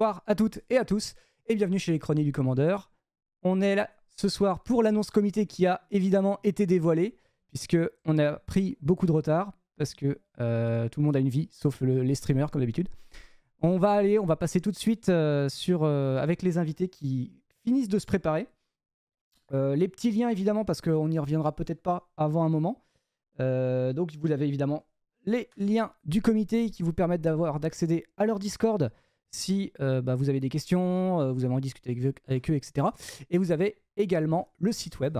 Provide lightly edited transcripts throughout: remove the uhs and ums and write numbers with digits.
Bonsoir à toutes et à tous et bienvenue chez les Chroniques du Commandeur. On est là ce soir pour l'annonce comité qui a évidemment été dévoilée puisque on a pris beaucoup de retard parce que tout le monde a une vie sauf les streamers comme d'habitude. On va passer tout de suite avec les invités qui finissent de se préparer. Les petits liens évidemment parce qu'on n'y reviendra peut-être pas avant un moment. Donc vous avez évidemment les liens du comité qui vous permettent d'accéder à leur Discord si vous avez des questions, vous avez envie de discuter avec eux, etc. Et vous avez également le site web.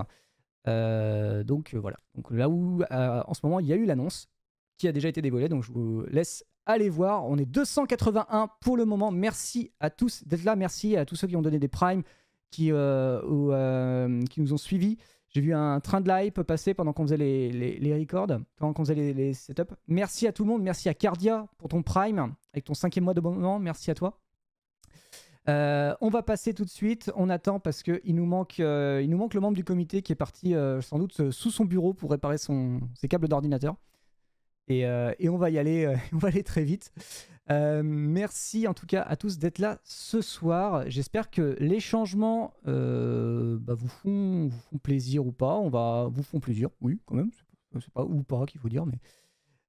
Donc voilà. Donc là où en ce moment il y a eu l'annonce qui a déjà été dévoilée, donc je vous laisse aller voir. On est 281 pour le moment. Merci à tous d'être là. Merci à tous ceux qui ont donné des primes, qui nous ont suivis. J'ai vu un train de l'hype passer pendant qu'on faisait les records, pendant qu'on faisait les setups. Merci à tout le monde. Merci à Cardia pour ton prime, avec ton 5e mois de bon moment. Merci à toi. On va passer tout de suite. On attend parce qu'il nous manque le membre du comité qui est parti sans doute sous son bureau pour réparer ses câbles d'ordinateur. Et on va y aller, on va aller très vite. Merci en tout cas à tous d'être là ce soir. J'espère que les changements vous font plaisir ou pas. Vous font plaisir, oui, quand même. C'est pas ou pas qu'il faut dire, mais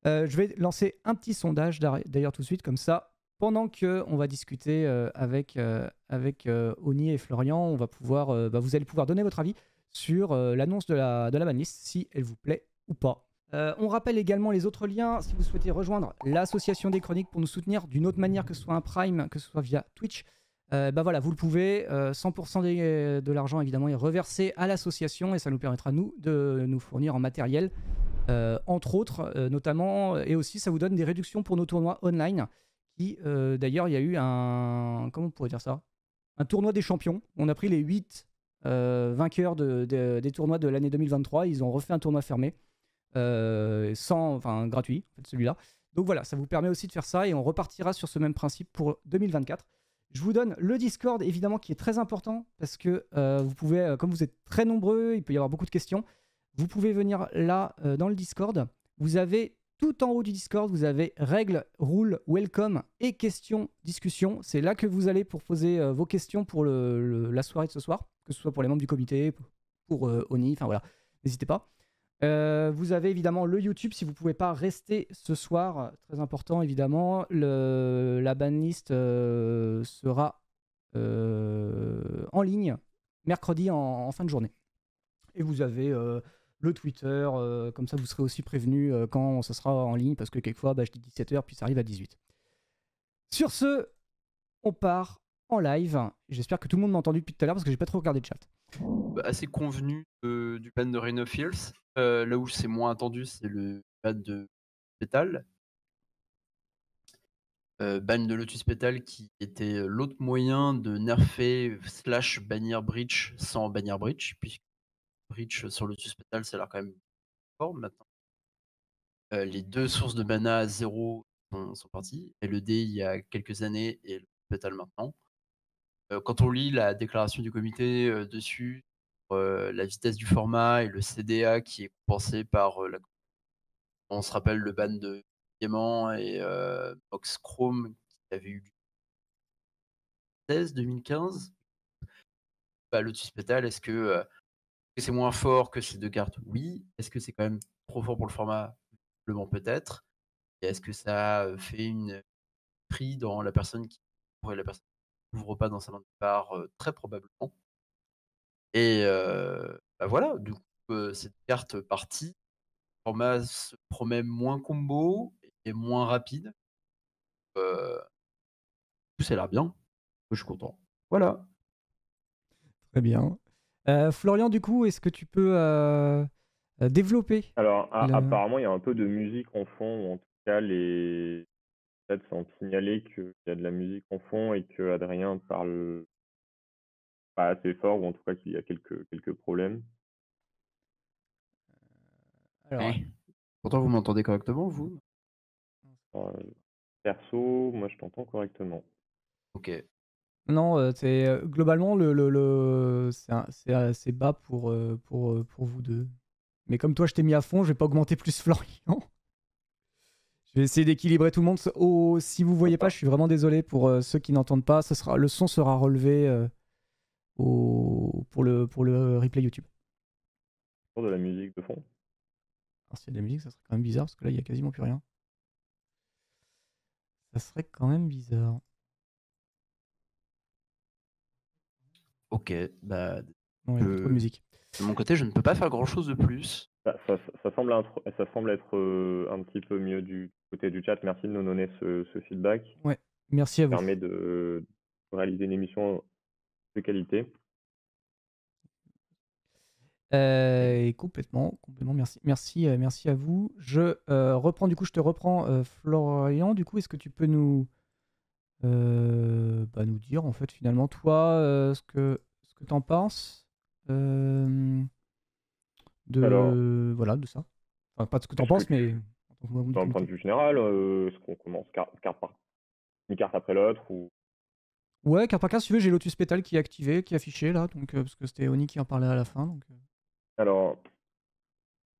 je vais lancer un petit sondage d'ailleurs tout de suite, comme ça, pendant qu'on va discuter avec Oni et Florian, on va pouvoir, vous allez pouvoir donner votre avis sur l'annonce de la banlist, si elle vous plaît ou pas. On rappelle également les autres liens si vous souhaitez rejoindre l'association des chroniques pour nous soutenir d'une autre manière, que ce soit un Prime, que ce soit via Twitch. Voilà, vous le pouvez. 100% de l'argent évidemment est reversé à l'association et ça nous permettra de nous fournir en matériel, entre autres, notamment, et aussi ça vous donne des réductions pour nos tournois online. Qui d'ailleurs, il y a eu comment on pourrait dire ça, un tournoi des champions. On a pris les 8 vainqueurs des tournois de l'année 2023. Ils ont refait un tournoi fermé. Gratuit en fait, celui-là. Donc voilà, ça vous permet aussi de faire ça et on repartira sur ce même principe pour 2024. Je vous donne le Discord évidemment qui est très important parce que vous pouvez, comme vous êtes très nombreux, il peut y avoir beaucoup de questions, vous pouvez venir là dans le Discord. Vous avez tout en haut du Discord, vous avez règles, rules, welcome et questions, discussions. C'est là que vous allez pour poser vos questions pour la soirée de ce soir, que ce soit pour les membres du comité, pour Oni, enfin voilà, n'hésitez pas. Vous avez évidemment le YouTube si vous ne pouvez pas rester ce soir, très important évidemment. La banlist sera en ligne mercredi en fin de journée. Et vous avez le Twitter, comme ça vous serez aussi prévenu quand ça sera en ligne, parce que quelquefois je dis 17h puis ça arrive à 18h. Sur ce, on part en live. J'espère que tout le monde m'a entendu depuis tout à l'heure parce que j'ai pas trop regardé le chat. Assez convenu du ban de Rain of Hills. Là où c'est moins attendu, c'est le ban de Pétale. Ban de Lotus Pétale qui était l'autre moyen de nerfer / bannir Breach sans bannir Breach, puisque Breach sur Lotus Pétale, ça a l'air quand même fort maintenant. Les 2 sources de mana à 0 sont parties. LED il y a quelques années et le Pétale maintenant. Quand on lit la déclaration du comité dessus, la vitesse du format et le CDA qui est compensé par on se rappelle le ban de Diamant et Box Chrome qui avait eu 2015. Lotus Petal, est-ce que c'est moins fort que ces 2 cartes? Oui. Est-ce que c'est quand même trop fort pour le format? Probablement peut-être. Et est-ce que ça fait une prix dans la personne qui n'ouvre pas dans sa main de départ? Très probablement. Et voilà, du coup, cette carte partie, le format se promet moins combo et moins rapide. Tout ça a l'air bien. Je suis content. Voilà. Très bien. Florian, du coup, est-ce que tu peux développer Alors, apparemment, il y a un peu de musique en fond, ou en tout cas, les chats sont signalés qu'il y a de la musique en fond et que Adrien parle pas assez fort, ou en tout cas qu'il y a quelques problèmes. Alors, Pourtant, vous m'entendez correctement, vous? Perso, moi je t'entends correctement. Ok. non, c'est globalement c'est assez bas pour vous deux. Mais comme toi, je t'ai mis à fond, je vais pas augmenter plus Florian. Je vais essayer d'équilibrer tout le monde. Si vous voyez pas, je suis vraiment désolé pour ceux qui n'entendent pas. Le son sera relevé pour le replay YouTube. De la musique de fond. Alors, s'il y a de la musique, ça serait quand même bizarre parce que là, il y a quasiment plus rien. Ça serait quand même bizarre. Ok, bah, Non, il y a plus trop de musique. de mon côté, je ne peux pas faire grand-chose de plus. Ça semble être un petit peu mieux du côté du chat. Merci de nous donner ce feedback. Ouais, merci à Ça vous. permet de réaliser une émission de qualité. Et complètement, merci à vous. Je reprends, du coup, je te reprends, Florian. Du coup, est-ce que tu peux nous dire, en fait, finalement, toi, ce que t'en penses Alors, de ça. Enfin, pas de ce que t'en penses, mais en tant que membre du d'un point de comité. vue général, est-ce qu'on commence une carte après l'autre ou... Ouais, carte par carte, si tu veux, j'ai Lotus Petal qui est activé, qui est affiché là, donc, parce que c'était Oni qui en parlait à la fin. Donc, Alors,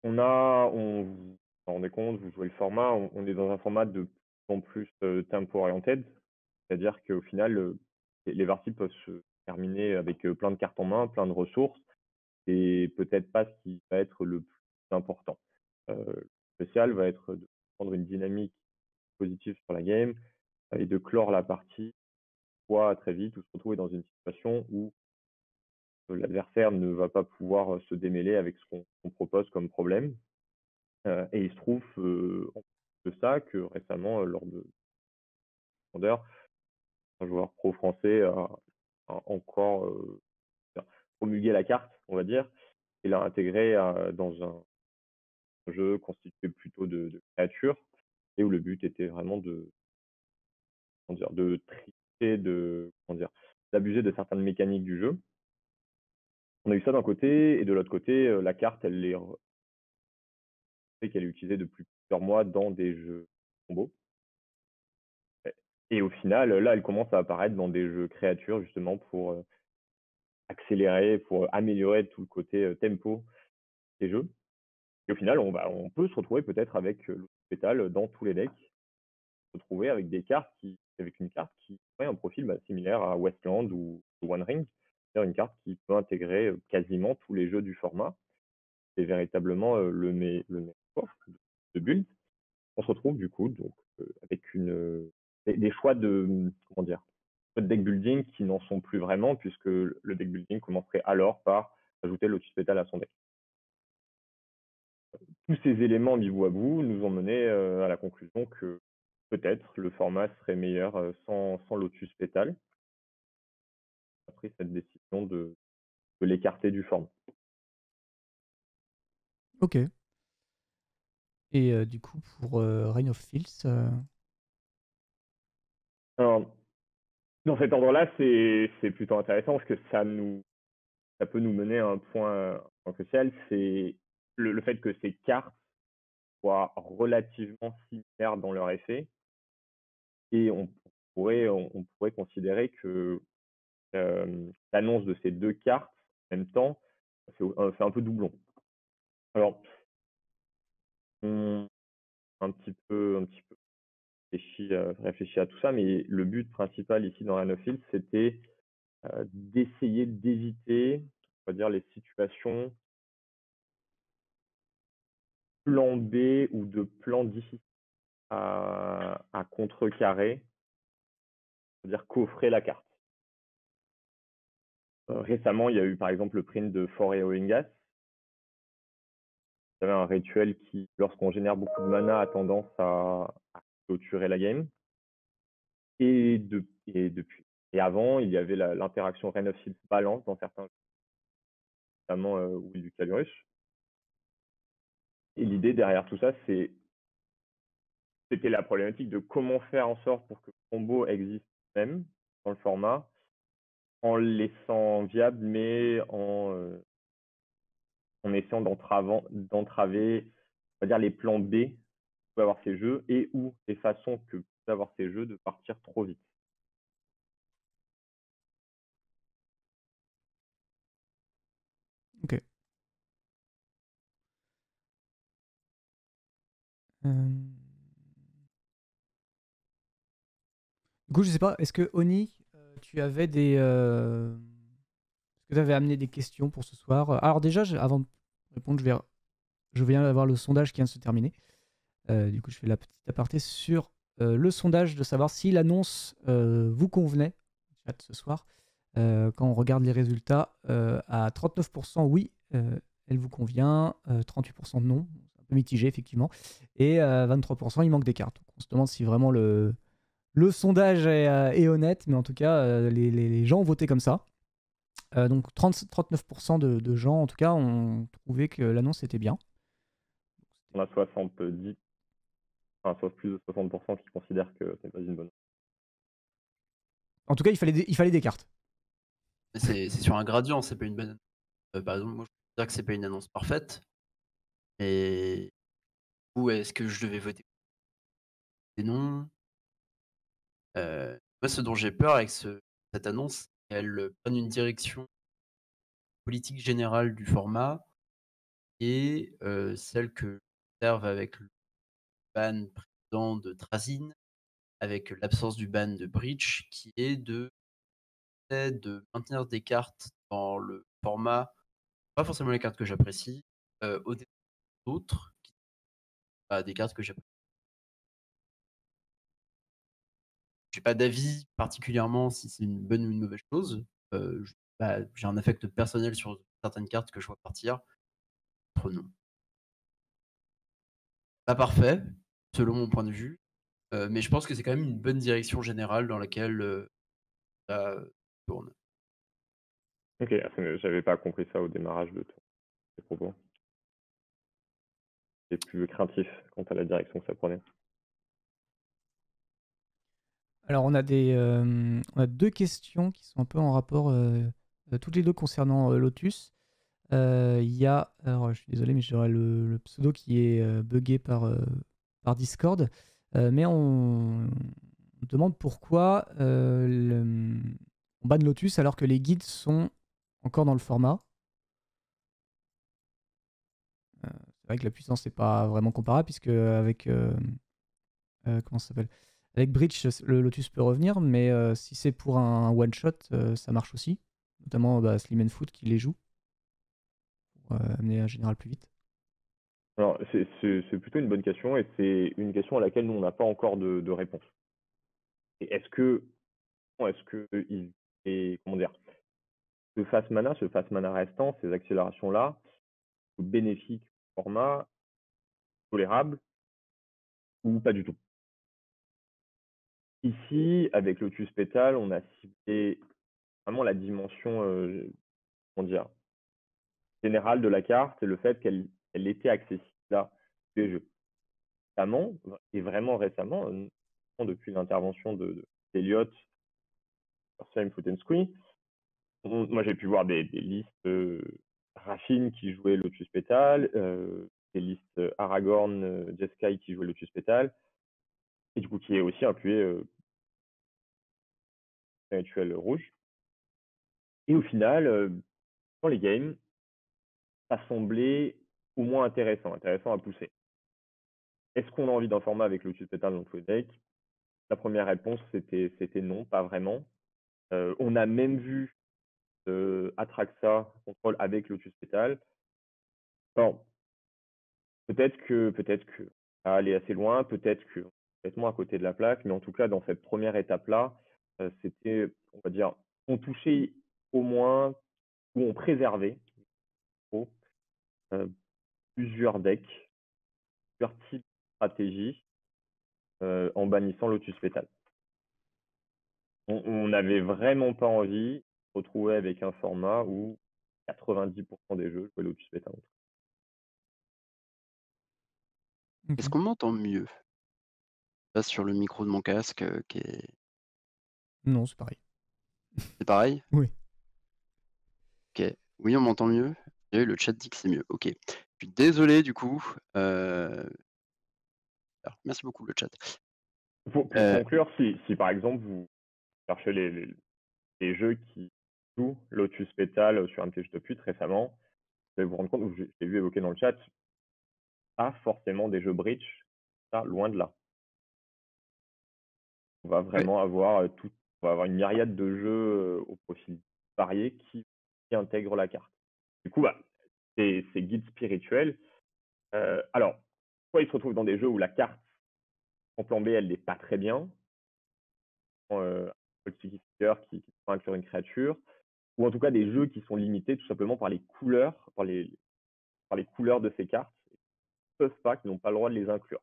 vous vous rendez compte, vous jouez le format, on est dans un format de plus en plus tempo-oriented, c'est-à-dire qu'au final, les parties peuvent se terminer avec plein de cartes en main, plein de ressources, et peut-être pas ce qui va être le plus important. Le spécial va être de prendre une dynamique positive sur la game et de clore la partie, soit très vite, ou se retrouver dans une situation où l'adversaire ne va pas pouvoir se démêler avec ce qu'on propose comme problème. Et il se trouve en plus de ça que récemment, lors de Commander, un joueur pro français a encore promulgué la carte, on va dire, et l'a intégré dans un jeu constitué plutôt de créatures, et où le but était vraiment de tricher, d'abuser de certaines mécaniques du jeu. On a eu ça d'un côté, et de l'autre côté, la carte, qu'elle est utilisée depuis plusieurs mois dans des jeux combo. Et au final, là, elle commence à apparaître dans des jeux créatures, justement, pour accélérer, pour améliorer tout le côté tempo des jeux. Et au final, on peut se retrouver peut-être avec le pétale dans tous les decks, se retrouver avec avec une carte qui aurait un profil similaire à Westland ou One Ring, c'est-à-dire une carte qui peut intégrer quasiment tous les jeux du format. C'est véritablement le meilleur de build. On se retrouve du coup donc avec des choix de deck building qui n'en sont plus vraiment, puisque le deck building commencerait alors par ajouter Lotus Petal à son deck. Tous ces éléments mis bout à bout nous ont mené à la conclusion que peut-être le format serait meilleur sans Lotus Petal. On a pris cette décision de l'écarter du format. ok. Et du coup, pour Reign of Fields. Alors, dans cet ordre-là, c'est plutôt intéressant parce que ça peut nous mener à un point crucial, c'est le fait que ces cartes soient relativement similaires dans leur effet. Et on pourrait considérer que l'annonce de ces deux cartes en même temps, c'est un peu doublon. Alors, on un petit peu réfléchi à tout ça, mais le but principal ici dans Reign of Fields, c'était d'essayer d'éviter, on va dire, les situations plan B ou de plan difficile à contrecarrer, c'est-à-dire coffrer la carte. Récemment, il y a eu par exemple le print de Forêt Oengas. Vous savez, un rituel qui, lorsqu'on génère beaucoup de mana, a tendance à clôturer la game. Et avant, il y avait l'interaction Reign of Fields Balance dans certains jeux, notamment Will du Calurus. Et l'idée derrière tout ça, c'était la problématique de comment faire en sorte pour que le combo existe même dans le format, en le laissant viable, mais en essayant d'entraver, on va dire, les plans B que peuvent avoir ces jeux et ou les façons que peuvent avoir ces jeux de partir trop vite. Ok. Du coup, je sais pas, est-ce que Oni, tu avais est-ce que tu avais amené des questions pour ce soir? Alors déjà, avant de répondre, je viens d'avoir le sondage qui vient de se terminer. Du coup, je fais la petite aparté sur le sondage de savoir si l'annonce vous convenait chat, ce soir. Quand on regarde les résultats, à 39% oui, elle vous convient, 38% non, c'est un peu mitigé effectivement, et 23% il manque des cartes. Donc, on se demande si vraiment le sondage est honnête, mais en tout cas, les gens ont voté comme ça. Donc 39% de gens, en tout cas, ont trouvé que l'annonce était bien. On a 70, enfin, soit plus de 60% qui considèrent que c'est pas une bonne. En tout cas, il fallait des cartes. C'est sur un gradient, c'est pas une bonne. Par exemple, moi, je peux dire que c'est pas une annonce parfaite. Et où est-ce que je devais voter? Et non. Moi, ce dont j'ai peur avec cette annonce, c'est qu'elle prenne une direction politique générale du format et celle que j'observe avec le ban précédent de Trazyn, avec l'absence du ban de Breach, qui est de maintenir des cartes dans le format, pas forcément les cartes que j'apprécie, au détriment d'autres, qui sont pas des cartes que j'apprécie. J'ai pas d'avis particulièrement si c'est une bonne ou une mauvaise chose. J'ai un affect personnel sur certaines cartes que je vois partir. D'autres non. Pas parfait, selon mon point de vue, mais je pense que c'est quand même une bonne direction générale dans laquelle ça tourne. Ok, j'avais pas compris ça au démarrage de tes propos. J'étais plus craintif quant à la direction que ça prenait. Alors, on a deux questions qui sont un peu en rapport, toutes les deux concernant Lotus. Il y a, alors je suis désolé, mais j'aurais le pseudo qui est buggé par Discord. Mais on demande pourquoi on banne Lotus alors que les guides sont encore dans le format. C'est vrai que la puissance n'est pas vraiment comparable, puisque avec comment ça s'appelle? Avec Breach, le Lotus peut revenir, mais si c'est pour un one-shot, ça marche aussi. Notamment Slim and Foot qui les joue pour amener un général plus vite. Alors, c'est plutôt une bonne question et c'est une question à laquelle nous, on n'a pas encore de réponse. Et comment dire, ce fast mana restant, ces accélérations-là, bénéfiques au format, tolérable ou pas du tout. Ici, avec Lotus Petal, on a ciblé vraiment la dimension, comment dire, générale de la carte et le fait qu'elle était accessible à tous les jeux. Récemment, et vraiment récemment, depuis l'intervention d'Eliott sur Slime Foot and Squee, moi j'ai pu voir des listes Raffine qui jouait Lotus Petal, des listes Aragorn, Jeskai qui jouait Lotus Petal, et du coup qui est aussi inclus rituel rouge. Et au final, dans les games, ça semblait au moins intéressant à pousser. Est-ce qu'on a envie d'un format avec Lotus Petal dans tous les decks? La première réponse, c'était non, pas vraiment. On a même vu Atraxa contrôle avec Lotus Petal. Alors, peut-être que ça allait assez loin, peut-être que complètement à côté de la plaque, mais en tout cas, dans cette première étape-là, c'était, on va dire, on touchait au moins, ou on préservait euh, plusieurs decks, plusieurs types de stratégies en bannissant Lotus Petal. On n'avait vraiment pas envie de se retrouver avec un format où 90% des jeux jouaient Lotus Petal. Ok. Est-ce qu'on m'entend mieux? Là, sur le micro de mon casque, qui est Non, c'est pareil. c'est pareil? Oui. OK. Oui, on m'entend mieux? Et le chat dit que c'est mieux. OK. Je suis désolé du coup, alors merci beaucoup le chat. Pour conclure, si par exemple vous cherchez les jeux qui jouent Lotus Petal sur MTG Top 8 récemment, vous allez vous rendre compte, j'ai vu évoquer dans le chat, pas forcément des jeux Breach, ça loin de là. On va vraiment avoir on va avoir une myriade de jeux au profil varié qui intègrent la carte. Du coup, ces guides spirituels, alors, soit ils se retrouvent dans des jeux où la carte en plan B, elle n'est pas très bien, un sticky figure qui peut inclure une créature, ou en tout cas des jeux qui sont limités tout simplement par les couleurs, par les couleurs de ces cartes, qui ne peuvent pas, qui n'ont pas le droit de les inclure.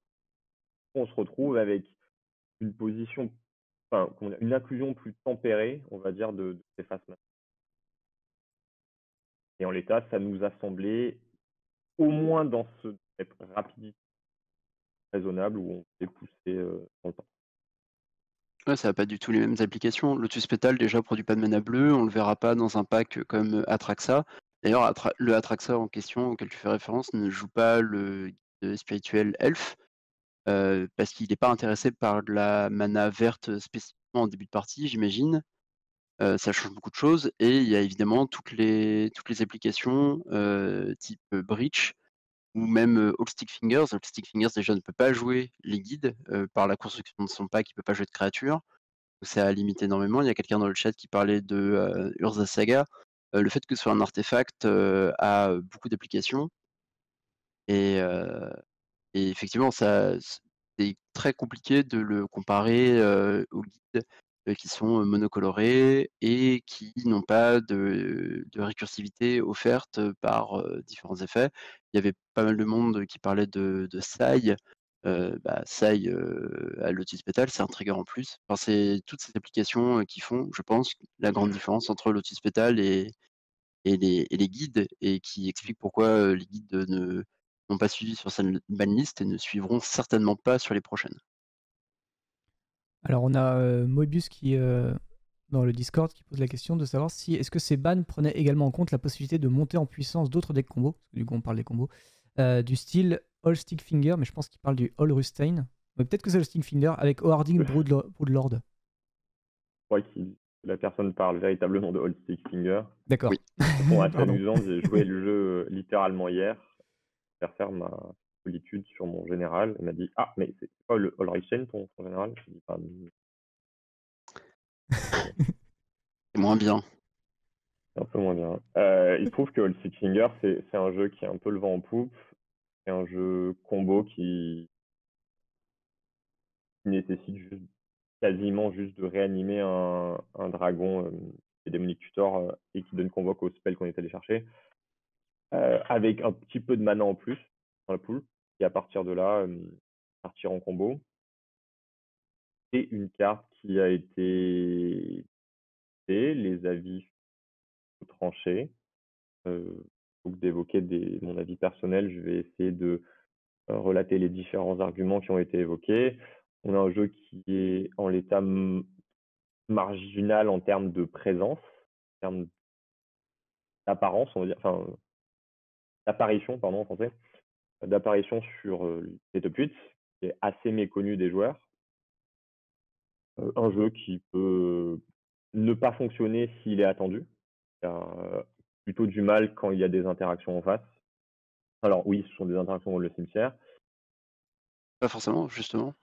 On se retrouve avec une position, enfin, une inclusion plus tempérée, on va dire, de ces phases. Et en l'état, ça nous a semblé, au moins dans cette rapidité raisonnable où on peut pousser dans le temps. Ouais, ça n'a pas du tout les mêmes applications. Lotus Petal déjà produit pas de mana bleu, on le verra pas dans un pack comme Atraxa. D'ailleurs, le Atraxa en question auquel tu fais référence ne joue pas le guide spirituel Elf, parce qu'il n'est pas intéressé par de la mana verte spécifiquement en début de partie, j'imagine. Ça change beaucoup de choses et il y a évidemment toutes les applications type Breach ou même All Stick Fingers. All Stick Fingers déjà ne peut pas jouer les guides par la construction de son pack, il peut pas jouer de créatures. Ça limite énormément. Il y a quelqu'un dans le chat qui parlait de Urza Saga. Le fait que ce soit un artefact a beaucoup d'applications et effectivement, c'est très compliqué de le comparer aux guides qui sont monocolorés et qui n'ont pas de récursivité offerte par différents effets. Il y avait pas mal de monde qui parlait de Sai. Sai à Lotus Petal, c'est un trigger en plus. Enfin, c'est toutes ces applications qui font, je pense, la grande différence entre Lotus Petal et les guides et qui expliquent pourquoi les guides n'ont pas suivi sur cette banlist et ne suivront certainement pas sur les prochaines. Alors on a Moebius qui dans le Discord qui pose la question de savoir si est-ce que ces bans prenaient également en compte la possibilité de monter en puissance d'autres decks combos, parce que du coup on parle des combos, du style All Stick Finger, mais je pense qu'il parle du All Rustain. Mais peut-être que c'est All Stick Finger avec Hoarding Broodlord. Je crois que la personne parle véritablement de All Stick Finger. D'accord. Oui. Bon, assez amusant, j'ai joué le jeu littéralement hier. Faire ma solitude sur mon général. Elle m'a dit « Ah, mais c'est pas le All Rustain ton général ?» Je dis C'est moins bien. C'est un peu moins bien. Il se trouve que All Stick Finger, c'est un jeu qui est un peu le vent en poupe. C'est un jeu combo qui nécessite quasiment juste de réanimer un dragon et démonique tutor et qui donne convoque au spell qu'on est allé chercher. Avec un petit peu de mana en plus dans la pool. Et à partir de là, partir en combo. C'est une carte qui a été les avis tranchés. Donc d'évoquer mon avis personnel, je vais essayer de relater les différents arguments qui ont été évoqués. On a un jeu qui est en l'état marginal en termes de présence, en termes d'apparence, on va dire, enfin, d'apparition, pardon, en français, d'apparition sur les top 8, qui est assez méconnu des joueurs. Un jeu qui peut ne pas fonctionner s'il est attendu. Il y a plutôt du mal quand il y a des interactions en face. Alors oui, ce sont des interactions dans le cimetière. Pas forcément, justement.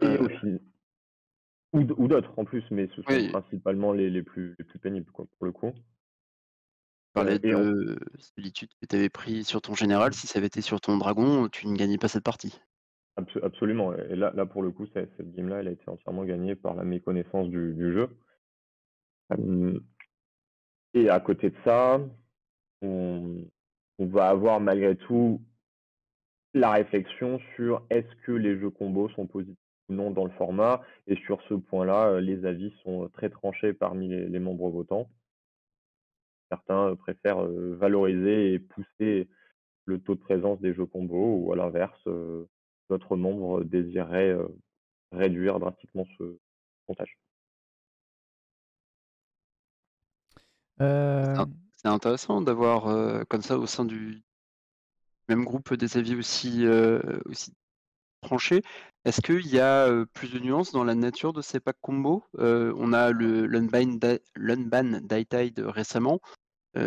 Et au final, ou d'autres en plus, mais ce sont Oui. principalement les plus pénibles, quoi, pour le coup. Tu parlais de solitude que tu avais pris sur ton général. Si ça avait été sur ton dragon, tu ne gagnais pas cette partie. Absolument. Et là, pour le coup, cette game-là, elle a été entièrement gagnée par la méconnaissance du jeu. Et à côté de ça, on va avoir malgré tout la réflexion sur est-ce que les jeux combos sont positifs ou non dans le format. Et sur ce point-là, les avis sont très tranchés parmi les membres votants. Certains préfèrent valoriser et pousser le taux de présence des jeux combos, ou à l'inverse, d'autres membres désiraient réduire drastiquement ce comptage. C'est intéressant d'avoir comme ça au sein du même groupe des avis aussi tranchés. Est-ce qu'il y a plus de nuances dans la nature de ces packs combos? On a l'Unban Daytide récemment.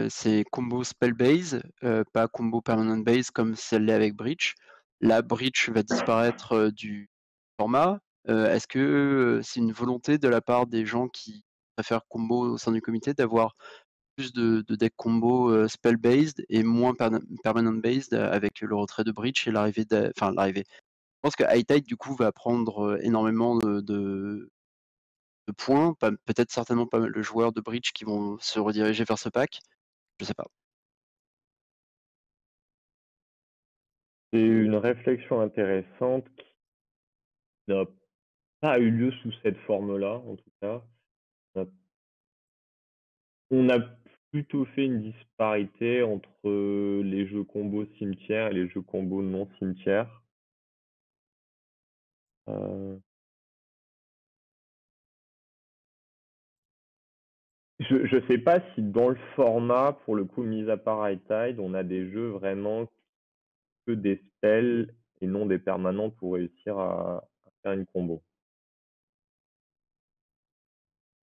C'est combo spell base, pas combo permanent base comme celle-là avec Breach. La Breach va disparaître du format. Est-ce que, c'est une volonté de la part des gens qui préfèrent combo au sein du comité d'avoir plus de decks combo, spell based et moins permanent based, avec le retrait de Breach et l'arrivée. Je pense que High Tide du coup va prendre, énormément de points, pas peut-être certainement pas mal de joueurs de Breach qui vont se rediriger vers ce pack, je sais pas. C'est une réflexion intéressante qui n'a pas eu lieu sous cette forme-là, en tout cas. On a on a plutôt fait une disparité entre les jeux combo cimetière et les jeux combo non cimetière. Je sais pas si dans le format, pour le coup, mis à part High Tide, on a des jeux vraiment que des spells et non des permanents pour réussir à faire une combo.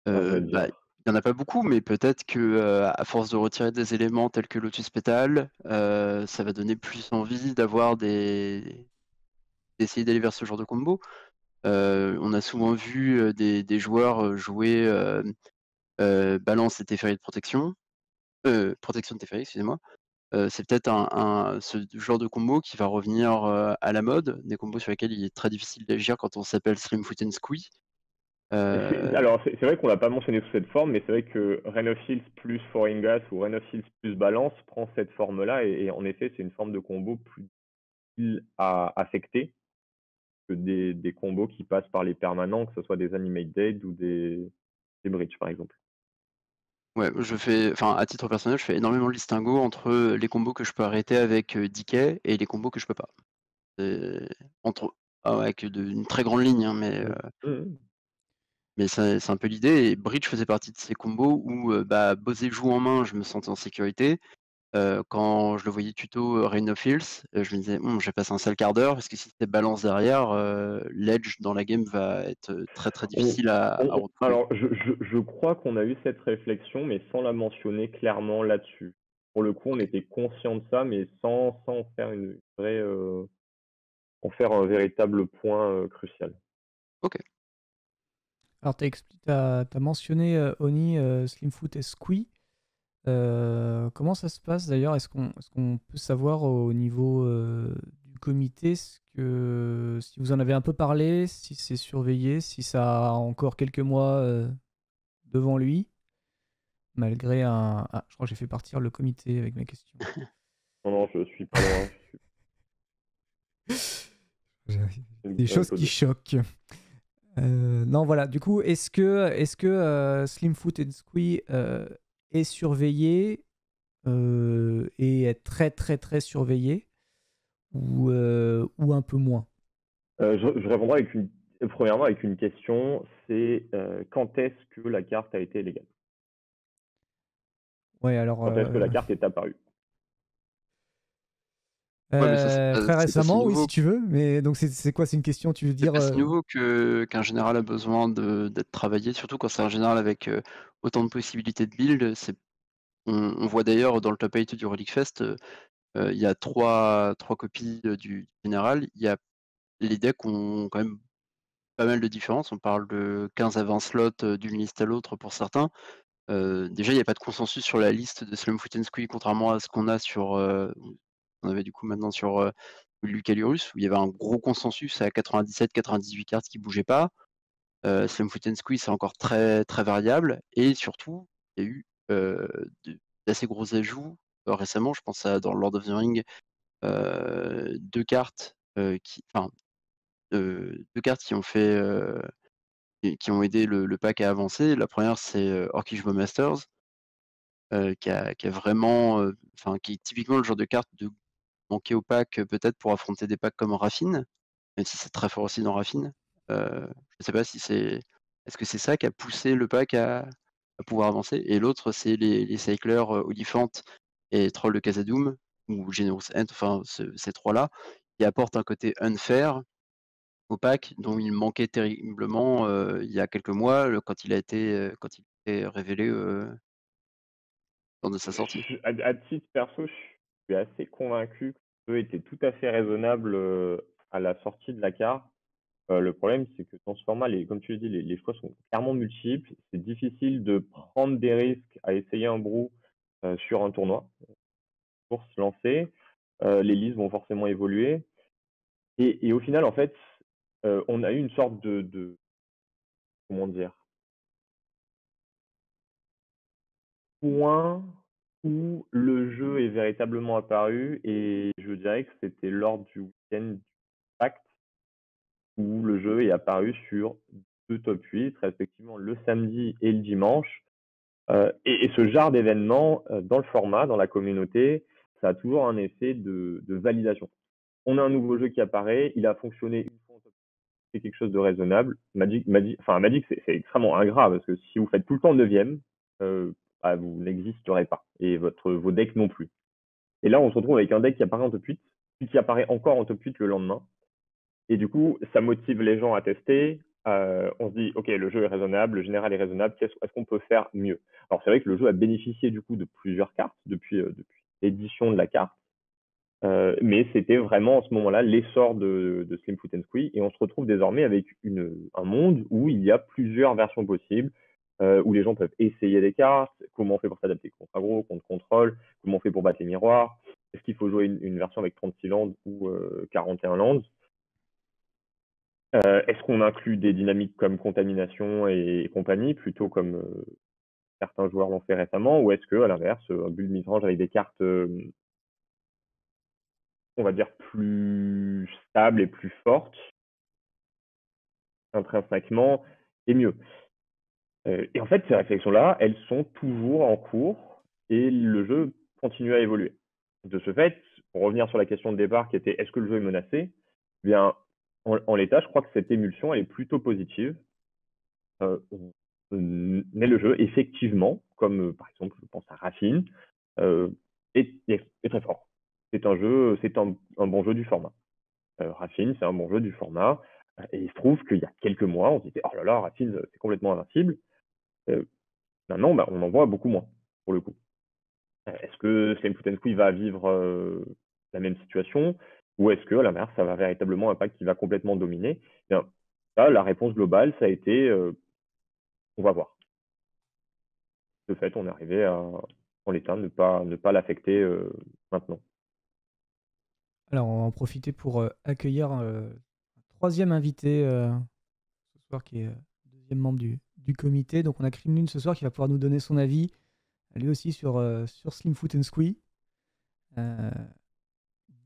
À vrai Bah, dire. il y en a pas beaucoup, mais peut-être que, à force de retirer des éléments tels que Lotus Petal, ça va donner plus envie d'essayer d'aller vers ce genre de combo. On a souvent vu, des joueurs, jouer, Balance et Teferi de protection de Teferi, excusez-moi. C'est peut-être ce genre de combo qui va revenir, à la mode, des combos sur lesquels il est très difficile d'agir quand on s'appelle Slimfoot and Squee. Alors, c'est vrai qu'on l'a pas mentionné sous cette forme, mais c'est vrai que Rain of Heals plus Foreign Gas ou Rain of Heals plus Balance prend cette forme-là, et en effet, c'est une forme de combo plus difficile à affecter que des combos qui passent par les permanents, que ce soit des Animate Dead ou des Bridge, par exemple. Ouais, à titre personnel, je fais énormément le distinguo entre les combos que je peux arrêter avec Decay et les combos que je peux pas. C'est entre avec une très grande ligne, hein, Mmh. mais c'est un peu l'idée et Breach faisait partie de ces combos où, Bosé joue en main, je me sentais en sécurité. Quand je le voyais tuto, Rain of Heals, je me disais: je vais passer un sale quart d'heure parce que si c'est balance derrière, l'edge dans la game va être, très, très On difficile à retrouver». Alors, je crois qu'on a eu cette réflexion, mais sans la mentionner clairement là-dessus. Pour le coup, on OK. était conscient de ça, mais sans faire une vraie, en faire un véritable point, crucial. OK. Alors, tu as mentionné Oni, Slimfoot et Squee. Comment ça se passe d'ailleurs? Est-ce qu'on peut savoir au niveau du comité si vous en avez un peu parlé, si c'est surveillé, si ça a encore quelques mois devant lui, malgré un... Ah, je crois que j'ai fait partir le comité avec mes questions. Non, non, je suis pas loin, Des un choses peu qui de choquent. Non, voilà. Du coup, est-ce que Slimfoot and Squee est surveillé et est très très très surveillé ou un peu moins? je répondrai premièrement avec une question, c'est, quand est-ce que la carte a été légale? Ouais, alors Quand est-ce que la carte est apparue? Ouais, mais ça, très c'est pas si récemment, oui, si nouveau. tu veux. Mais donc c'est quoi? C'est une question, tu veux C'est dire pas si nouveau qu'un général a besoin d'être travaillé, surtout quand c'est un général avec, autant de possibilités de build. On voit d'ailleurs dans le top 8 du Relic Fest, il y a trois copies, du général. Les decks ont quand même pas mal de différences. On parle de 15 à 20 slots, d'une liste à l'autre pour certains. Déjà, il y a pas de consensus sur la liste de Slimfoot and Squee, contrairement à ce qu'on a on avait du coup maintenant sur, Lucalurus, où il y avait un gros consensus à 97-98 cartes qui bougeaient pas. Slimfoot and Squee, c'est encore très, très variable et surtout, il y a eu, d'assez gros ajouts, récemment. Je pense à dans Lord of the Rings, 2 cartes, 2 cartes qui ont fait, qui ont aidé le pack à avancer. La première, c'est, Orcish Bowmasters, qui a vraiment, qui est typiquement le genre de carte de manquer au pack, peut-être pour affronter des packs comme Raffine, même si c'est très fort aussi dans Raffine. Je sais pas si c'est est-ce que c'est ça qui a poussé le pack à pouvoir avancer? Et l'autre, c'est les cyclers, Oliphant et Troll de Khazad-dûm ou Generous End, ces 3 là, qui apportent un côté unfair au pack dont il manquait terriblement, il y a quelques mois, quand il a été révélé, lors de sa sortie. À titre perso, je suis assez convaincu que le jeu était tout à fait raisonnable, à la sortie de la carte. Le problème, c'est que dans ce format, comme tu l'as dit, les choix sont clairement multiples. C'est difficile de prendre des risques à essayer un brew, sur un tournoi pour se lancer. Les listes vont forcément évoluer et au final, en fait, on a eu une sorte de comment dire? Point où le jeu est véritablement apparu et je dirais que c'était lors du week-end du Pact où le jeu est apparu sur 2 top 8, respectivement le samedi et le dimanche. Et ce genre d'événement, dans le format, dans la communauté, ça a toujours un effet de validation. On a un nouveau jeu qui apparaît, il a fonctionné une fois en top 8, c'est quelque chose de raisonnable. Magic, c'est extrêmement ingrat parce que si vous faites tout le temps 9e, bah, vous n'existerez pas et vos decks non plus. Et là, on se retrouve avec un deck qui apparaît en top 8, puis qui apparaît encore en top 8 le lendemain. Et du coup, ça motive les gens à tester. On se dit, OK, le jeu est raisonnable, le général est raisonnable, est-ce qu'on peut faire mieux? Alors, c'est vrai que le jeu a bénéficié du coup de plusieurs cartes depuis l'édition de la carte. Mais c'était vraiment en ce moment-là l'essor de Slim Foot and Squee. Et on se retrouve désormais avec un monde où il y a plusieurs versions possibles, où les gens peuvent essayer des cartes, comment on fait pour s'adapter contre aggro, contre contrôle, comment on fait pour battre les miroirs, est-ce qu'il faut jouer une version avec 36 lands ou 41 lands? Est-ce qu'on inclut des dynamiques comme contamination et compagnie, plutôt comme certains joueurs l'ont fait récemment, ou est-ce que, à l'inverse, un build midrange avec des cartes, on va dire, plus stables et plus fortes, intrinsèquement, est mieux? Et en fait, ces réflexions-là, elles sont toujours en cours et le jeu continue à évoluer. De ce fait, pour revenir sur la question de départ qui était: est-ce que le jeu est menacé? Eh bien, en l'état, je crois que cette émulsion, elle est plutôt positive. Mais le jeu, effectivement, comme par exemple, je pense à Raffine, est très fort. C'est un bon jeu du format. Raffine, c'est un bon jeu du format. Et il se trouve qu'il y a quelques mois, on se disait: oh là là, Raffine, c'est complètement invincible. Maintenant, bah, on en voit beaucoup moins, pour le coup. Est-ce que Slam Foot Squee va vivre la même situation? Ou est-ce que, à l'inverse, ça va véritablement un pack qui va complètement dominer? Eh bien, là, la réponse globale, ça a été on va voir. De fait, on est arrivé à, en l'état, ne pas l'affecter maintenant. Alors, on va en profiter pour accueillir un troisième invité ce soir, qui est deuxième membre du comité. Donc, on a Crimlune ce soir qui va pouvoir nous donner son avis, lui aussi, sur Slim Foot and Squee.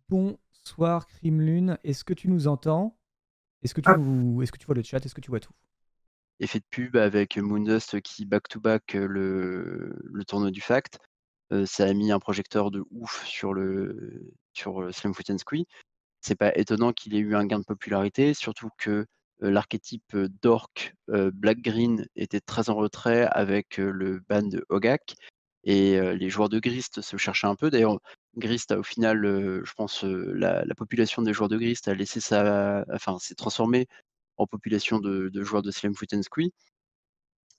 Bonsoir Crimlune, est-ce que tu nous entends? Est-ce que tu vois le chat? Est-ce que tu vois tout? Effet de pub avec Moondust qui back-to-back le tournoi du Fact. Ça a mis un projecteur de ouf sur Slam Foot Squee. C'est pas étonnant qu'il ait eu un gain de popularité, surtout que l'archétype d'orc black-green était très en retrait avec le ban de Hogak. Et les joueurs de Grist se cherchaient un peu. D'ailleurs, Grist a au final, je pense, la population des joueurs de Grist a laissé s'est transformée en population de joueurs de Slam Foot Squee.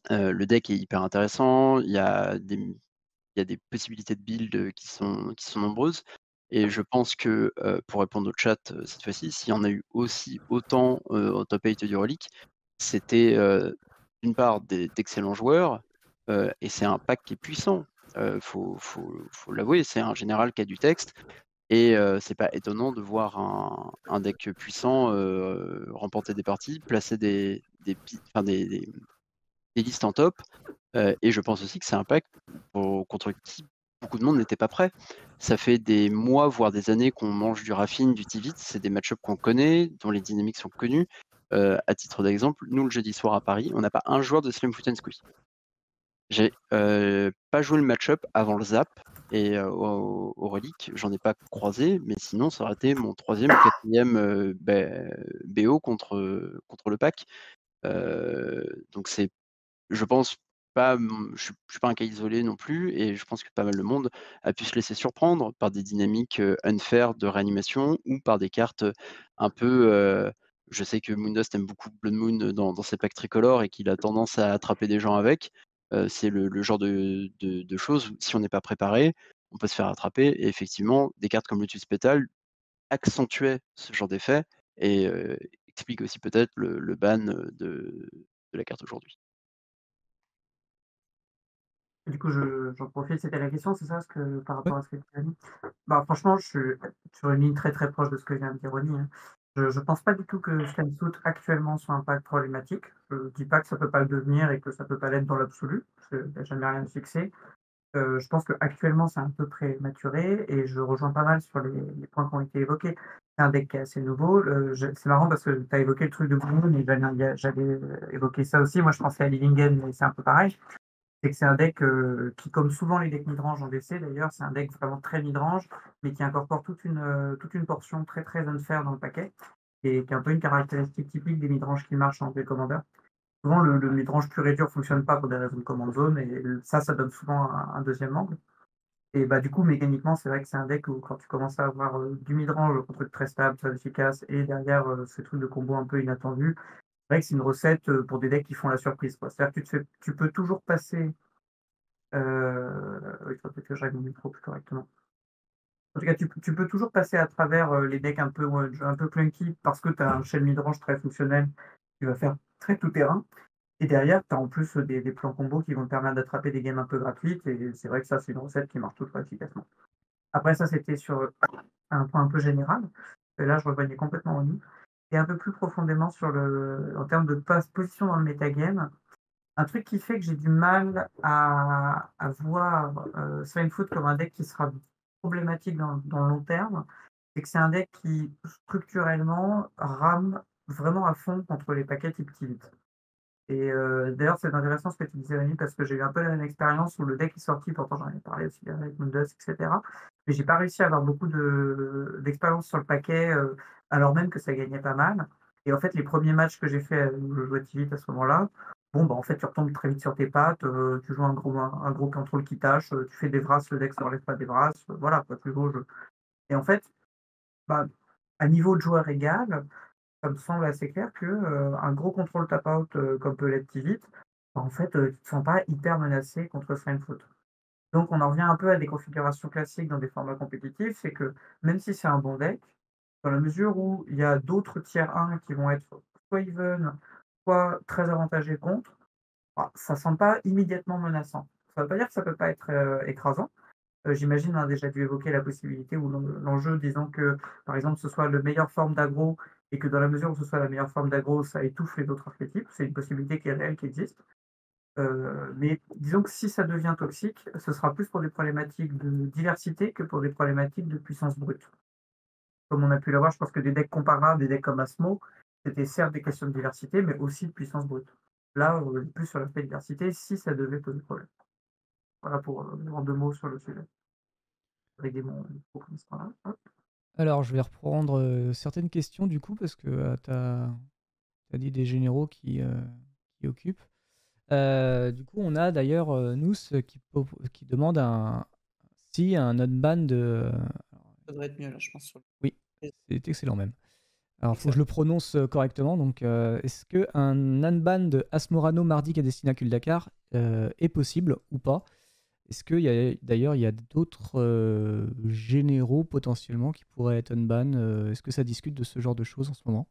Le deck est hyper intéressant, il y a des possibilités de build qui sont nombreuses et je pense que, pour répondre au chat, cette fois-ci, s'il y en a eu aussi autant, au top 8 du Relic, c'était, d'une part d'excellents joueurs, et c'est un pack qui est puissant. Faut l'avouer, c'est un général qui a du texte et c'est pas étonnant de voir un deck puissant, remporter des parties, placer des listes en top. Et je pense aussi que c'est un pack contre qui beaucoup de monde n'était pas prêt. Ça fait des mois, voire des années qu'on mange du Raffine, du Tivit. C'est des match-ups qu'on connaît, dont les dynamiques sont connues. À titre d'exemple, nous, le jeudi soir à Paris, on n'a pas un joueur de Slam Foot Squee. J'ai pas joué le match-up avant le Zap et au Relic, j'en ai pas croisé, mais sinon ça aurait été mon 3e ou 4e BO contre le pack. Donc c'est, je pense pas, je suis pas un cas isolé non plus et je pense que pas mal de monde a pu se laisser surprendre par des dynamiques, unfair de réanimation ou par des cartes, un peu, je sais que Moondust aime beaucoup Blood Moon dans ses packs tricolores et qu'il a tendance à attraper des gens avec. C'est le genre de choses où si on n'est pas préparé, on peut se faire attraper et effectivement des cartes comme Lotus Petal accentuaient ce genre d'effet et explique aussi peut-être le ban de la carte aujourd'hui. Du coup, j'en profite, c'était la question, c'est ça, par Ouais. rapport à ce que tu as dit? Bah, franchement, je suis sur une ligne très, très proche de ce que vient de dire Ronny, hein. Je pense pas du tout que Stemfoot actuellement soit un pack problématique. Je dis pas que ça peut pas le devenir et que ça peut pas l'être dans l'absolu, parce qu'il y a jamais rien de fixé. Je pense qu'actuellement, c'est un peu prématuré et je rejoins pas mal sur les points qui ont été évoqués. C'est un deck qui est assez nouveau. C'est marrant parce que tu as évoqué le truc de Blue Moon et j'allais évoquer ça aussi. Moi, je pensais à Livingen, mais c'est un peu pareil. C'est que c'est un deck qui, comme souvent les decks midrange en DC d'ailleurs, c'est un deck vraiment très midrange, mais qui incorpore toute une portion très très unfair dans le paquet, et qui est un peu une caractéristique typique des midranges qui marchent en Commander. Souvent, le midrange pur et dur ne fonctionne pas pour des raisons de command zone, et ça donne souvent un deuxième angle. Et bah, du coup, mécaniquement, c'est vrai que c'est un deck où quand tu commences à avoir du midrange, un truc très stable, très efficace, et derrière ces trucs de combo un peu inattendus, c'est vrai que c'est une recette pour des decks qui font la surprise, quoi. C'est-à-dire que tu peux toujours passer. Il faut peut-être que je règle mon micro plus correctement. En tout cas, tu peux toujours passer à travers les decks un peu clunky parce que tu as un shell midrange très fonctionnel qui va faire très tout terrain. Et derrière, tu as en plus des plans combos qui vont te permettre d'attraper des games un peu gratuites. Et c'est vrai que ça, c'est une recette qui marche toutefois efficacement. Après, ça, c'était sur un point un peu général. Et là, je rejoignais complètement Oni. Et un peu plus profondément en termes de position dans le metagame, un truc qui fait que j'ai du mal à voir Swinefoot comme un deck qui sera problématique dans le long terme, c'est que c'est un deck qui, structurellement, rame vraiment à fond contre les paquets type tilt. Et d'ailleurs, c'est intéressant ce que tu disais, Rémi, parce que j'ai eu un peu la même expérience où le deck est sorti, pourtant j'en ai parlé aussi avec Mundus, etc. Mais j'ai pas réussi à avoir beaucoup d'expérience sur le paquet, alors même que ça gagnait pas mal. Et en fait, les premiers matchs que j'ai fait où je jouais Tivit à ce moment-là, bon, bah, en fait, tu retombes très vite sur tes pattes, tu joues un gros contrôle qui tâche, tu fais des vras, le deck ne relève pas des vras, voilà, quoi, tu joues au jeu. Et en fait, bah, à niveau de joueur égal, ça me semble assez clair que un gros contrôle tap-out comme peut l'être Tivit, bah, en fait, tu te sens pas hyper menacé contre Foot. Donc on en revient un peu à des configurations classiques dans des formats compétitifs, c'est que même si c'est un bon deck, dans la mesure où il y a d'autres tiers 1 qui vont être soit even, soit très avantagés contre, bah, ça ne semble pas immédiatement menaçant. Ça ne veut pas dire que ça ne peut pas être écrasant. J'imagine, on a déjà dû évoquer la possibilité ou l'enjeu, disons que, par exemple, ce soit la meilleure forme d'aggro et que dans la mesure où ce soit la meilleure forme d'aggro, ça étouffe les autres archétypes. C'est une possibilité qui est réelle, qui existe. Mais disons que si ça devient toxique, ce sera plus pour des problématiques de diversité que pour des problématiques de puissance brute. Comme on a pu l'avoir, je pense que des decks comparables, des decks comme Asmo, c'était certes des questions de diversité, mais aussi de puissance brute. Là, on est plus sur l'aspect diversité si ça devait poser problème. Voilà pour en 2 mots sur le sujet. Régler mon micro comme ça. Hop. Alors, je vais reprendre certaines questions du coup, parce que tu as dit des généraux qui occupent. Du coup, on a d'ailleurs Nous qui demande si un unban de. Ça devrait être mieux là, je pense. Oui, c'est excellent même. Alors, il faut que Excellent. je le prononce correctement. Donc, est-ce qu'un unban de Asmorano, Mardi, Cadestina, Kuldakar est possible ou pas? Est-ce qu'il y a d'ailleurs il y a d'autres généraux potentiellement qui pourraient être unban? Est-ce que ça discute de ce genre de choses en ce moment?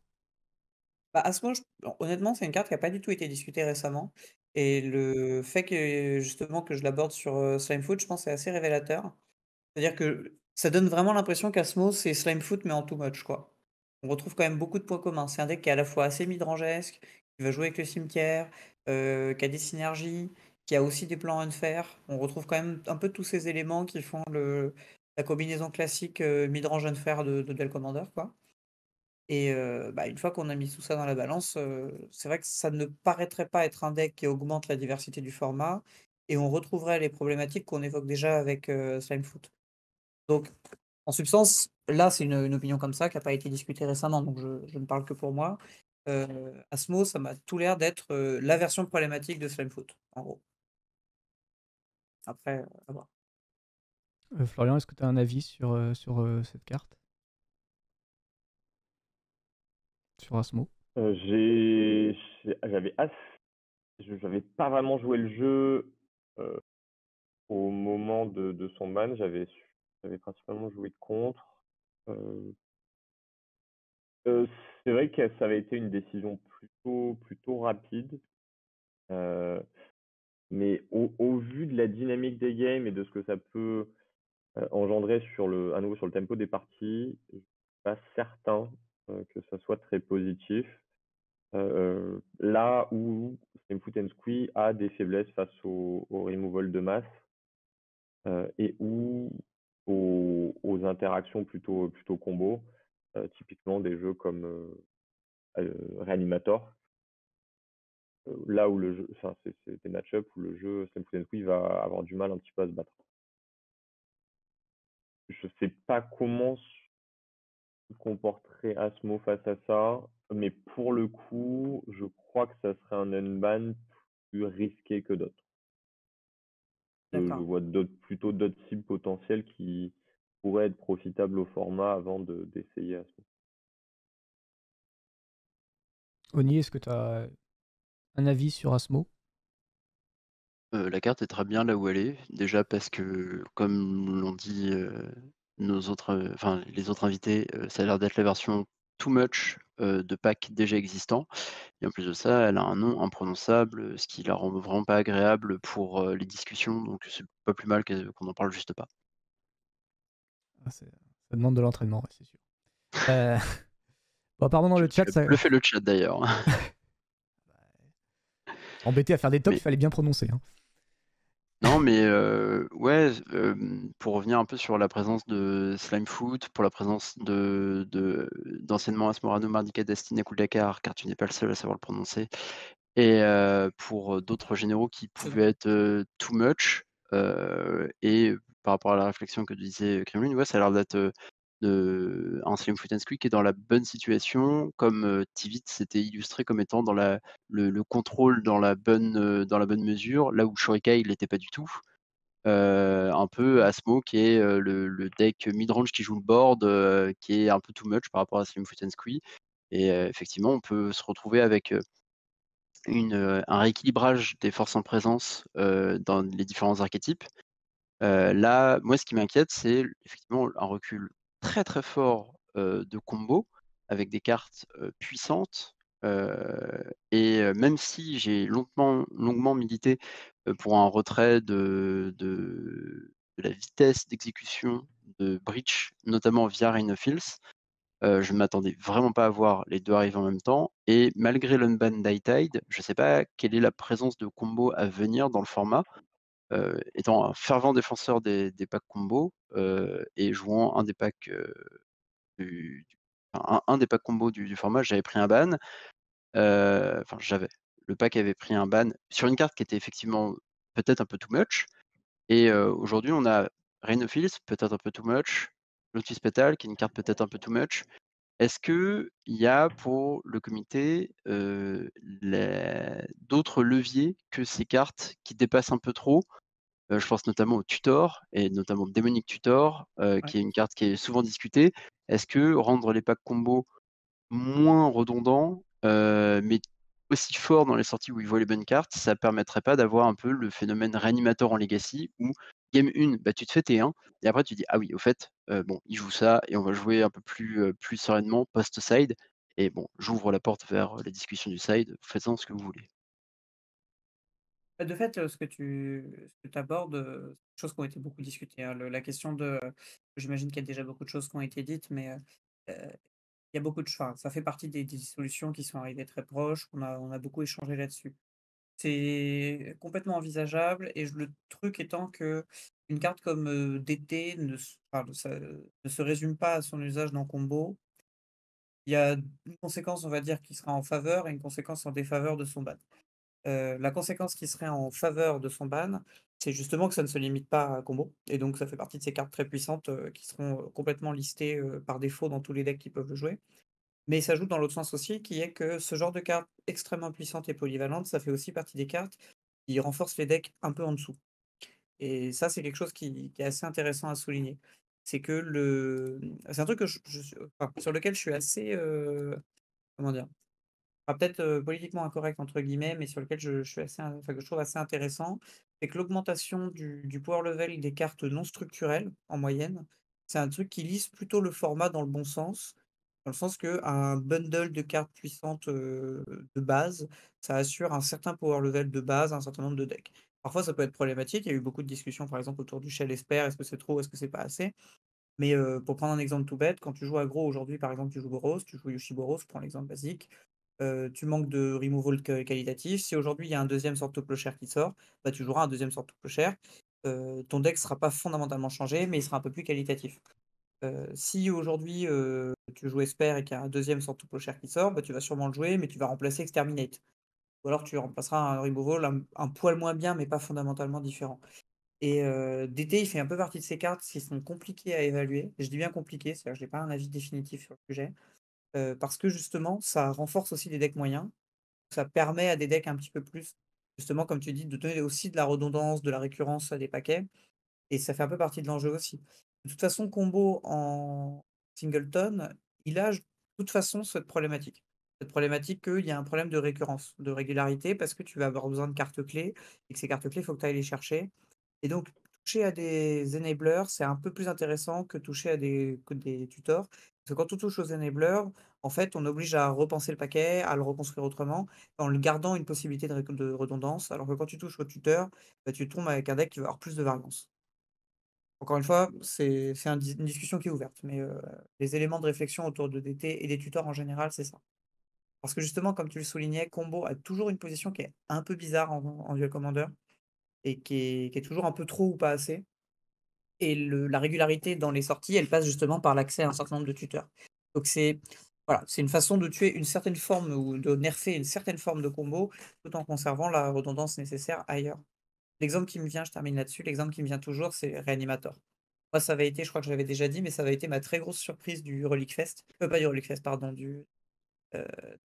Bah, Asmo, honnêtement, c'est une carte qui n'a pas du tout été discutée récemment. Et le fait que justement que je l'aborde sur Slimefoot, je pense que c'est assez révélateur. C'est-à-dire que ça donne vraiment l'impression qu'Asmo, c'est Slimefoot, mais en too much, quoi. On retrouve quand même beaucoup de points communs. C'est un deck qui est à la fois assez midrangesque, qui va jouer avec le cimetière, qui a des synergies, qui a aussi des plans unfair. On retrouve quand même un peu tous ces éléments qui font la combinaison classique midrange unfair de Duel Commander, quoi. Et bah, une fois qu'on a mis tout ça dans la balance, c'est vrai que ça ne paraîtrait pas être un deck qui augmente la diversité du format, et on retrouverait les problématiques qu'on évoque déjà avec Slimefoot. Donc, en substance, là, c'est une opinion comme ça qui n'a pas été discutée récemment, donc je ne parle que pour moi. Asmo, ça m'a tout l'air d'être la version problématique de Slimefoot, en gros. Après, à voir. Florian, est-ce que tu as un avis sur cette carte? Sur Asmo? J'avais pas vraiment joué le jeu au moment de son ban. J'avais principalement joué contre. c'est vrai que ça avait été une décision plutôt rapide, heu, mais au vu de la dynamique des games et de ce que ça peut, engendrer à nouveau sur le tempo des parties, je suis pas certain, que ça soit très positif. Là où Slimfoot Squee a des faiblesses face au removal de masse, et aux interactions plutôt combo, typiquement des jeux comme, Reanimator, là où le jeu enfin, c'est des match-up où le jeu Slimfoot Squee va avoir du mal un petit peu à se battre. Je sais pas comment se comporterait Asmo face à ça, mais pour le coup, je crois que ça serait un unban plus risqué que d'autres. Je D'accord. vois plutôt d'autres cibles potentielles qui pourraient être profitables au format avant d'essayer Asmo. Oni, est-ce que tu as un avis sur Asmo? La carte est très bien là où elle est. Déjà parce que, comme l'ont dit, nos autres, enfin les autres invités, ça a l'air d'être la version too much, de packs déjà existants et en plus de ça, elle a un nom imprononçable, ce qui la rend vraiment pas agréable pour, les discussions, donc c'est pas plus mal qu'on en parle juste pas. Ah, ça demande de l'entraînement, ouais, c'est sûr. Euh, Bon, apparemment dans le Tu chat, as ça bluffé le chat d'ailleurs. embêté à faire des tops, il Mais fallait bien prononcer, hein. non, mais ouais, pour revenir un peu sur la présence de Slimefoot, pour la présence d'anciennement Asmorano, Mardika, Destiny, Dakar, car tu n'es pas le seul à savoir le prononcer et pour, d'autres généraux qui C'est pouvaient drôle. être, too much, et par rapport à la réflexion que disait Kremlin, ouais, ça a l'air d'être, un Slimefoot and Squeak qui est dans la bonne situation, comme, Tivit s'était illustré comme étant dans le contrôle dans la bonne mesure, là où Shurika il l'était pas du tout. Un peu Asmo qui est, le deck mid-range qui joue le board, qui est un peu too much par rapport à Slimfoot and Squee et effectivement on peut se retrouver avec, un rééquilibrage des forces en présence, dans les différents archétypes. Là, moi ce qui m'inquiète, c'est effectivement un recul très, très fort, de combos avec des cartes, puissantes, et même si j'ai longuement milité, pour un retrait de la vitesse d'exécution de Breach, notamment via Reign of Fields, je ne m'attendais vraiment pas à voir les 2 arriver en même temps et malgré l'unban Tide, je ne sais pas quelle est la présence de combos à venir dans le format. Étant un fervent défenseur des packs combos, et jouant un des packs, du enfin un des packs combos du format, j'avais pris un ban, enfin j'avais. Le pack avait pris un ban sur une carte qui était effectivement peut-être un peu too much et aujourd'hui on a Reign of Fields, peut-être un peu too much, Lotus Petal qui est une carte peut-être un peu too much. Est-ce qu'il y a pour le comité, d'autres leviers que ces cartes qui dépassent un peu trop? Je pense notamment au Tutor et notamment Démonic Tutor, Ouais. qui est une carte qui est souvent discutée. Est-ce que rendre les packs combos moins redondants, mais aussi forts dans les sorties où ils voient les bonnes cartes, ça permettrait pas d'avoir un peu le phénomène réanimateur en Legacy où game 1, bah, tu te fais T1 et après tu dis: «Ah oui, au fait, bon, il joue ça et on va jouer un peu plus sereinement post-side et bon, j'ouvre la porte vers les discussions du side, faites-en ce que vous voulez». Bah, de fait, ce que tu abordes, c'est des choses qui ont été beaucoup discutées, hein. La question de j'imagine qu'il y a déjà beaucoup de choses qui ont été dites, mais il y a beaucoup de enfin, ça fait partie des solutions qui sont arrivées très proches, on a beaucoup échangé là-dessus. C'est complètement envisageable et le truc étant que une carte comme, DT ne se résume pas à son usage dans combo. Il y a une conséquence, on va dire, qui sera en faveur et une conséquence en défaveur de son ban. La conséquence qui serait en faveur de son ban, c'est justement que ça ne se limite pas à combo et donc ça fait partie de ces cartes très puissantes, qui seront, complètement listées, par défaut dans tous les decks qui peuvent le jouer. Mais ça joue dans l'autre sens aussi, qui est que ce genre de cartes extrêmement puissantes et polyvalentes, ça fait aussi partie des cartes qui renforcent les decks un peu en dessous. Et ça, c'est quelque chose qui est assez intéressant à souligner. C'est que c'est un truc que enfin, sur lequel je suis assez, comment dire? Peut-être, «politiquement incorrect» entre guillemets, mais sur lequel je suis assez enfin, que je trouve assez intéressant, c'est que l'augmentation du power level des cartes non structurelles, en moyenne, c'est un truc qui lisse plutôt le format dans le bon sens. Dans le sens qu'un bundle de cartes puissantes, de base, ça assure un certain power level de base, un certain nombre de decks. Parfois, ça peut être problématique. Il y a eu beaucoup de discussions, par exemple, autour du Shell Esper. Est-ce que c'est trop? Est-ce que c'est pas assez? Mais, pour prendre un exemple tout bête, quand tu joues aggro aujourd'hui, par exemple, tu joues Boros, tu joues Yoshi-Boros, je prends l'exemple basique, tu manques de removal qualitatif. Si aujourd'hui il y a un deuxième Sorto Clochère qui sort, bah, tu joueras un deuxième Sorto Clochère. Ton deck sera pas fondamentalement changé, mais il sera un peu plus qualitatif. Si aujourd'hui, tu joues Esper et qu'il y a un deuxième Sorto Clochère qui sort, bah, tu vas sûrement le jouer, mais tu vas remplacer Exterminate. Ou alors tu remplaceras un removal un poil moins bien, mais pas fondamentalement différent. Et DT, il fait un peu partie de ces cartes qui sont compliquées à évaluer. Je dis bien compliquées, c'est-à-dire que j'ai pas un avis définitif sur le sujet, parce que justement, ça renforce aussi des decks moyens. Ça permet à des decks un petit peu plus, justement, comme tu dis, de donner aussi de la redondance, de la récurrence à des paquets, et ça fait un peu partie de l'enjeu aussi. De toute façon, Combo en singleton, il a de toute façon cette problématique. Cette problématique qu'il y a un problème de récurrence, de régularité, parce que tu vas avoir besoin de cartes clés, et que ces cartes clés, il faut que tu ailles les chercher. Et donc, toucher à des enablers, c'est un peu plus intéressant que toucher à des tutors. Parce que quand on touche aux enablers, en fait, on oblige à repenser le paquet, à le reconstruire autrement, en le gardant une possibilité de redondance. Alors que quand tu touches au tuteur, bah, tu tombes avec un deck qui va avoir plus de variance. Encore une fois, c'est une discussion qui est ouverte, mais les éléments de réflexion autour de DT et des tutors en général, c'est ça. Parce que justement, comme tu le soulignais, Combo a toujours une position qui est un peu bizarre en Duel Commander et qui est toujours un peu trop ou pas assez. Et la régularité dans les sorties, elle passe justement par l'accès à un certain nombre de tuteurs. Donc c'est voilà, c'est une façon de tuer une certaine forme ou de nerfer une certaine forme de combo, tout en conservant la redondance nécessaire ailleurs. L'exemple qui me vient, je termine là-dessus, l'exemple qui me vient toujours, c'est Reanimator. Moi, ça avait été, je crois que je l'avais déjà dit, mais ça avait été ma très grosse surprise du Relic Fest. Pas du Relic Fest, pardon, heu,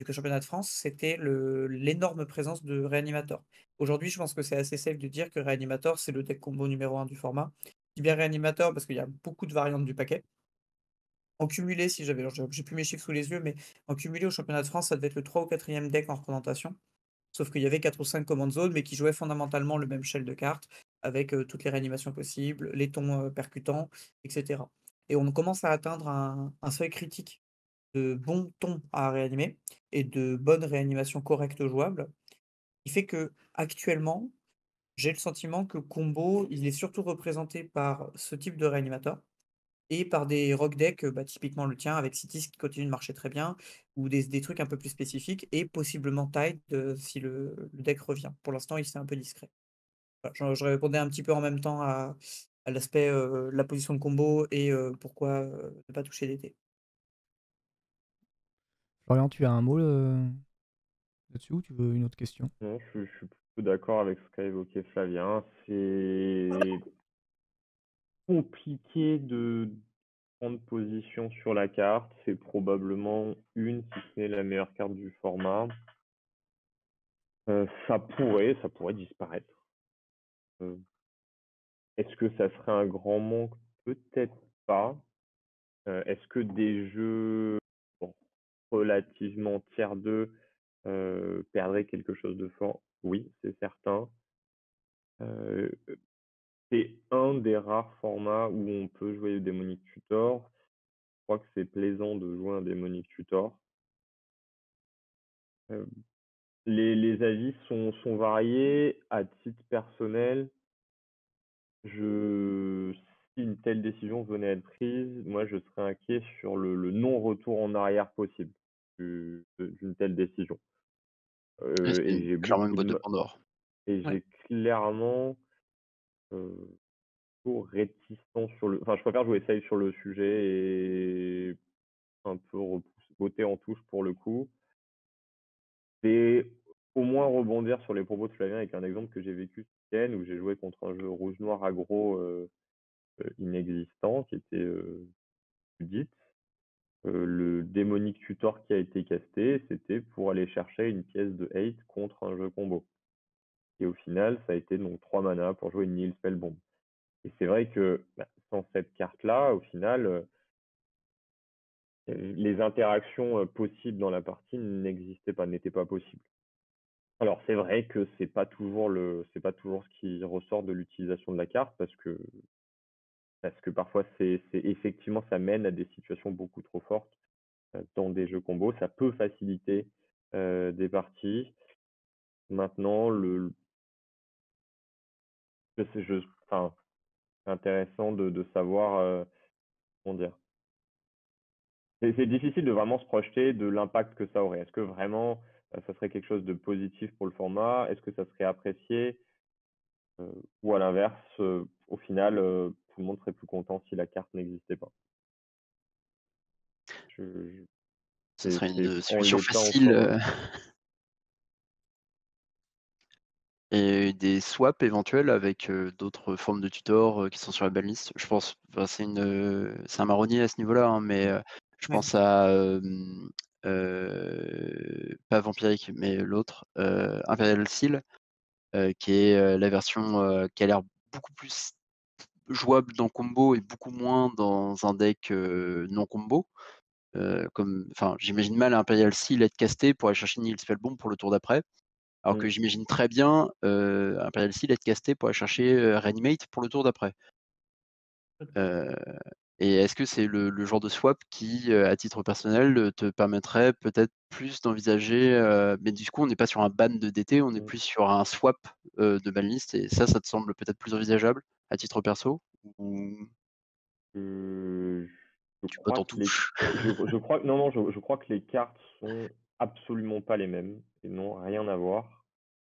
du championnat de France, c'était l'énorme présence de Reanimator. Aujourd'hui, je pense que c'est assez safe de dire que Reanimator, c'est le deck combo numéro un du format. Je dis bien Reanimator parce qu'il y a beaucoup de variantes du paquet. En cumulé, si j'avais alors j'ai plus mes chiffres sous les yeux, mais en cumulé au championnat de France, ça devait être le 3 ou 4e deck en représentation. Sauf qu'il y avait 4 ou 5 command zones, mais qui jouaient fondamentalement le même shell de cartes, avec, toutes les réanimations possibles, les tons, percutants, et cetera. Et on commence à atteindre un seuil critique de bons tons à réanimer et de bonnes réanimations correctes jouables, qui fait que actuellement, j'ai le sentiment que Combo, il est surtout représenté par ce type de réanimateur et par des rock decks, bah, typiquement le tien avec Cities qui continue de marcher très bien ou des trucs un peu plus spécifiques et possiblement Tide, si le deck revient. Pour l'instant, il c'est un peu discret. Voilà, je répondais un petit peu en même temps à l'aspect, la position de Combo et pourquoi, ne pas toucher d'été. Florian, tu as un mot là-dessus ou tu veux une autre question? Non, je suis plutôt d'accord avec ce qu'a évoqué Flavien. C'est compliqué de prendre position sur la carte. C'est probablement une, si ce n'est la meilleure carte du format. Ça pourrait disparaître. Euh, Est-ce que ça serait un grand manque? Peut-être pas. Est-ce que des jeux bon, relativement tiers 2 perdraient quelque chose de fort? Oui, c'est certain. Euh, c'est un des rares formats où on peut jouer Demonic Tutor. Je crois que c'est plaisant de jouer un Demonic Tutor. Euh, les avis sont variés. À titre personnel, si une telle décision venait à être prise, moi je serais inquiet sur le non-retour en arrière possible d'une telle décision. Ouais, c'est Et j'ai clairement une beaucoup boîte de Pandore. et Ouais. j'ai clairement toujours réticent sur le. Enfin, je préfère jouer safe sur le sujet et un peu botter en touche pour le coup. Et au moins rebondir sur les propos de Flavien avec un exemple que j'ai vécu ce week-end où j'ai joué contre un jeu rouge-noir aggro inexistant qui était Judith. Le démonique tutor qui a été casté, c'était pour aller chercher une pièce de hate contre un jeu combo. Et au final, ça a été donc 3 mana pour jouer une Nihil Spellbomb. Et c'est vrai que sans cette carte-là, au final, les interactions possibles dans la partie n'existaient pas, n'étaient pas possibles. Alors c'est vrai que c'est pas toujours ce qui ressort de l'utilisation de la carte parce que parfois c'est effectivement ça mène à des situations beaucoup trop fortes. dans des jeux combo. Ça peut faciliter des parties. Maintenant, enfin, c'est intéressant de savoir, comment dire. C'est difficile de vraiment se projeter de l'impact que ça aurait. Est-ce que vraiment ça serait quelque chose de positif pour le format? Est-ce que ça serait apprécié? Ou à l'inverse, au final, tout le monde serait plus content si la carte n'existait pas? Je Ce serait c'est une en solution l'état facile, encore, et des swaps éventuels avec, d'autres formes de tutors, qui sont sur la banlist. Je pense, enfin, c'est un marronnier à ce niveau-là, hein, mais, je Ouais. pense à, pas Vampiric, mais l'autre, Imperial Seal, qui est, la version, qui a l'air beaucoup plus jouable dans combo et beaucoup moins dans un deck, non combo. Enfin, j'imagine mal Imperial Seal être casté pour aller chercher Nihil Spellbomb pour le tour d'après. Alors mmh, que j'imagine très bien, Imperial Seal être casté pour aller chercher, Reanimate pour le tour d'après. Heu et est-ce que c'est le genre de swap qui, à titre personnel, te permettrait peut-être plus d'envisager, mais du coup on n'est pas sur un ban de DT, on est mmh. plus sur un swap, de banlist et ça te semble peut-être plus envisageable à titre perso? Ou Je je tu crois bottes en que les touche? je crois non, non, je crois que les cartes sont absolument pas les mêmes et n'ont rien à voir.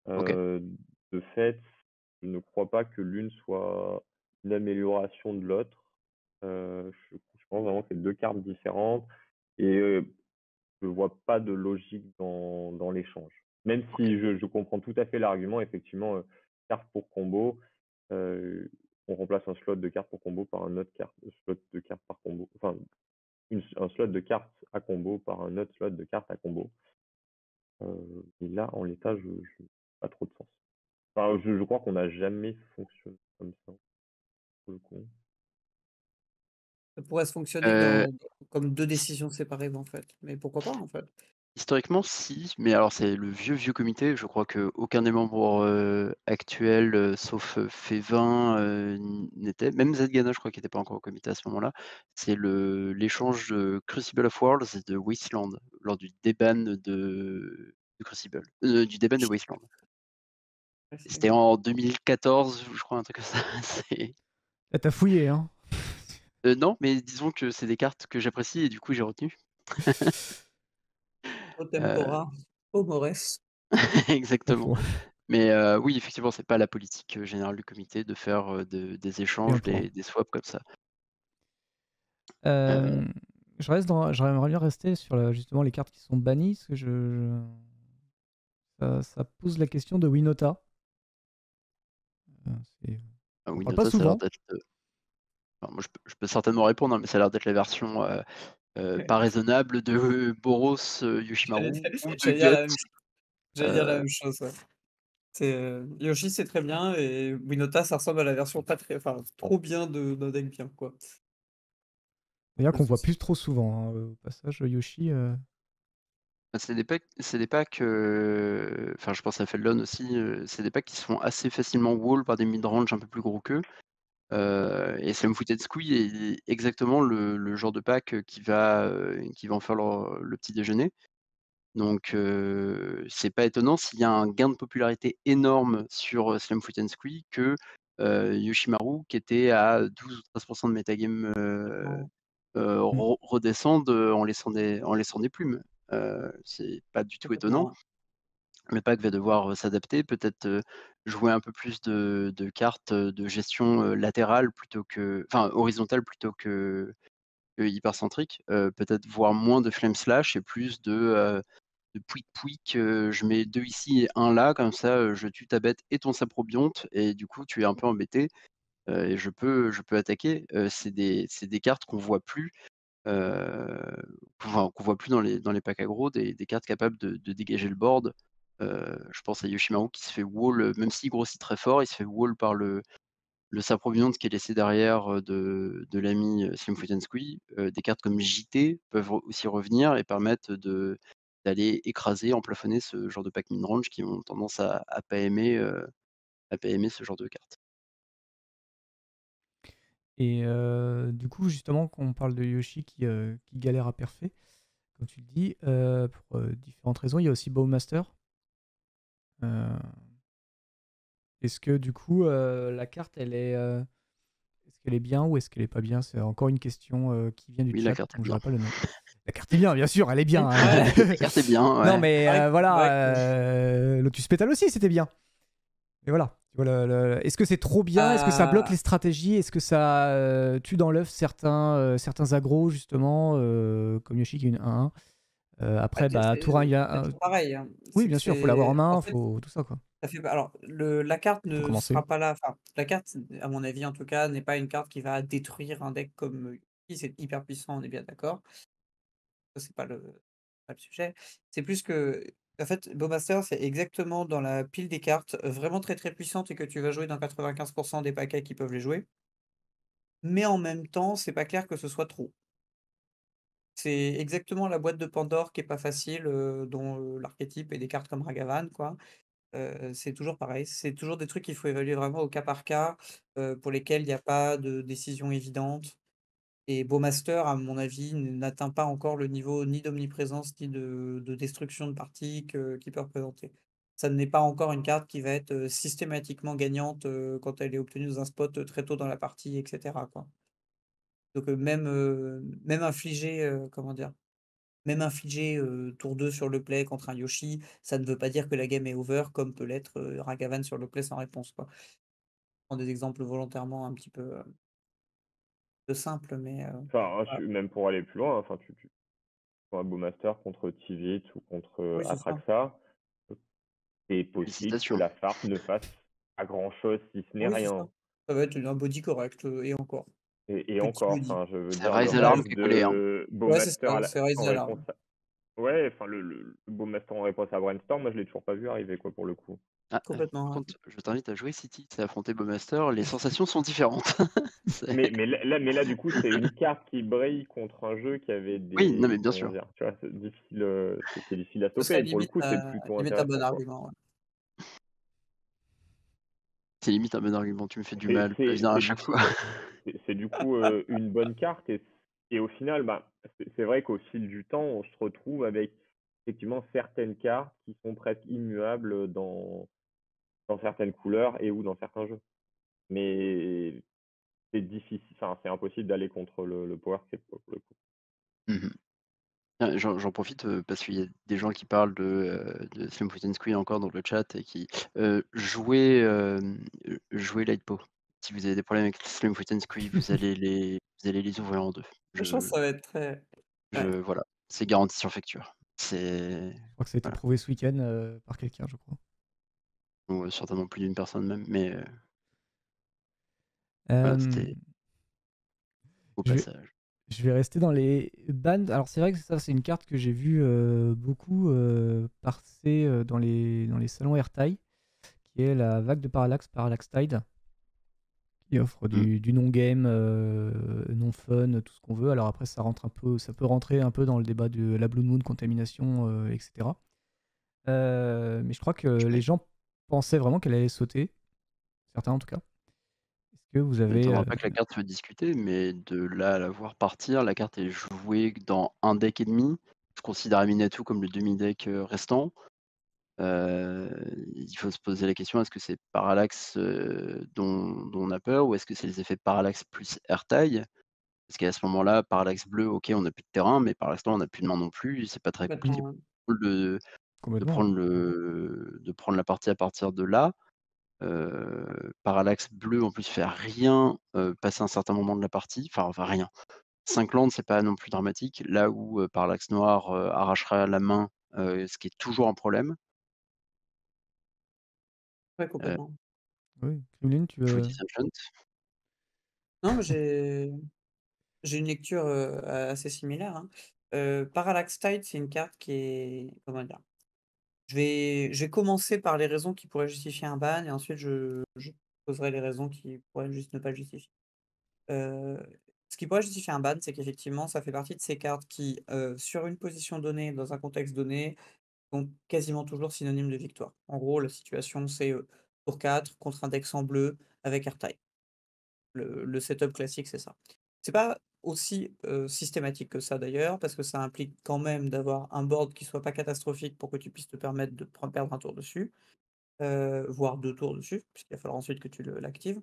OK, Heu, de fait, je ne crois pas que l'une soit une amélioration de l'autre. Je pense vraiment que c'est 2 cartes différentes et je vois pas de logique dans l'échange. Même OK. si je comprends tout à fait l'argument, effectivement, carte pour combo, on remplace un slot de carte pour combo par un autre slot de carte par combo, enfin un slot de carte à combo par un autre slot de carte à combo. Et là, en l'état, je pas trop de sens. Enfin, je crois qu'on n'a jamais fonctionné comme ça, pour le coup. Ça pourrait se fonctionner Heu comme 2 décisions séparées, en fait, mais pourquoi pas, en fait? Historiquement, si, mais alors c'est le vieux, vieux comité. Je crois qu'aucun des membres, actuels, sauf, Févin, n'était. Même Zgana, je crois qu'il était pas encore au comité à ce moment-là. C'est l'échange de Crucible of Worlds et de Wasteland lors du déban de Crucible, du déban de Wasteland. Ouais, Et c'était en 2014, je crois, un truc comme ça. C'est Là, t'as fouillé, hein. non, mais disons que c'est des cartes que j'apprécie et du coup j'ai retenu. Pro Heu, tempora, o mores. À exactement. fond. Mais oui, effectivement, c'est pas la politique, générale du comité de faire, des Bien au échanges, point. des swaps comme ça. Heu, Euh, j'aimerais bien rester sur justement les cartes qui sont bannies, parce que ça pose la question de Winota. Euh, c'est- on en parle pas Winota, ça a l'air souvent. d'être, enfin, moi je peux certainement répondre, hein, mais ça a l'air d'être la version, pas raisonnable de Boros, J'allais Yoshimaru dire ou de j'allais dire la même Guts. chose. J'allais dire la Heu, même chose, ouais. Yoshi, c'est très bien et Winota, ça ressemble à la version pas très enfin, trop bien d'un deck bien, quoi. D'ailleurs, Le qu'on voit souci. plus trop souvent, hein, au passage, Yoshi. c'est des packs, enfin je pense à Feldon aussi, c'est des packs qui se font assez facilement wall par des midrange un peu plus gros qu'eux. Et Slam Footed Squee est exactement le genre de pack, qui va en faire le petit déjeuner. Donc c'est pas étonnant s'il y a un gain de popularité énorme sur, Slam Footed Squee que, Yoshimaru qui était à 12 ou 13 de métagame, Non, Mm. redescende, en laissant des plumes. C'est pas du tout étonnant. complètement. Le pack va devoir, s'adapter, peut-être, jouer un peu plus de cartes, de gestion, latérale plutôt que enfin horizontale plutôt que hypercentrique. Peut-être voir moins de flame slash et plus de pouic pouic, je mets 2 ici et un là, comme ça, je tue ta bête et ton saprobionte et du coup tu es un peu embêté, et je peux attaquer. C'est des cartes qu'on voit plus, heu, qu'on voit plus dans les packs aggro, des cartes capables de dégager le board. Je pense à Yoshimaru qui se fait wall, même s'il grossit très fort, il se fait wall par le Saprobiont qui est laissé derrière, de l'ami, Slim Foot and Squee. Des cartes comme JT peuvent aussi revenir et permettre d'aller écraser, emplafonner ce genre de pack mid-range qui ont tendance à pas aimer ce genre de cartes. Et du coup, justement, quand on parle de Yoshi qui galère à perfer, comme tu le dis, pour différentes raisons. Il y a aussi Bowmaster. Euh, Est-ce que du coup, la carte, est-ce qu'elle est bien ou est-ce qu'elle est pas bien? C'est encore une question qui vient du Oui, la chat, carte est donc bien. j'aurai pas le nom. La carte est bien, bien sûr, elle est bien. La carte est bien, Non, ouais. mais Ouais, voilà, ouais, Lotus Petal aussi, c'était bien. Et voilà. Tu vois, est-ce que c'est trop bien? Est-ce que ça bloque les stratégies? Est-ce que ça tue dans l'œuf certains agros, justement, comme Yoshi qui est une 1-1? Après, tour 1, il y a c'est toujours pareil, hein. Oui, C'est que bien sûr, il faut l'avoir en c'est en main, fait, faut tout ça, quoi. ça fait alors la carte Faut ne commencer. sera pas là, enfin, la carte, à mon avis en tout cas, n'est pas une carte qui va détruire un deck comme, Yugi, c'est hyper puissant, on est bien d'accord. Ça, c'est pas le sujet. C'est plus que en fait, Bowmaster, c'est exactement dans la pile des cartes, vraiment très, très puissantes et que tu vas jouer dans 95 des paquets qui peuvent les jouer. Mais en même temps, c'est pas clair que ce soit trop. C'est exactement la boîte de Pandore qui est pas facile, dont, l'archétype et des cartes comme Ragavan, quoi. C'est toujours pareil, c'est toujours des trucs qu'il faut évaluer vraiment au cas par cas, pour lesquels il y a pas de décision évidente. Et Bowmaster, à mon avis, n'atteint pas encore le niveau ni d'omniprésence, ni de destruction de parties qu'il peut représenter. Ça n'est pas encore une carte qui va être, systématiquement gagnante, quand elle est obtenue dans un spot, très tôt dans la partie, et cetera, quoi. Donc, même infliger, comment dire? Même infliger, tour 2 sur le play contre un Yoshi, ça ne veut pas dire que la game est over comme peut l'être, Ragavan sur le play sans réponse, quoi. Je prends des exemples volontairement un petit peu simples, mais, Enfin, voilà. même pour aller plus loin, enfin, tu prends un Bowmaster contre Tivit ou contre Oui, c'est ça. Atraxa, c'est possible que Félicitations. la farce ne fasse pas grand-chose si ce n'est Oui, c'est ça. rien. Ça va être un body correct, et encore. Et Petit encore, body. enfin, je veux C'est dire, le Rise Ouais, Alarm reste qui est collé, hein. de ouais, c'est Bowmaster ça, c'est Rise en réponse Alarm. ouais, enfin, le Bowmaster en réponse à Brainstorm, moi, je l'ai toujours pas vu arriver, quoi, pour le coup. Ah, Complètement, par ouais. contre, je t'invite à jouer City, c'est affronter Bowmaster, les sensations sont différentes. Mais là, du coup, c'est une carte qui brille contre un jeu qui avait Oui, non mais des bien comment sûr. dire? Tu vois? C'est difficile, c'est difficile à Ça stopper et pour le coup, c'est plutôt limite un bon intéressant, quoi. argument, ouais. C'est limite un bon argument, tu me fais du C'est mal, c'est viens à c'est du chaque coup fois. c'est du coup, une bonne carte et au final, c'est vrai qu'au fil du temps, on se retrouve avec effectivement certaines cartes qui sont presque immuables, dans certaines couleurs et ou dans certains jeux. Mais c'est difficile, enfin, c'est impossible d'aller contre le power creep, quoi, pour le coup. Mmh. Ah, j'en profite, parce qu'il y a des gens qui parlent de Slim Foot Squeeze encore dans le chat et qui, jouez Lightpaw. Si vous avez des problèmes avec Slim Foot Squeeze, vous allez les ouvrir en 2. Je pense que ça va être très ouais. Voilà, c'est garanti sur facture. C'est Je crois que ça a été voilà, prouvé ce week-end par quelqu'un, je crois. ou certainement plus d'une personne même, mais voilà, Euh, c'était au je vais, passage. je vais rester dans les bans. Alors c'est vrai que ça, c'est une carte que j'ai vu beaucoup passer dans les salons Airtai, qui est la vague de Parallax, Parallax Tide, qui offre Mmh. du non-game, non-fun, tout ce qu'on veut. Alors après, ça peut rentrer un peu dans le débat de la Blue Moon, contamination, etc. Mais je crois que Je les gens pensaient vraiment qu'elle allait sauter, certains en tout cas. Est-ce que vous ne avez... m'étonnerait pas que la carte soit discutée, mais de là à la voir partir, la carte est jouée dans un deck et demi. Je considère Aminatou comme le demi-deck, restant. Il faut se poser la question, est-ce que c'est Parallax, dont on a peur ou est-ce que c'est les effets Parallax plus Airtile? Parce qu'à ce moment-là, Parallax bleu, OK, on n'a plus de terrain, mais Parallax noir, on n'a plus de main non plus, c'est pas très Hmm, compliqué Complètement, ouais. de de complètement, ouais. prendre la partie à partir de là. Parallax bleu en plus fait rien, passer un certain moment de la partie, enfin rien. 5 landes, c'est pas non plus dramatique, là où, Parallax noir, arrachera la main, ce qui est toujours un problème. Ouais, Heu, complètement. Oui, Krillin, tu Jouer veux... Defiant. Non, mais j'ai une lecture, assez similaire, hein. Parallax Tide, c'est une carte qui est comment dire? Je vais commencer par les raisons qui pourraient justifier un ban et ensuite je poserai les raisons qui pourraient juste ne pas le justifier. Heu, Ce qui pourrait justifier un ban, c'est qu'effectivement, ça fait partie de ces cartes qui, sur une position donnée, dans un contexte donné, sont quasiment toujours synonymes de victoire. En gros, la situation, c'est, tour 4 contre un deck sans bleu avec Airtime. Le setup classique, c'est ça. C'est pas aussi systématique que ça d'ailleurs, parce que ça implique quand même d'avoir un board qui soit pas catastrophique pour que tu puisses te permettre de perdre un tour dessus, voire 2 tours dessus, puisqu'il va falloir ensuite que tu l'actives.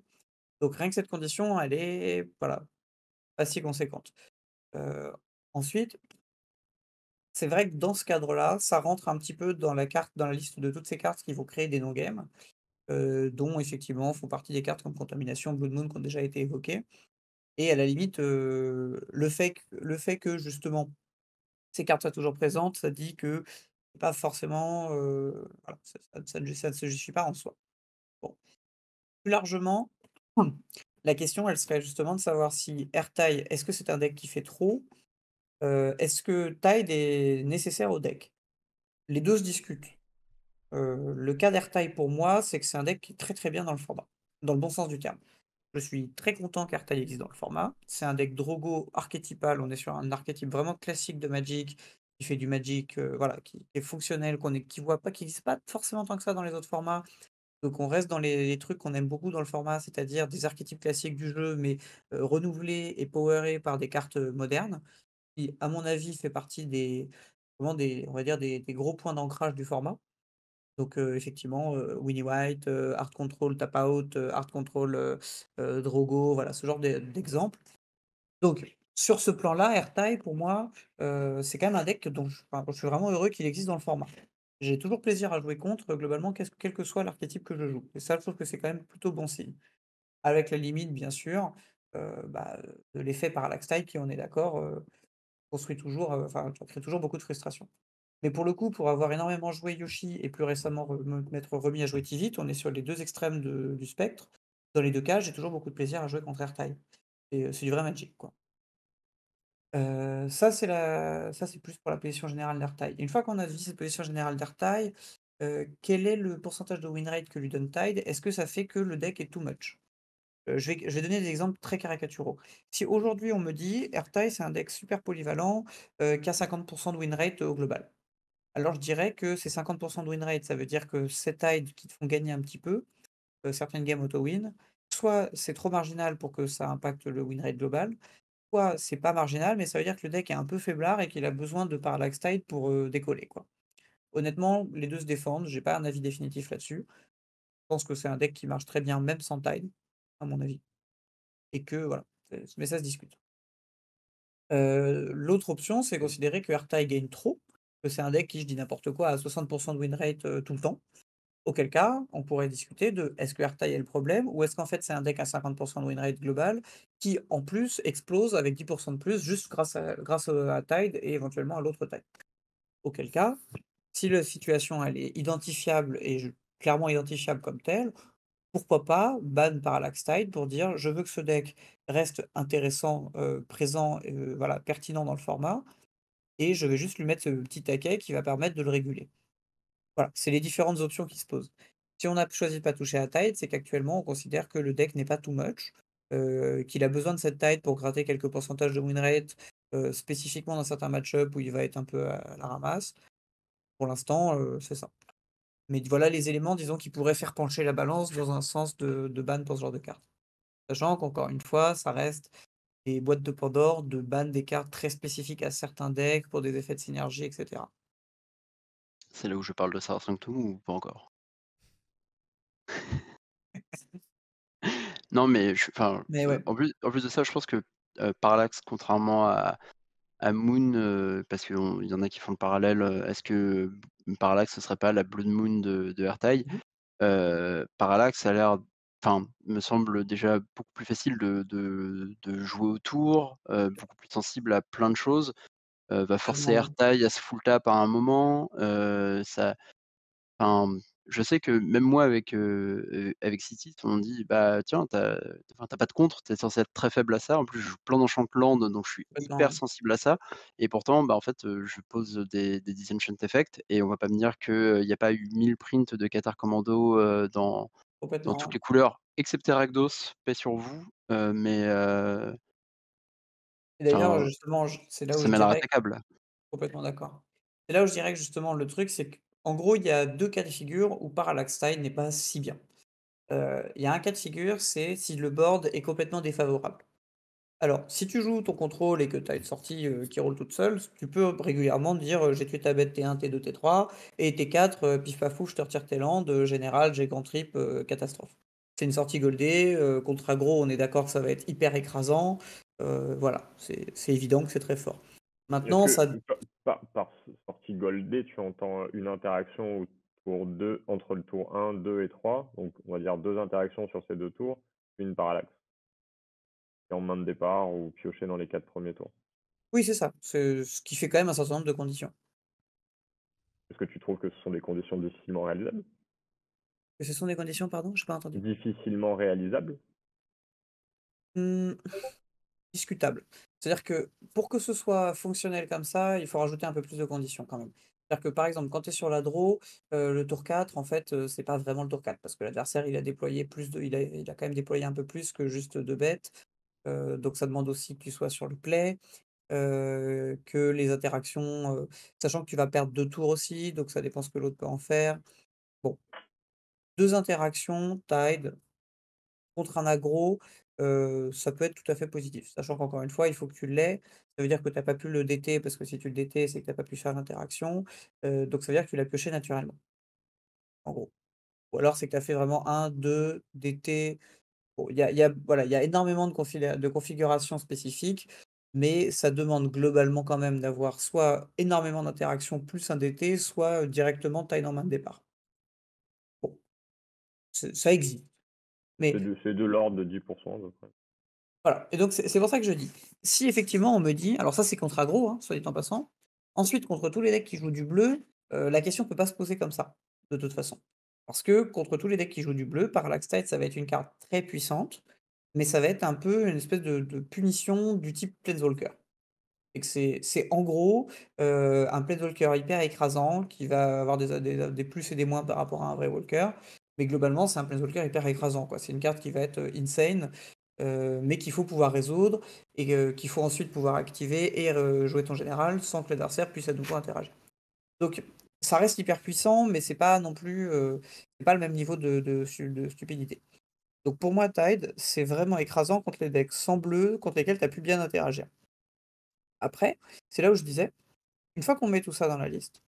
Donc rien que cette condition, elle est, voilà, pas si conséquente. Heu, Ensuite, c'est vrai que dans ce cadre-là, ça rentre un petit peu dans la liste de toutes ces cartes qui vont créer des no-games, dont effectivement font partie des cartes comme Contamination, Blood Moon qui ont déjà été évoquées. Et à la limite, le fait que justement ces cartes soient toujours présentes, ça dit que c'est pas forcément, voilà, ça ne se justifie pas en soi. Bon, plus largement, la question, elle serait justement de savoir si Airtile, est-ce que c'est un deck qui fait trop? Est-ce que Tide est nécessaire au deck? Les 2 se discutent. Le cas d'Airtile pour moi, c'est que c'est un deck qui est très, très bien dans le format, dans le bon sens du terme. Je suis très content qu'Airtile existe dans le format. C'est un deck Drogo archétypal, on est sur un archétype vraiment classique de Magic, qui fait du Magic, voilà, qui est fonctionnel, qui voit pas, qui existe pas forcément tant que ça dans les autres formats. Donc on reste dans les trucs qu'on aime beaucoup dans le format, c'est-à-dire des archétypes classiques du jeu, mais renouvelés et powerés par des cartes modernes, qui, à mon avis, fait partie des, vraiment des, on va dire des gros points d'ancrage du format. Donc effectivement, Winnie White, Hard Control Tap Out, Hard Control, Drogo, voilà, ce genre d'exemples. Donc sur ce plan-là, Airtile pour moi, c'est quand même un deck dont je suis vraiment heureux qu'il existe dans le format. J'ai toujours plaisir à jouer contre, globalement, quel que soit l'archétype que je joue. Et ça, je trouve que c'est quand même plutôt bon signe. Avec la limite, bien sûr, de l'effet parallax type qui, on est d'accord, construit toujours, enfin, crée toujours beaucoup de frustration. Mais pour le coup, pour avoir énormément joué Yoshi et plus récemment m'être remis à jouer Tivit, on est sur les 2 extrêmes du spectre. Dans les 2 cas, j'ai toujours beaucoup de plaisir à jouer contre Airtile et c'est du vrai Magic, quoi. Ça c'est plus pour la position générale d'Airtile. Une fois qu'on a vu cette position générale d'Airtile, quel est le pourcentage de win rate que lui donne Tide? Est-ce que ça fait que le deck est too much? Je vais donner des exemples très caricaturaux. Si aujourd'hui on me dit: «Airtile, c'est un deck super polyvalent, qui a 50 de win rate au global». Alors je dirais que ces 50 de win rate, ça veut dire que ces tides qui te font gagner un petit peu, certaines games auto-win, soit c'est trop marginal pour que ça impacte le win rate global, soit c'est pas marginal, mais ça veut dire que le deck est un peu faiblard et qu'il a besoin de parallax tide pour, décoller, quoi. Honnêtement, les 2 se défendent, j'ai pas un avis définitif là-dessus. Je pense que c'est un deck qui marche très bien même sans tide, à mon avis, et que voilà, mais ça se discute. L'autre option, c'est considérer que Ertai gagne trop, que c'est un deck qui, je dis n'importe quoi, a 60 de win rate, tout le temps. Auquel cas, on pourrait discuter de est-ce que Ertai est le problème ou est-ce qu'en fait c'est un deck à 50 de win rate global qui en plus explose avec 10 de plus juste à Tide et éventuellement à l'autre Tide. Auquel cas, si la situation elle est identifiable et clairement identifiable comme telle, pourquoi pas ban Parallax Tide pour dire: «Je veux que ce deck reste intéressant, présent, voilà, pertinent dans le format et je vais juste lui mettre ce petit taquet qui va permettre de le réguler». Voilà, c'est les différentes options qui se posent. Si on a choisi de pas toucher à Tide, c'est qu'actuellement on considère que le deck n'est pas too much, qu'il a besoin de cette Tide pour gratter quelques pourcentages de win rate, spécifiquement dans certains match-up où il va être un peu à la ramasse. Pour l'instant, c'est ça. Mais voilà les éléments, disons, qui pourraient faire pencher la balance dans un sens de ban pour ce genre de carte. Sachant qu'encore une fois, ça reste des boîtes de Pandore de ban des cartes très spécifiques à certains decks pour des effets de synergie, et cetera. C'est là où je parle de Star Sanctum ou pas encore? Non, mais enfin, Mais ouais, en plus de ça, je pense que, Parallax, contrairement à Moon, parce qu'il y en a qui font le parallèle, est-ce que Parallax, ce serait pas la Blood Moon de Ertai? mmh Parallax ça a l'air enfin, me semble déjà beaucoup plus facile de jouer autour, beaucoup plus sensible à plein de choses, va forcer clairement, ouais. Ertai à se full tap à un moment, ça enfin, je sais que même moi avec City, on me dit: «Bah, tiens, enfin, tu pas de contre, tu es censé être très faible à ça». En plus, je joue plein d'enchant land, donc je suis Complètement, hyper ouais. sensible à ça et pourtant, bah, en fait, je pose des disenchant effects et on va pas me dire qu'il y a pas eu 1000 prints de Qatar Commando, dans Complètement, toutes ouais. les couleurs, excepté Rakdos, paix sur vous, mais Et d'ailleurs, enfin, justement, c'est là où ça je m'a l'air dirais attaquable. complètement d'accord. C'est là où je dirais que justement le truc, c'est qu'en gros, il y a 2 cas de figure où Parallax Tide n'est pas si bien. Il y a un cas de figure, c'est si le board est complètement défavorable. Alors, si tu joues ton contrôle et que tu as une sortie, qui roule toute seule, tu peux régulièrement dire, «J'ai tué ta bête T1, T2, T3 et T4, pif paf pouf, je te retire tes landes, général, j'ai grand trip, catastrophe». C'est une sortie goldée, contre aggro, on est d'accord que ça va être hyper écrasant, voilà, c'est évident que c'est très fort. Est-ce Maintenant que ça par sortie goldée, tu entends une interaction au tour 2, entre le tour 1, 2 et 3, donc on va dire 2 interactions sur ces 2 tours, une parallaxe, et en main de départ ou piocher dans les 4 premiers tours? oui, c'est ça, c'est ce qui fait quand même un certain nombre de conditions. Est-ce que tu trouves que ce sont des conditions difficilement réalisables? Et ce sont des conditions, pardon? J'ai pas entendu. Difficilement réalisables? Mmh. Discutable. C'est-à-dire que pour que ce soit fonctionnel comme ça, il faut rajouter un peu plus de conditions quand même. C'est-à-dire que par exemple, quand tu es sur la draw, le tour 4, en fait, c'est pas vraiment le tour 4 parce que l'adversaire, il a déployé plus de il a quand même déployé un peu plus que juste 2 bêtes. Donc ça demande aussi que tu sois sur le play, que les interactions, sachant que tu vas perdre 2 tours aussi, donc ça dépend ce que l'autre peut en faire. Bon, 2 interactions, tide, contre un aggro, ça peut être tout à fait positif. Sachant qu'encore une fois, il faut que tu l'aies. Ça veut dire que tu as pas pu le DT, parce que si tu le DT, c'est que tu as pas pu faire l'interaction, donc ça veut dire que tu l'as pioché naturellement, en gros. Ou alors c'est que tu as fait vraiment un, 2 DT. Bon, voilà, il y a énormément de configurations spécifiques, mais ça demande globalement quand même d'avoir soit énormément d'interactions plus un DT, soit, directement taille en main de départ. Bon, ça existe, mais C'est de l'ordre de 10 à peu près. voilà, et donc c'est pour ça que je dis, si effectivement on me dit alors ça c'est contre aggro, hein, soit dit en passant. Ensuite contre tous les decks qui jouent du bleu, la question peut pas se poser comme ça, de toute façon. Parce que contre tous les decks qui jouent du bleu, Parallax Tide ça va être une carte très puissante, mais ça va être un peu une espèce de punition du type Planeswalker. Et que c'est en gros, un Planeswalker hyper écrasant qui va avoir des plus et des moins par rapport à un vrai Walker. Mais globalement, c'est un Planeswalker hyper écrasant, quoi. C'est une carte qui va être, insane, mais qu'il faut pouvoir résoudre et qu'il faut ensuite pouvoir activer et jouer ton général sans que l'adversaire puisse à nouveau interagir. Donc ça reste hyper puissant, mais c'est pas non plus, c'est pas le même niveau de stupidité. Donc pour moi, Tide, c'est vraiment écrasant contre les decks sans bleu, contre lesquels tu as pu bien interagir. Après, c'est là où je disais, une fois qu'on met tout ça dans la liste,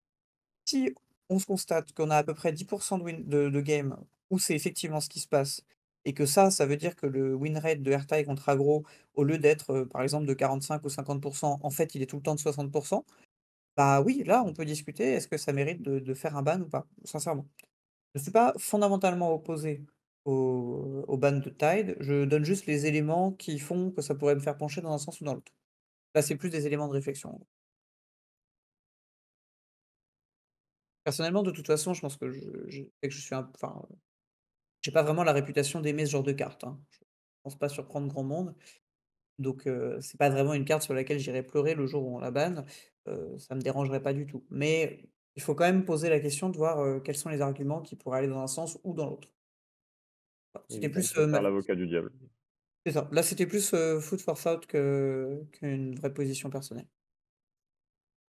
si on se constate qu'on a à peu près 10 de game où c'est effectivement ce qui se passe et que ça veut dire que le win rate de AirTie contre aggro, au lieu d'être, par exemple de 45 ou 50, en fait, il est tout le temps de 60, bah oui, là, on peut discuter, est-ce que ça mérite de faire un ban ou pas? Sincèrement. Je ne suis pas fondamentalement opposé au ban de Tide, je donne juste les éléments qui font que ça pourrait me faire pencher dans un sens ou dans l'autre. Là, c'est plus des éléments de réflexion. Personnellement, de toute façon, je pense que je sais que je suis un enfin, j'ai pas vraiment la réputation d'aimer ce genre de carte, hein. Je pense pas surprendre grand monde, donc c'est pas vraiment une carte sur laquelle j'irai pleurer le jour où on la banne, ça me dérangerait pas du tout. Mais il faut quand même poser la question de voir, quels sont les arguments qui pourraient aller dans un sens ou dans l'autre. Voilà, c'était Évidemment, plus, pour faire l'avocat du diable. c'est ça. Là, c'était plus, food for thought qu'une vraie position personnelle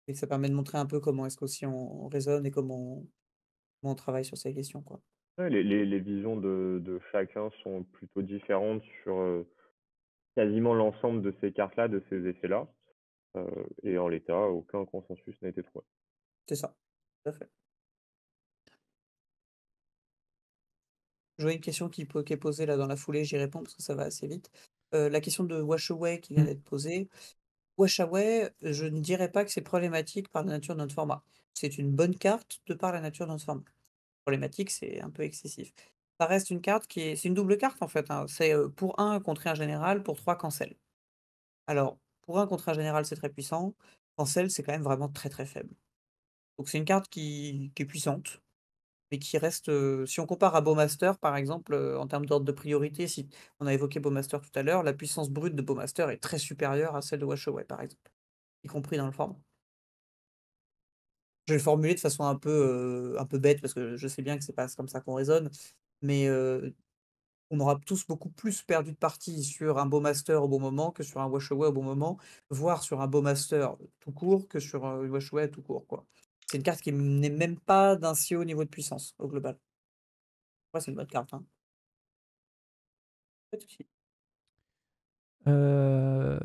et ça permet de montrer un peu comment est-ce qu'aussi on raisonne et comment on travaille sur ces questions, quoi. Ouais, les visions de chacun sont plutôt différentes sur, quasiment l'ensemble de ces cartes-là, de ces effets-là, et en l'état, aucun consensus n'a été trouvé. C'est ça, tout à fait. Je vois une question qui est posée là dans la foulée, j'y réponds parce que ça va assez vite. La question de Wash Away qui vient Mmh. d'être posée. Wash Away, je ne dirais pas que c'est problématique par la nature de notre format. C'est une bonne carte de par la nature de notre format. Problématique, c'est un peu excessif. Ça reste une carte c'est une double carte en fait, hein. C'est, pour un contrer un général, pour 3 cancel. Alors, pour un contrer un général, c'est très puissant. Cancel, c'est quand même vraiment très, très faible. Donc c'est une carte qui est puissante. Mais qui reste, si on compare à Bowmaster par exemple, en termes d'ordre de priorité, si on a évoqué Bowmaster tout à l'heure, la puissance brute de Bowmaster est très supérieure à celle de Washaway par exemple, y compris dans le format. Je vais le formuler de façon un peu bête parce que je sais bien que c'est pas comme ça qu'on raisonne, mais, on aura tous beaucoup plus perdu de partie sur un Bowmaster au bon moment que sur un Washaway au bon moment, voire sur un Bowmaster tout court que sur un Washaway tout court, quoi. C'est une carte qui n'est même pas d'un si haut niveau de puissance au global. Ouais, c'est une bonne carte, hein. Pas de souci. Euh,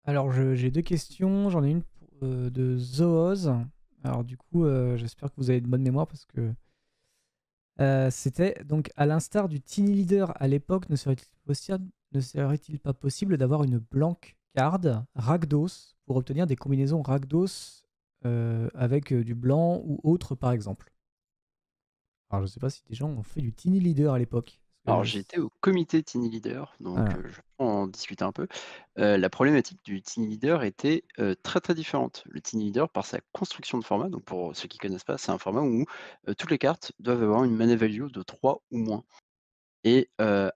Alors, j'ai deux questions. J'en ai une de Zooz. Alors, du coup, j'espère que vous avez de bonne mémoire parce que c'était donc à l'instar du Tiny Leader à l'époque, ne serait-il pas possible d'avoir une blank card Rakdos pour obtenir des combinaisons Rakdos avec du blanc ou autre, par exemple? Alors, je sais pas si des gens ont fait du Tiny Leader à l'époque. Alors, j'ai été au comité Tiny Leader, donc Voilà. je peux en discuter un peu. La problématique du Tiny Leader était très très différente. Le Tiny Leader, par sa construction de format, donc pour ceux qui connaissent pas, c'est un format où toutes les cartes doivent avoir une mana value de 3 ou moins. Et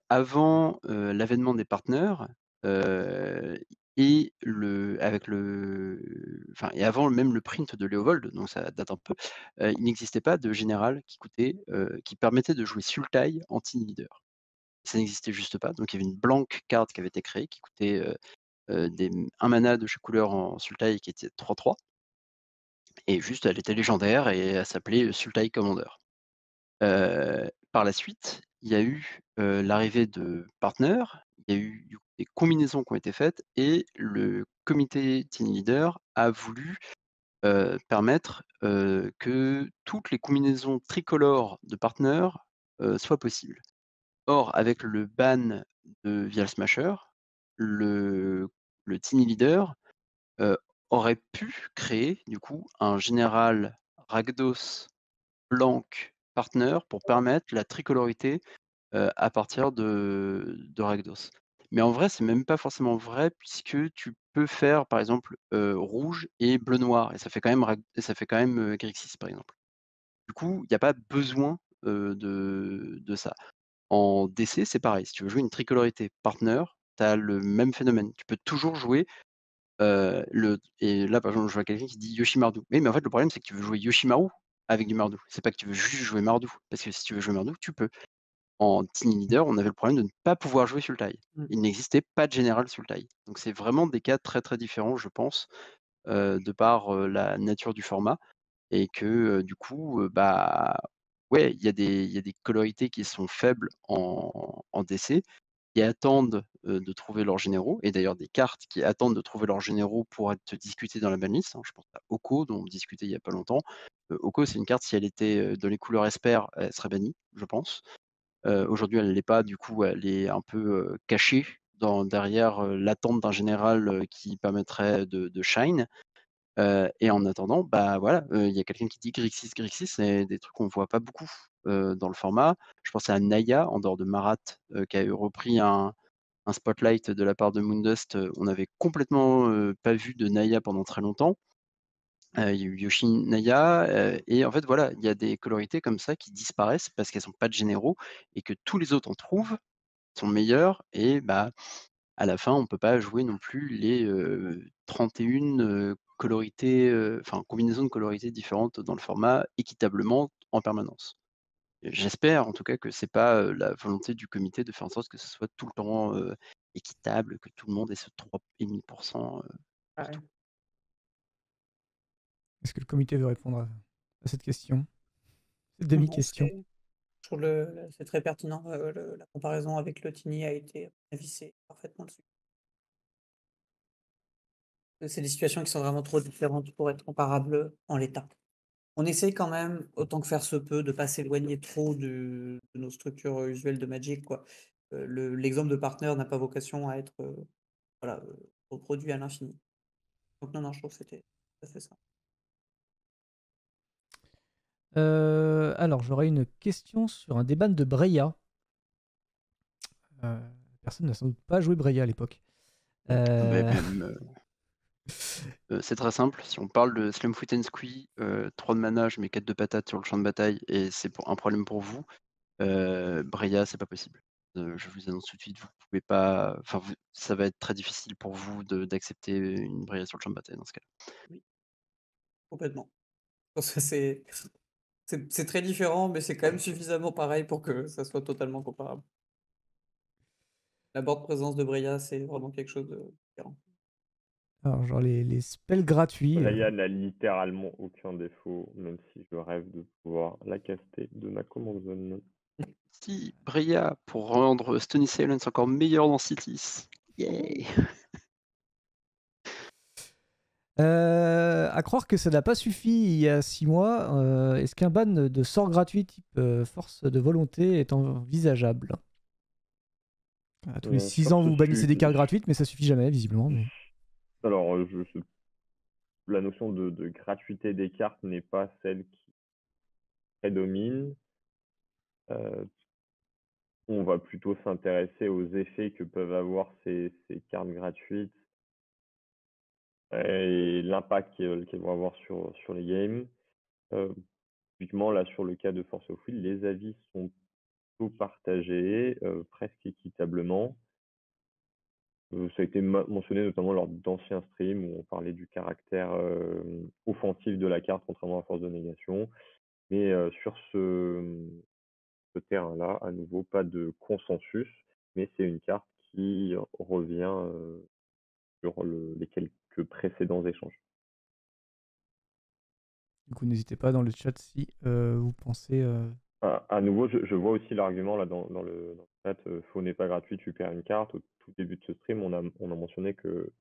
avant l'avènement des partenaires, et et avant même le print de Léovold, donc ça date un peu, il n'existait pas de général qui permettait de jouer Sultai en Tiny Leader. Ça n'existait juste pas, donc il y avait une blank card qui avait été créée qui coûtait, 1 mana de chaque couleur en Sultai qui était 3/3 et juste elle était légendaire et elle s'appelait Sultai Commander. Par la suite, il y a eu, l'arrivée de Partner, il y a eu du coup des combinaisons qui ont été faites et le comité team leader a voulu, permettre, que toutes les combinaisons tricolores de Partner, soient possibles. Or, avec le ban de Vial Smasher, le le team leader, heu, aurait pu créer du coup un général Rakdos blanc partner pour permettre la tricolorité, à partir de Rakdos. Mais en vrai, c'est même pas forcément vrai puisque tu peux faire par exemple, rouge et bleu-noir et ça fait quand même, Grixis par exemple. Du coup, il y a pas besoin, de ça. En DC, c'est pareil, si tu veux jouer une tricolorité partner, tu as le même phénomène. Tu peux toujours jouer, et là, par exemple, je vois quelqu'un qui dit Yoshimaru. Oui, mais en fait, le problème, c'est que tu veux jouer Yoshimaru avec du Mardu. C'est pas que tu veux juste jouer Mardu, parce que si tu veux jouer Mardu, tu peux. En Tiny Leader, on avait le problème de ne pas pouvoir jouer Sultai. Mmh. Il n'existait pas de général Sultai. Donc c'est vraiment des cas très, très différents, je pense, de par, la nature du format et que, du coup, bah, ouais, il y a des colorités qui sont faibles en DC, qui attendent, de trouver leurs généraux et d'ailleurs des cartes qui attendent de trouver leurs généraux pour être discutées dans la banlist, hein. Je pense à Oko dont on discutait il y a pas longtemps. Oko, c'est une carte, si elle était, dans les couleurs Esper, elle serait bannie, je pense. Aujourd'hui, elle ne l'est pas, du coup, elle est un peu, cachée derrière, l'attente d'un général, qui permettrait de shine. Et en attendant, bah, voilà, il y a quelqu'un qui dit Grixis, Grixis, c'est des trucs qu'on voit pas beaucoup, dans le format. Je pense à Naya, en dehors de Marat, qui a eu repris un spotlight de la part de Moondust. On avait complètement, pas vu de Naya pendant très longtemps. Il y a eu Yoshin Naya, et en fait, voilà, il y a des colorités comme ça qui disparaissent parce qu'elles ont pas de généraux et que tous les autres en trouvent, sont meilleurs et bah, à la fin, on peut pas jouer non plus les, 31, colorités, enfin combinaisons de colorités différentes dans le format équitablement en permanence. J'espère en tout cas que c'est pas, la volonté du comité de faire en sorte que ce soit tout le temps, équitable, que tout le monde ait ce 3,5 pour Ouais. tout. Est-ce que le comité veut répondre à cette question? Cette Non, demi-question. je trouve c'est très pertinent. La comparaison avec le Tiny a été, à mon avis, c'est parfaitement dessus. C'est des situations qui sont vraiment trop différentes pour être comparables en l'état. On essaye quand même, autant que faire se peut, de pas s'éloigner trop de nos structures usuelles de Magic, quoi. L'exemple de Partner n'a pas vocation à être, voilà, reproduit à l'infini. Donc non, je trouve que c'était tout à fait ça. Alors, j'aurais une question sur un déban de Breya. Personne n'a sans doute pas joué Breya à l'époque. Mais même, c'est très simple, si on parle de Slamfoot and Squee, 3 de mana, je mets 4 de patates sur le champ de bataille et c'est pour un problème pour vous, Breya, c'est pas possible. Je vous annonce tout de suite, vous pouvez pas enfin vous ça va être très difficile pour vous d'accepter une Breya sur le champ de bataille dans ce cas-là. Oui, complètement. Je pense que c'est très différent, mais c'est quand même suffisamment pareil pour que ça soit totalement comparable. La board présence de Breya, c'est vraiment quelque chose de différent. Alors, genre les spells gratuits. Raya n'a littéralement aucun défaut, même si je rêve de pouvoir la caster de ma command zone. Si Breya, pour rendre Stony Silence encore meilleur dans Cities, Yay! À croire que ça n'a pas suffi il y a 6 mois, est-ce qu'un ban de sort gratuit type force de volonté est envisageable? À tous les 6 Sur ans, ce vous bannissez des cartes su gratuites, mais ça suffit jamais, visiblement. Mais... alors, la notion de gratuité des cartes n'est pas celle qui prédomine. On va plutôt s'intéresser aux effets que peuvent avoir ces cartes gratuites et l'impact qu'elles vont avoir sur les games. Typiquement, là, sur le cas de Force of Will, les avis sont plutôt partagés, presque équitablement. Ça a été mentionné notamment lors d'anciens streams où on parlait du caractère offensif de la carte, contrairement à Force de Négation. Mais sur ce terrain-là, à nouveau, pas de consensus, mais c'est une carte qui revient sur les quelques précédents échanges. Du coup, n'hésitez pas dans le chat si vous pensez. À nouveau, je vois aussi l'argument là dans le chat, faux n'est pas gratuit, tu perds une carte. Au tout début de ce stream, on a mentionné que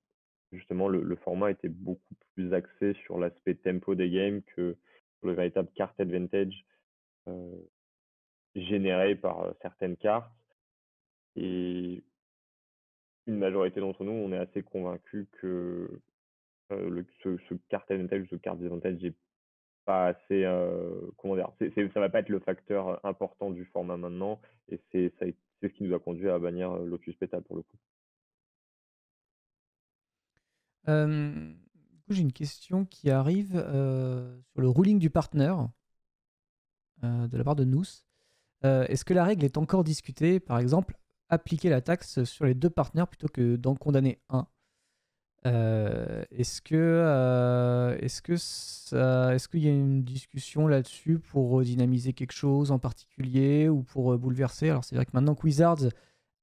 justement le format était beaucoup plus axé sur l'aspect tempo des games que sur le véritable card advantage généré par certaines cartes. Et une majorité d'entre nous, on est assez convaincus que ce card advantage ou ce card disadvantage n'est pas assez, comment dire, ça va pas être le facteur important du format maintenant, et c'est ce qui nous a conduit à bannir Lotus Petal pour le coup. Du coup, j'ai une question qui arrive sur le ruling du partner de la part de Nous. Est-ce que la règle est encore discutée? Par exemple, appliquer la taxe sur les 2 partenaires plutôt que d'en condamner un. Est-ce qu'il y a une discussion là-dessus pour dynamiser quelque chose en particulier ou pour bouleverser? Alors c'est vrai que maintenant que Wizards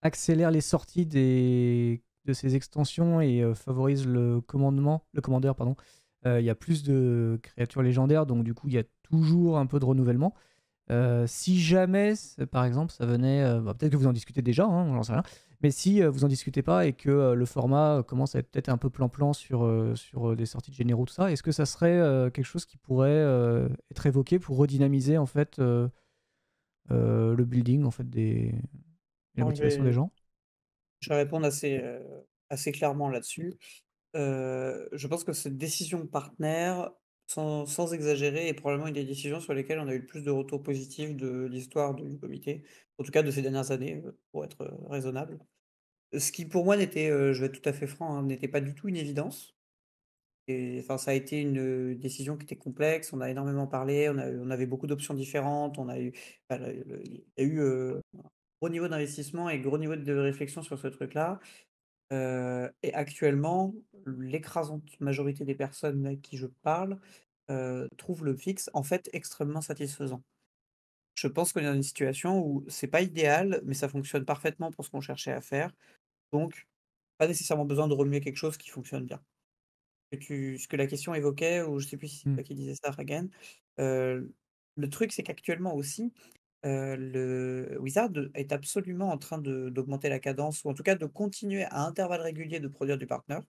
accélère les sorties de ces extensions et favorise le commandeur, pardon, il y a plus de créatures légendaires, donc du coup il y a toujours un peu de renouvellement. Si jamais, par exemple, ça venait, peut-être que vous en discutez déjà, hein, j'en sais rien, mais si vous en discutez pas et que le format commence à être peut-être un peu plan-plan sur des sorties de généraux, tout ça, est-ce que ça serait quelque chose qui pourrait être évoqué pour redynamiser en fait le building, en fait, la Alors, je motivation des vais, gens? je vais répondre assez clairement là-dessus. Je pense que cette décision partenaire, sans exagérer, est probablement une des décisions sur lesquelles on a eu le plus de retours positifs de l'histoire du comité, en tout cas de ces dernières années, pour être raisonnable. Ce qui pour moi n'était, je vais être tout à fait franc, hein, n'était pas du tout une évidence. Et enfin, ça a été une, décision qui était complexe, on a énormément parlé, on avait beaucoup d'options différentes, on a eu, enfin, il y a eu, un gros niveau d'investissement et gros niveau de réflexion sur ce truc-là. Et actuellement, l'écrasante majorité des personnes à qui je parle, trouvent le fixe, en fait, extrêmement satisfaisant. Je pense qu'on est dans une situation où c'est pas idéal, mais ça fonctionne parfaitement pour ce qu'on cherchait à faire, donc pas nécessairement besoin de remuer quelque chose qui fonctionne bien. Ce que la question évoquait, ou je sais plus si c'est Hmm. toi qui disais ça, Ragan, le truc, c'est qu'actuellement aussi, le Wizard est absolument en train d'augmenter la cadence, ou en tout cas de continuer à intervalles réguliers de produire du partner.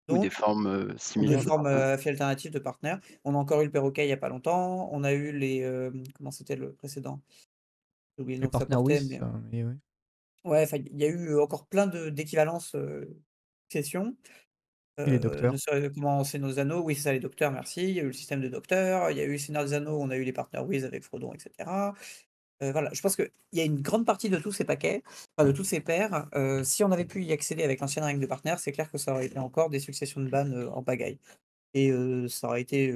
Ou des Donc, formes ou des similaires de formes, partenaires. alternatives de partenaires. On a encore eu le perroquet il y a pas longtemps, on a eu les, comment c'était le précédent? J'ai oublié le Les nom que ça partner portait, with, mais mais ouais. ouais, enfin, il y a eu encore plein d'équivalences, succession. Et les Ne docteurs. serait comment c'est nos anneaux, oui, c'est ça, les docteurs, merci. Il y a eu le système de docteurs, il y a eu le Seigneur des Anneaux, on a eu les partners Wiz avec Frodon, et cetera. Voilà, je pense qu'il y a une grande partie de tous ces paquets, enfin de tous ces pairs, si on avait pu y accéder avec l'ancienne règle de partenaire, c'est clair que ça aurait été encore des successions de bans, en pagaille, et ça aurait été,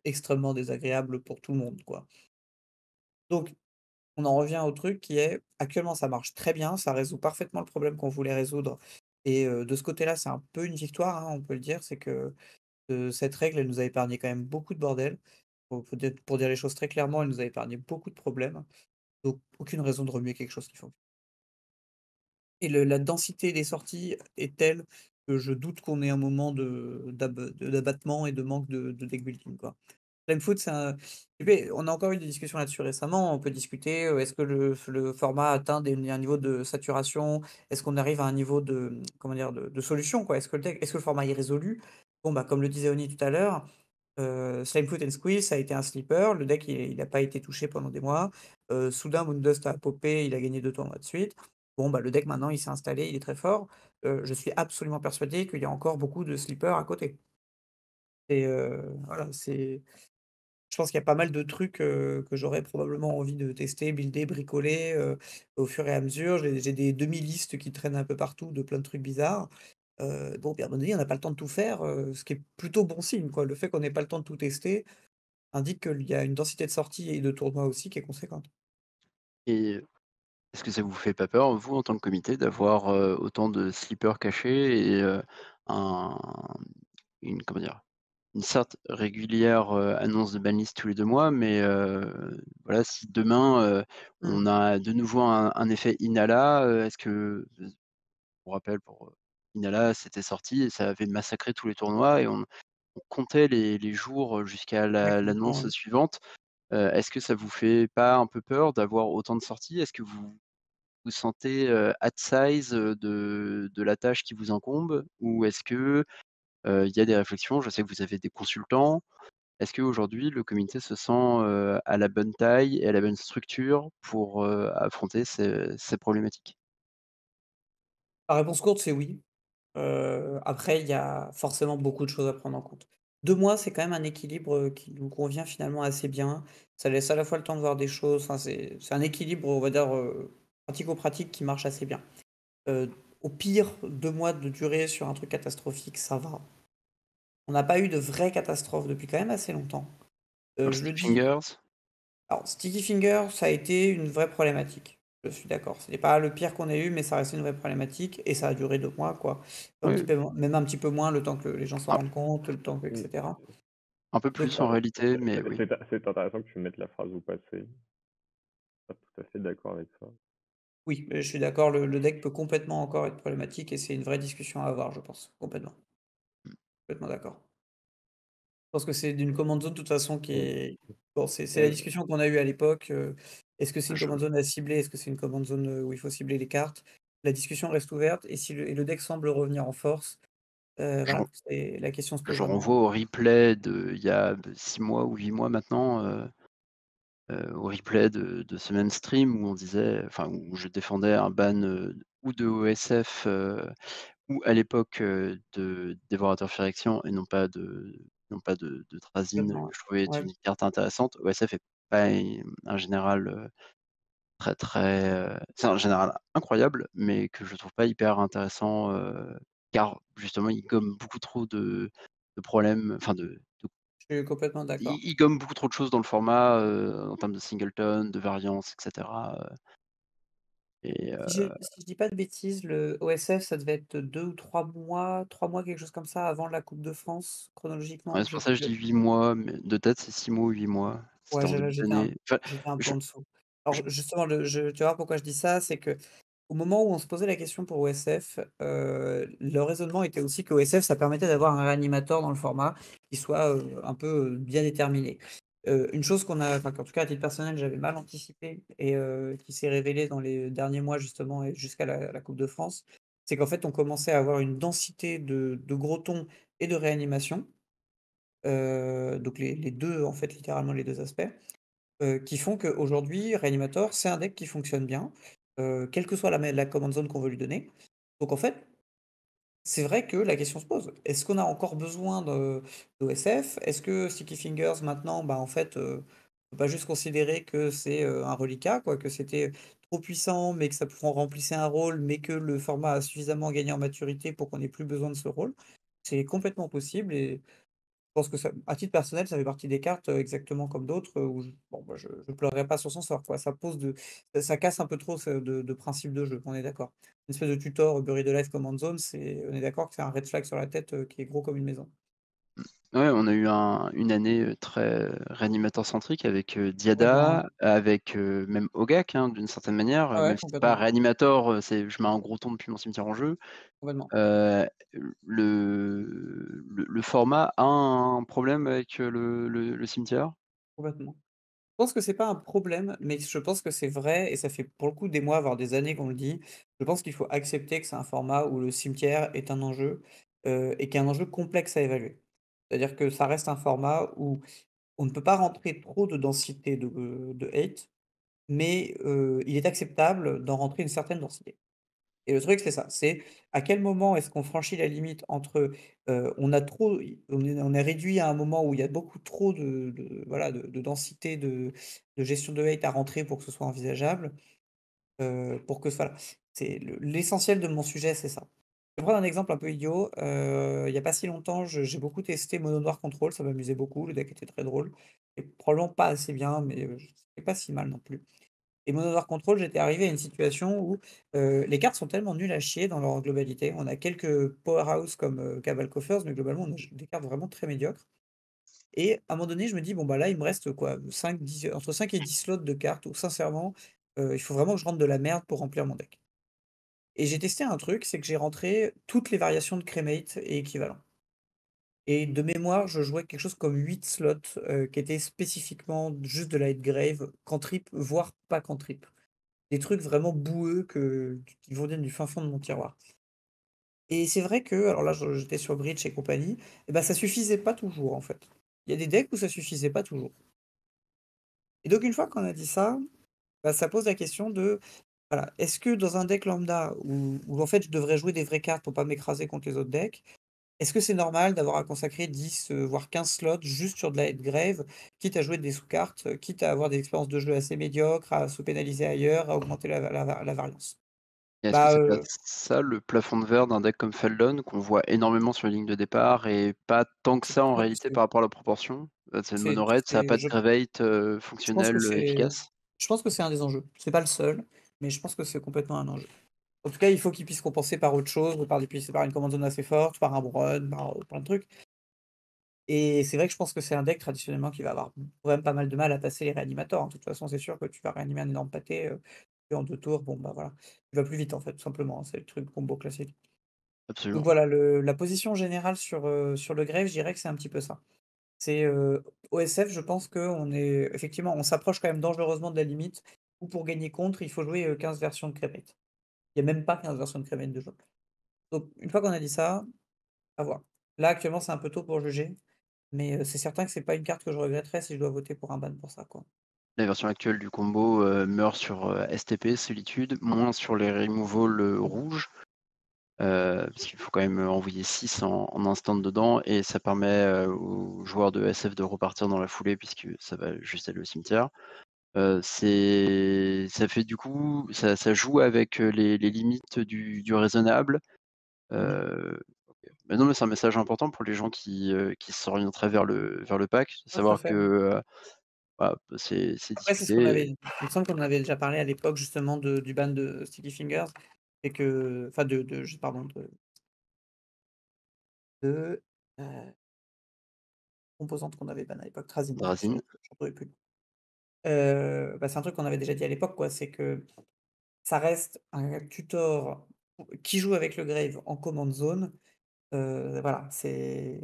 extrêmement désagréable pour tout le monde, quoi. Donc on en revient au truc qui est, actuellement ça marche très bien, ça résout parfaitement le problème qu'on voulait résoudre, et de ce côté-là, c'est un peu une victoire, hein, on peut le dire. C'est que cette règle, elle nous a épargné quand même beaucoup de bordel. Pour dire les choses très clairement, elle nous a épargné beaucoup de problèmes. Donc aucune raison de remuer quelque chose qui fonctionne. Et la densité des sorties est telle que je doute qu'on ait un moment d'abattement et de manque de deck building, quoi. Flame Foot, c'est un et puis on a encore eu des discussions là-dessus récemment. On peut discuter, est-ce que le format atteint un niveau de saturation? Est-ce qu'on arrive à un niveau de, comment dire? De solution, quoi? Est-ce que le format est résolu? Bon, bah, comme le disait Oni tout à l'heure, Slime Foot and Squeeze, ça a été un sleeper. Le deck, il a pas été touché pendant des mois. Soudain, Moondust a popé, il a gagné 2 tournois de suite. Bon, bah, le deck maintenant, il s'est installé, il est très fort. Je suis absolument persuadé qu'il y a encore beaucoup de sleepers à côté et voilà, je pense qu'il y a pas mal de trucs, que j'aurais probablement envie de tester, builder, bricoler, au fur et à mesure. J'ai des demi-listes qui traînent un peu partout de plein de trucs bizarres. Bon, puis à un moment donné, on n'a pas le temps de tout faire, ce qui est plutôt bon signe, quoi. Le fait qu'on n'ait pas le temps de tout tester indique qu'il y a une densité de sorties et de tournois aussi qui est conséquente. Et est-ce que ça vous fait pas peur, vous, en tant que comité, d'avoir, autant de slippers cachés et un une comment dire? Une certes régulière, annonce de banlist tous les 2 mois, mais voilà, si demain, Mmh. on a de nouveau un effet Inala, est-ce que pour rappel pour, Inala, c'était sorti et ça avait massacré tous les tournois et on comptait les jours, jusqu'à Ouais, complètement, l'annonce ouais. suivante. Est-ce que ça vous fait pas un peu peur d'avoir autant de sorties? Est-ce que vous vous sentez, at size, de la tâche qui vous incombe? Ou est-ce que, il y a des réflexions? Je sais que vous avez des consultants. Est-ce qu'aujourd'hui le comité se sent, à la bonne taille et à la bonne structure pour, affronter ces problématiques? La réponse courte, c'est oui. Après, il y a forcément beaucoup de choses à prendre en compte. 2 mois, c'est quand même un équilibre, qui nous convient finalement assez bien. Ça laisse à la fois le temps de voir des choses, enfin c'est un équilibre, on va dire, pratico-pratique qui marche assez bien. Heu, Au pire, 2 mois de durée sur un truc catastrophique, ça va. On n'a pas eu de vraie catastrophe depuis quand même assez longtemps. Sur le Je le Sticky dis, Fingers? alors Sticky Finger, ça a été une vraie problématique. Je suis d'accord. Ce n'est pas le pire qu'on ait eu, mais ça restait une vraie problématique et ça a duré 2 mois, quoi. Oui, Même un petit peu moins, le temps que les gens s'en un rendent compte, le temps que et Mm. cetera. un peu Donc plus en réalité, mais oui. C'est intéressant que tu mettes la phrase au passé. Pas tout à fait d'accord avec ça. oui, je suis d'accord, le deck peut complètement encore être problématique et c'est une vraie discussion à avoir, je pense. Complètement. Complètement d'accord. Je pense que c'est d'une command zone de toute façon qui Mm. est bon, c'est la Mm. discussion qu'on a eue à l'époque, est-ce que c'est une Je command zone à cibler? Est-ce que c'est une command zone, où il faut cibler les cartes? La discussion reste ouverte et si le deck semble revenir en force, je voilà, c'est la question se pose je vraiment. renvoie au replay il y a 6 mois ou 8 mois maintenant, au replay de ce même stream où on disait enfin, où je défendais un ban, ou de OSF, ou à l'époque, de Dévorateur Phyrexian et non pas de Trazyn, Complètement, que je trouvais être ouais. une carte intéressante. OSF est pas un général, très, très, c'est un général incroyable, mais que je trouve pas hyper intéressant, car justement il gomme beaucoup trop de problèmes, enfin de Je suis complètement d'accord. il gomme beaucoup trop de choses dans le format, en termes de singleton, de variance et cetera, et Si je dis pas de bêtises, le OSF, ça devait être 2 ou 3 mois, quelque chose comme ça, avant la coupe de France, ouais, chronologiquement, c'est je pour ça que je sais. dis 8 mois, mais de tête c'est 6 mois ou 8 mois. Ouais, C'était en début d'année. Enfin, j'étais un peu je en dessous. Alors je justement, tu vois pourquoi je dis ça? C'est que au moment où on se posait la question pour OSF, le raisonnement était aussi que OSF, ça permettait d'avoir un réanimateur dans le format qui soit, un peu, bien déterminé. Une chose qu'en tout cas à titre personnel, j'avais mal anticipé et qui s'est révélée dans les derniers mois justement et jusqu'à la coupe de France, c'est qu'en fait, on commençait à avoir une densité de gros tons et de réanimation, donc les 2 en fait, littéralement les 2 aspects. Qui font qu'aujourd'hui, Reanimator, c'est un deck qui fonctionne bien, quelle que soit la command zone qu'on veut lui donner. Donc en fait, c'est vrai que la question se pose. Est-ce qu'on a encore besoin d'OSF? Est-ce que Sticky Fingers maintenant, bah, en fait, on peut pas juste considérer que c'est, un reliquat quoi, que c'était trop puissant, mais que ça remplissait un rôle, mais que le format a suffisamment gagné en maturité pour qu'on ait plus besoin de ce rôle? C'est complètement possible et je pense que ça à titre personnel, ça fait partie des cartes, exactement comme d'autres, où je pleurerais pas sur son sort, quoi. Ça casse un peu trop ce de principe de jeu, on est d'accord. Une espèce de tutor, Buried Alive Command Zone, on est d'accord que c'est un red flag sur la tête, qui est gros comme une maison. Ouais, on a eu une année très réanimateur centrique avec Complètement, ouais. Diada, avec même Ogak, hein, d'une certaine manière, Ouais, ouais, même si c'est pas complètement, réanimateur, c'est je mets un gros ton depuis mon cimetière en jeu. complètement, Heu, le format a un problème avec le cimetière? complètement. Je pense que c'est pas un problème, mais je pense que c'est vrai et ça fait pour le coup des mois, voire des années qu'on le dit. Je pense qu'il faut accepter que c'est un format où le cimetière est un enjeu, et qui est un enjeu complexe à évaluer. C'est-à-dire que ça reste un format où on ne peut pas rentrer trop de densité de hate, mais il est acceptable d'en rentrer une certaine densité. Et le truc, c'est ça, c'est à quel moment est-ce qu'on franchit la limite entre, on a trop on est réduit à un moment où il y a beaucoup trop voilà, de densité de gestion de hate à rentrer pour que ce soit envisageable, pour que voilà, c'est l'essentiel de mon sujet, c'est ça. Je vais prendre un exemple un peu idiot, il y a pas si longtemps, j'ai beaucoup testé Mono Noir Control, ça m'amusait beaucoup, le deck était très drôle et probablement pas assez bien, mais c'était pas si mal non plus. Et Mono War Control, j'étais arrivé à une situation où, les cartes sont tellement nulles à chier dans leur globalité. On a quelques powerhouse comme, Cabal Coffers, mais globalement, on a des cartes vraiment très médiocres. Et à un moment donné, je me dis: «Bon, bah, là, il me reste quoi? 5-10 entre 5 et 10 slots de cartes où sincèrement, il faut vraiment que je rentre de la merde pour remplir mon deck». Et j'ai testé un truc, c'est que j'ai rentré toutes les variations de Cremate et équivalent. Et de mémoire, je jouais quelque chose comme 8 slots, qui étaient spécifiquement juste de la Grave, cantrip, voire pas cantrip. Des trucs vraiment boueux qui vous viennent du fin fond de mon tiroir. Et c'est vrai que, alors là, j'étais sur Bridge et compagnie, et bah, ça suffisait pas toujours, en fait. Il y a des decks où ça suffisait pas toujours. Et donc une fois qu'on a dit ça, bah, ça pose la question de, voilà, est-ce que dans un deck lambda où en fait je devrais jouer des vraies cartes pour pas m'écraser contre les autres decks, est-ce que c'est normal d'avoir à consacrer 10, voire 15 slots juste sur de la Headgrave, quitte à jouer des sous-cartes, quitte à avoir des expériences de jeu assez médiocres, à se pénaliser ailleurs, à augmenter la variance? Et est-ce que Bah, c'est pas ça le plafond de verre d'un deck comme Feldon, qu'on voit énormément sur les lignes de départ et pas tant que c'est ça en très réalité par rapport à la proportion? C'est le mono red, ça a c'est pas de gravate, je pense que fonctionnel, c'est efficace? je pense que c'est un des enjeux. C'est pas le seul, mais je pense que c'est complètement un enjeu. En tout cas, il faut qu'ils puissent compenser par autre chose, par une command zone assez forte, par un run, par, plein de trucs. Et c'est vrai que je pense que c'est un deck traditionnellement qui va avoir quand même pas mal de mal à passer les réanimateurs, hein. De toute façon, c'est sûr que tu vas réanimer un énorme pâté, et en 2 tours, bon, bah, voilà. Tu vas plus vite, en fait, tout simplement, hein, c'est le truc combo classique. Donc Absolument. voilà, la position générale sur le greffe, je dirais que c'est un petit peu ça. C'est, OSF, je pense qu'on est effectivement, on s'approche quand même dangereusement de la limite où pour gagner contre, il faut jouer, 15 versions de Cremate. Il y a même pas 15 versions de Cremate de jeu. Donc une fois qu'on a dit ça, à voir. Là, actuellement, c'est un peu tôt pour juger, mais, c'est certain que c'est pas une carte que je regretterais si je dois voter pour un ban pour ça, quoi. La version actuelle du combo, meurt sur, STP, Solitude, moins sur les removals, rouges, parce qu'il faut quand même, envoyer 6 en instant dedans et ça permet, aux joueurs de SF de repartir dans la foulée puisque ça va juste aller au cimetière. Ça fait du coup ça joue avec, les limites du raisonnable. Mmh. OK. Mais non, mais c'est un message important pour les gens qui s'orienteraient vers le pack, de Ouais, tout à savoir fait, que, ouais. bah, c'est Après, c'est ce qu'on discuté. avait il me semble qu'on en avait déjà parlé à l'époque justement du ban de Sticky Fingers et que enfin pardon, de, heu, composante qu'on avait ban à l'époque, Trazyn, bien sûr, Drazen. j'en pouvais plus. Bah, c'est un truc qu'on avait déjà dit à l'époque, quoi, c'est que ça reste un tutor qui joue avec le Grave en command zone, voilà, c'est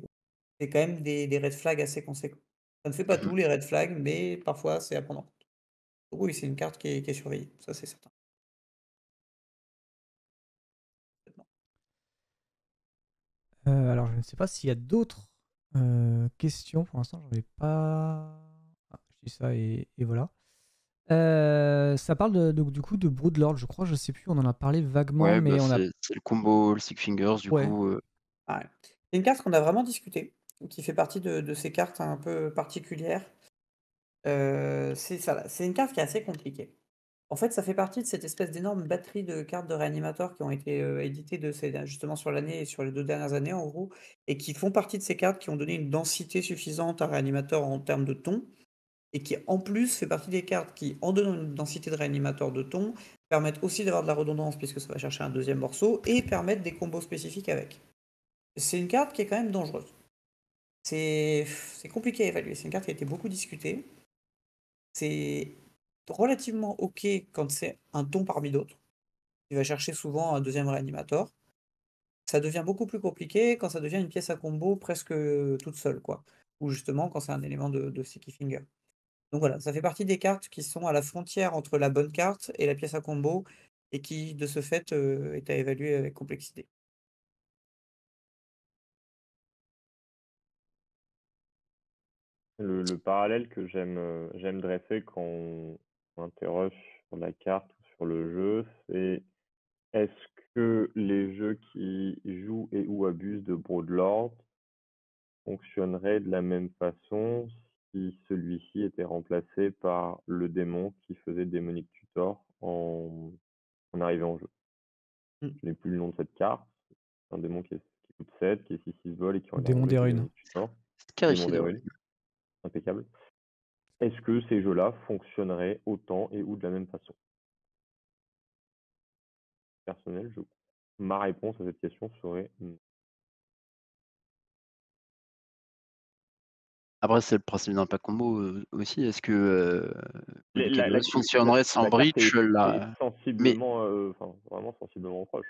quand même des red flags assez conséquents. Ça ne fait pas Mmh. tout les red flags, mais parfois c'est à prendre en compte. Donc oui, c'est une carte qui est surveillée, ça c'est certain. Alors, je ne sais pas s'il y a d'autres questions. Pour l'instant, j'en ai pas. Ah, je dis ça et voilà. Ça parle du coup de Broodlord, je crois. Je sais plus, on en a parlé vaguement, Ouais, bah, mais on a. c'est le combo Stick Fingers du Ouais. coup, Ouais. C'est une carte qu'on a vraiment discutée, qui fait partie de ces cartes un peu particulières. C'est ça, là, c'est une carte qui est assez compliquée. En fait, ça fait partie de cette espèce d'énorme batterie de cartes de réanimateurs qui ont été, éditées justement sur l'année et sur les 2 dernières années, en gros, et qui font partie de ces cartes qui ont donné une densité suffisante à réanimateur en termes de ton et qui, en plus, fait partie des cartes qui, en donnant une densité de réanimateur de ton, permettent aussi d'avoir de la redondance puisque ça va chercher un deuxième morceau et permettent des combos spécifiques avec. C'est une carte qui est quand même dangereuse. C'est compliqué à évaluer. C'est une carte qui a été beaucoup discutée. C'est relativement OK quand c'est un ton parmi d'autres. Il va chercher souvent un deuxième réanimator. Ça devient beaucoup plus compliqué quand ça devient une pièce à combo presque toute seule, quoi. Ou justement quand c'est un élément de Sticky Finger. Donc voilà, ça fait partie des cartes qui sont à la frontière entre la bonne carte et la pièce à combo et qui, de ce fait, est à évaluer avec complexité. Le parallèle que j'aime dresser quand on interroge sur la carte ou sur le jeu, c'est est-ce que les jeux qui jouent et ou abusent de Broadlord fonctionnerait de la même façon si celui-ci était remplacé par le démon qui faisait Demonic Tutor en arrivant en jeu. Mmh. Je n'ai plus le nom de cette carte. C'est un démon qui coûte 7, qui est 6/6 vol et qui en Démon des runes. Demonic Tutor. Scarifié Démon des des runes. Impeccable. Est-ce que ces jeux-là fonctionneraient autant et ou de la même façon? Personnel, ma réponse à cette question serait non. Après, c'est le principe d'un pack combo aussi. Est-ce que La Lucavius fonctionnerait sans carte breach est là? Mais sensiblement, enfin, vraiment sensiblement proche.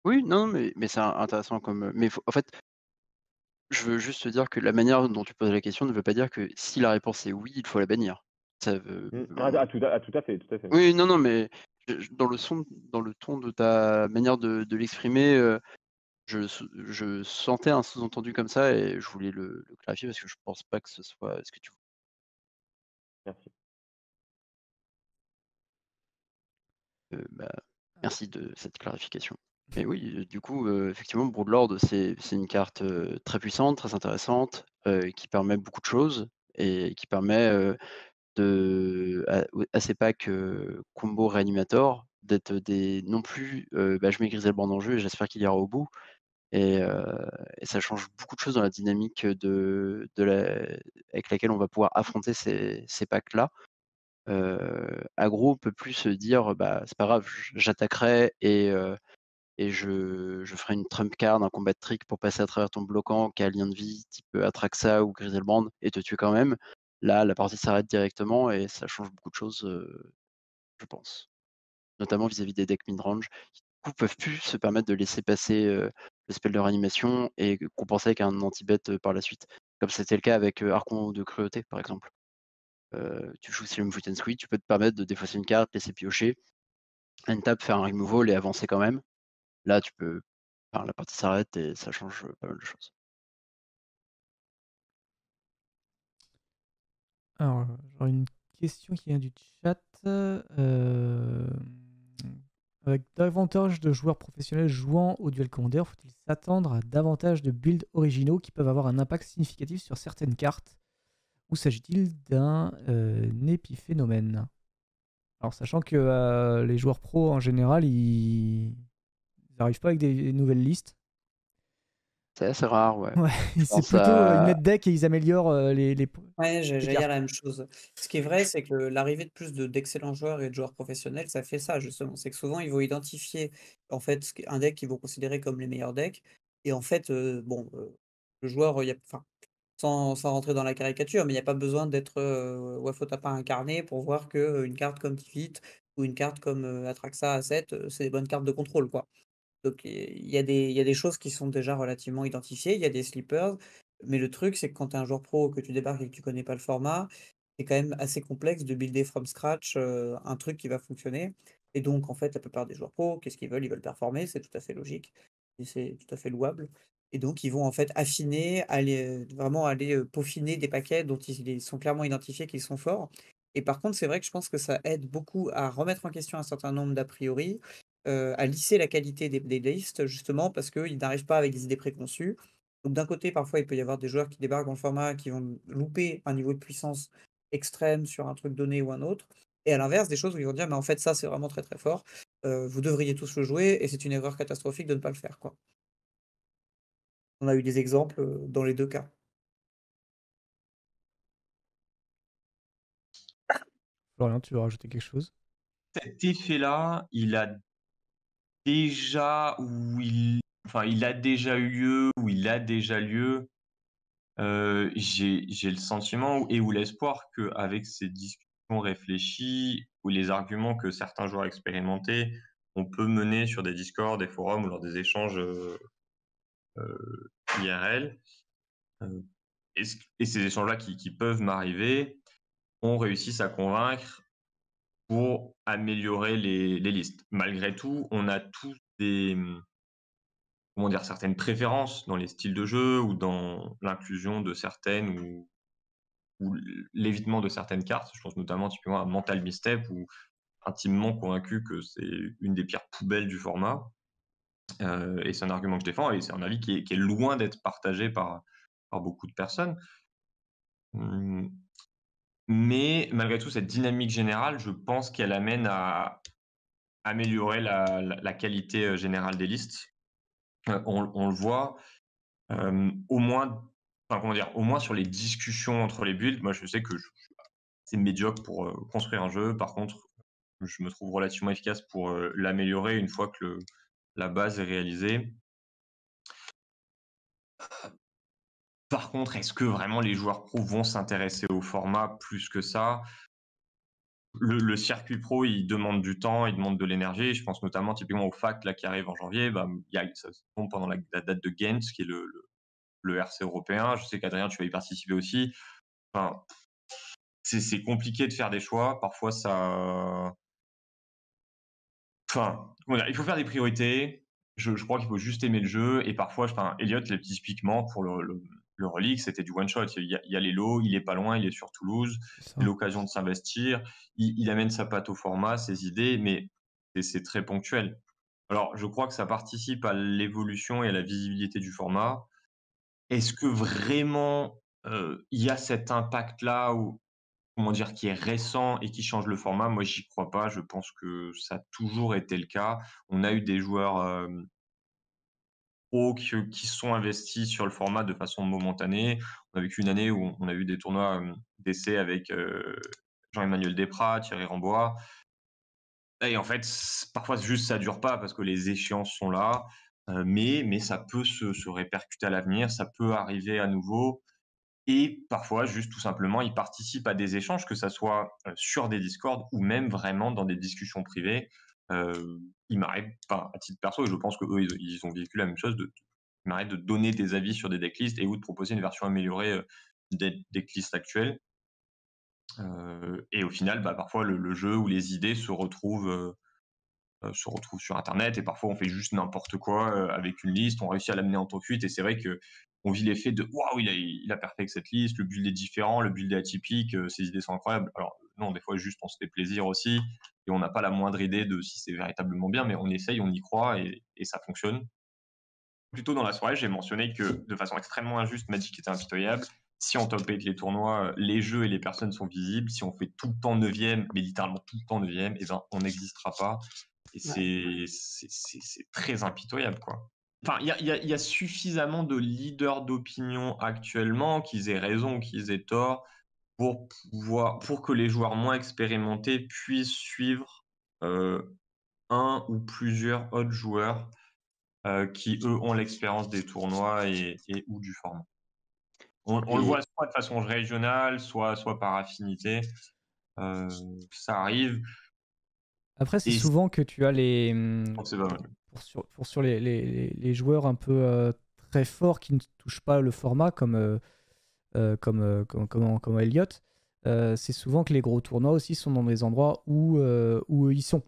oui, non, mais c'est intéressant comme. Mais en fait, je veux juste te dire que la manière dont tu poses la question ne veut pas dire que si la réponse est oui, il faut la bannir. Ça veut. Tout à fait, tout à fait. Oui, non, mais dans le ton de ta manière de l'exprimer, je sentais un sous-entendu comme ça et je voulais le clarifier parce que je pense pas que ce soit ce que tu. Merci. Bah, merci de cette clarification. Mais oui, du coup, effectivement, Broodlord, c'est une carte très puissante, très intéressante, qui permet beaucoup de choses et qui permet à ces packs combo Reanimator d'être des non plus. Bah, je mets Griselbrand en jeu et j'espère qu'il ira au bout. Et, et ça change beaucoup de choses dans la dynamique avec laquelle on va pouvoir affronter ces packs-là. Aggro peut plus se dire bah c'est pas grave, j'attaquerai et je ferai une trump card, un combat de trick pour passer à travers ton bloquant qui a lien de vie type Atraxa ou Griselbrand et te tuer quand même. Là, la partie s'arrête directement et ça change beaucoup de choses, je pense. Notamment vis-à-vis des decks midrange qui du coup peuvent plus se permettre de laisser passer le spell de réanimation et compenser avec un anti-bet par la suite. Comme c'était le cas avec Archon de cruauté par exemple. Tu joues Slim Foot and Squid, tu peux te permettre de défausser une carte, laisser piocher, une tap, faire un removal et avancer quand même. Là, tu peux. Enfin, la partie s'arrête et ça change pas mal de choses. Alors, j'aurais une question qui vient du chat. Avec davantage de joueurs professionnels jouant au Duel Commander, faut-il s'attendre à davantage de builds originaux qui peuvent avoir un impact significatif sur certaines cartes? Ou s'agit-il d'un épiphénomène? Alors, sachant que les joueurs pros, en général, ils n'arrivent pas avec des nouvelles listes. C'est assez rare, ouais. Ouais, Je c'est pense plutôt à- ils mettent deck et ils améliorent Ouais, j'allais dire cartes. la même chose. Ce qui est vrai, c'est que l'arrivée de plus d'excellents joueurs et de joueurs professionnels, ça fait ça justement. C'est que souvent, ils vont identifier en fait un deck qu'ils vont considérer comme les meilleurs decks. Et en fait, le joueur, enfin, sans rentrer dans la caricature, mais il n'y a pas besoin d'être Wafotapa incarné pour voir que une carte comme Tifit ou une carte comme Atraxa A7, c'est des bonnes cartes de contrôle, quoi. Donc il y a des choses qui sont déjà relativement identifiées, il y a des sleepers, mais le truc, c'est que quand tu es un joueur pro, que tu débarques et que tu connais pas le format, c'est quand même assez complexe de builder from scratch, un truc qui va fonctionner et donc en fait, la plupart des joueurs pro, qu'est-ce qu'ils veulent? Ils veulent performer, c'est tout à fait logique et c'est tout à fait louable et donc ils vont en fait affiner, aller, vraiment aller, peaufiner des paquets dont ils sont clairement identifiés qu'ils sont forts et par contre, c'est vrai que je pense que ça aide beaucoup à remettre en question un certain nombre d'a priori à lisser la qualité des listes justement parce qu'ils n'arrivent pas avec des idées préconçues. Donc d'un côté, parfois, il peut y avoir des joueurs qui débarquent dans le format, qui vont louper un niveau de puissance extrême sur un truc donné ou un autre. Et à l'inverse, des choses où ils vont dire, mais en fait, ça, c'est vraiment très très fort. Vous devriez tous le jouer et c'est une erreur catastrophique de ne pas le faire, quoi. On a eu des exemples dans les deux cas. Florian, tu veux rajouter quelque chose? Cet effet-là, il a déjà il a déjà eu lieu ou il a déjà lieu J'ai le sentiment ou l'espoir qu'avec ces discussions réfléchies ou les arguments que certains joueurs expérimentés, on peut mener sur des Discord, des forums ou lors des échanges, IRL, heu et ces échanges-là qui peuvent m'arriver, on réussisse à convaincre pour améliorer les listes. Malgré tout, on a tous des, comment dire? Certaines préférences dans les styles de jeu ou dans l'inclusion de certaines ou l'évitement de certaines cartes. Je pense notamment typiquement à Mental Misstep où intimement convaincu que c'est une des pierres poubelles du format, et c'est un argument que je défends et c'est un avis qui est loin d'être partagé par beaucoup de personnes. Mmh, mais malgré tout, cette dynamique générale, je pense qu'elle amène à améliorer la qualité, générale des listes. On le voit, au moins enfin comment dire? Au moins sur les discussions entre les builds, moi je sais que je suis assez médiocre pour, construire un jeu. Par contre, je me trouve relativement efficace pour, l'améliorer une fois que la base est réalisée. Par contre, est-ce que vraiment les joueurs pros vont s'intéresser au format plus que ça? Le circuit pro, il demande du temps, il demande de l'énergie. Je pense notamment typiquement au FAC là qui arrive en janvier, bah, ça tombe pendant la date de Ghent, qui est le RC européen. Je sais qu'Adrien, tu vas y participer aussi. Enfin, c'est compliqué de faire des choix. Parfois ça enfin, comment dire? Il faut faire des priorités. Je crois qu'il faut juste aimer le jeu et parfois enfin, Elliott, typiquement pour le Relic, c'était du one shot. Il y a les lots, il est pas loin, il est sur Toulouse, C'est c'est ça. l'occasion de s'investir. Il amène sa patte au format, ses idées, mais c'est très ponctuel. Alors, je crois que ça participe à l'évolution et à la visibilité du format. Est-ce que vraiment, il y a cet impact-là ou comment dire? Qui est récent et qui change le format? Moi, j'y crois pas. Je pense que ça a toujours été le cas. On a eu des joueurs, pros qui sont investis sur le format de façon momentanée. On a vécu une année où on a eu des tournois, d'essais avec, Jean-Emmanuel Desprats, Thierry Rambois et en fait, parfois juste ça dure pas parce que les échéances sont là, mais ça peut se répercuter à l'avenir, ça peut arriver à nouveau et parfois juste tout simplement, ils participent à des échanges, que ça soit, sur des Discord ou même vraiment dans des discussions privées. Il m'arrive, enfin à titre perso et je pense qu'eux ils ont vécu la même chose il m'arrive de donner des avis sur des decklists et ou de proposer une version améliorée, des decklists actuelles. Et au final, bah, parfois le jeu ou les idées se retrouvent sur internet et parfois on fait juste n'importe quoi, avec une liste, on réussit à l'amener en top 8 et c'est vrai qu'on vit l'effet de: «Waouh, il a perfect cette liste, le build est différent, le build est atypique, ses idées sont incroyables». Alors non, des fois juste on se fait plaisir aussi et on n'a pas la moindre idée de si c'est véritablement bien, mais on essaye, on y croit et ça fonctionne. Plus tôt dans la soirée, j'ai mentionné que, de façon extrêmement injuste, Magic était impitoyable. Si on top 8 les tournois, les jeux et les personnes sont visibles. Si on fait tout le temps 9e, mais littéralement tout le temps 9e, et ben, on n'existera pas. Et Ouais. c'est très impitoyable, quoi. Enfin, il y a suffisamment de leaders d'opinion actuellement, qu'ils aient raison ou qu'ils aient tort, pour que les joueurs moins expérimentés puissent suivre, un ou plusieurs autres joueurs qui eux ont l'expérience des tournois et ou du format. On le Et voit soit de façon régionale, soit par affinité, heu, ça arrive Après, c'est et souvent que tu as les. je trouve que c'est pas mal. Pour sur les joueurs un peu très forts qui ne touchent pas le format, comme Elliot, c'est souvent que les gros tournois aussi sont dans des endroits où eux, ils sont.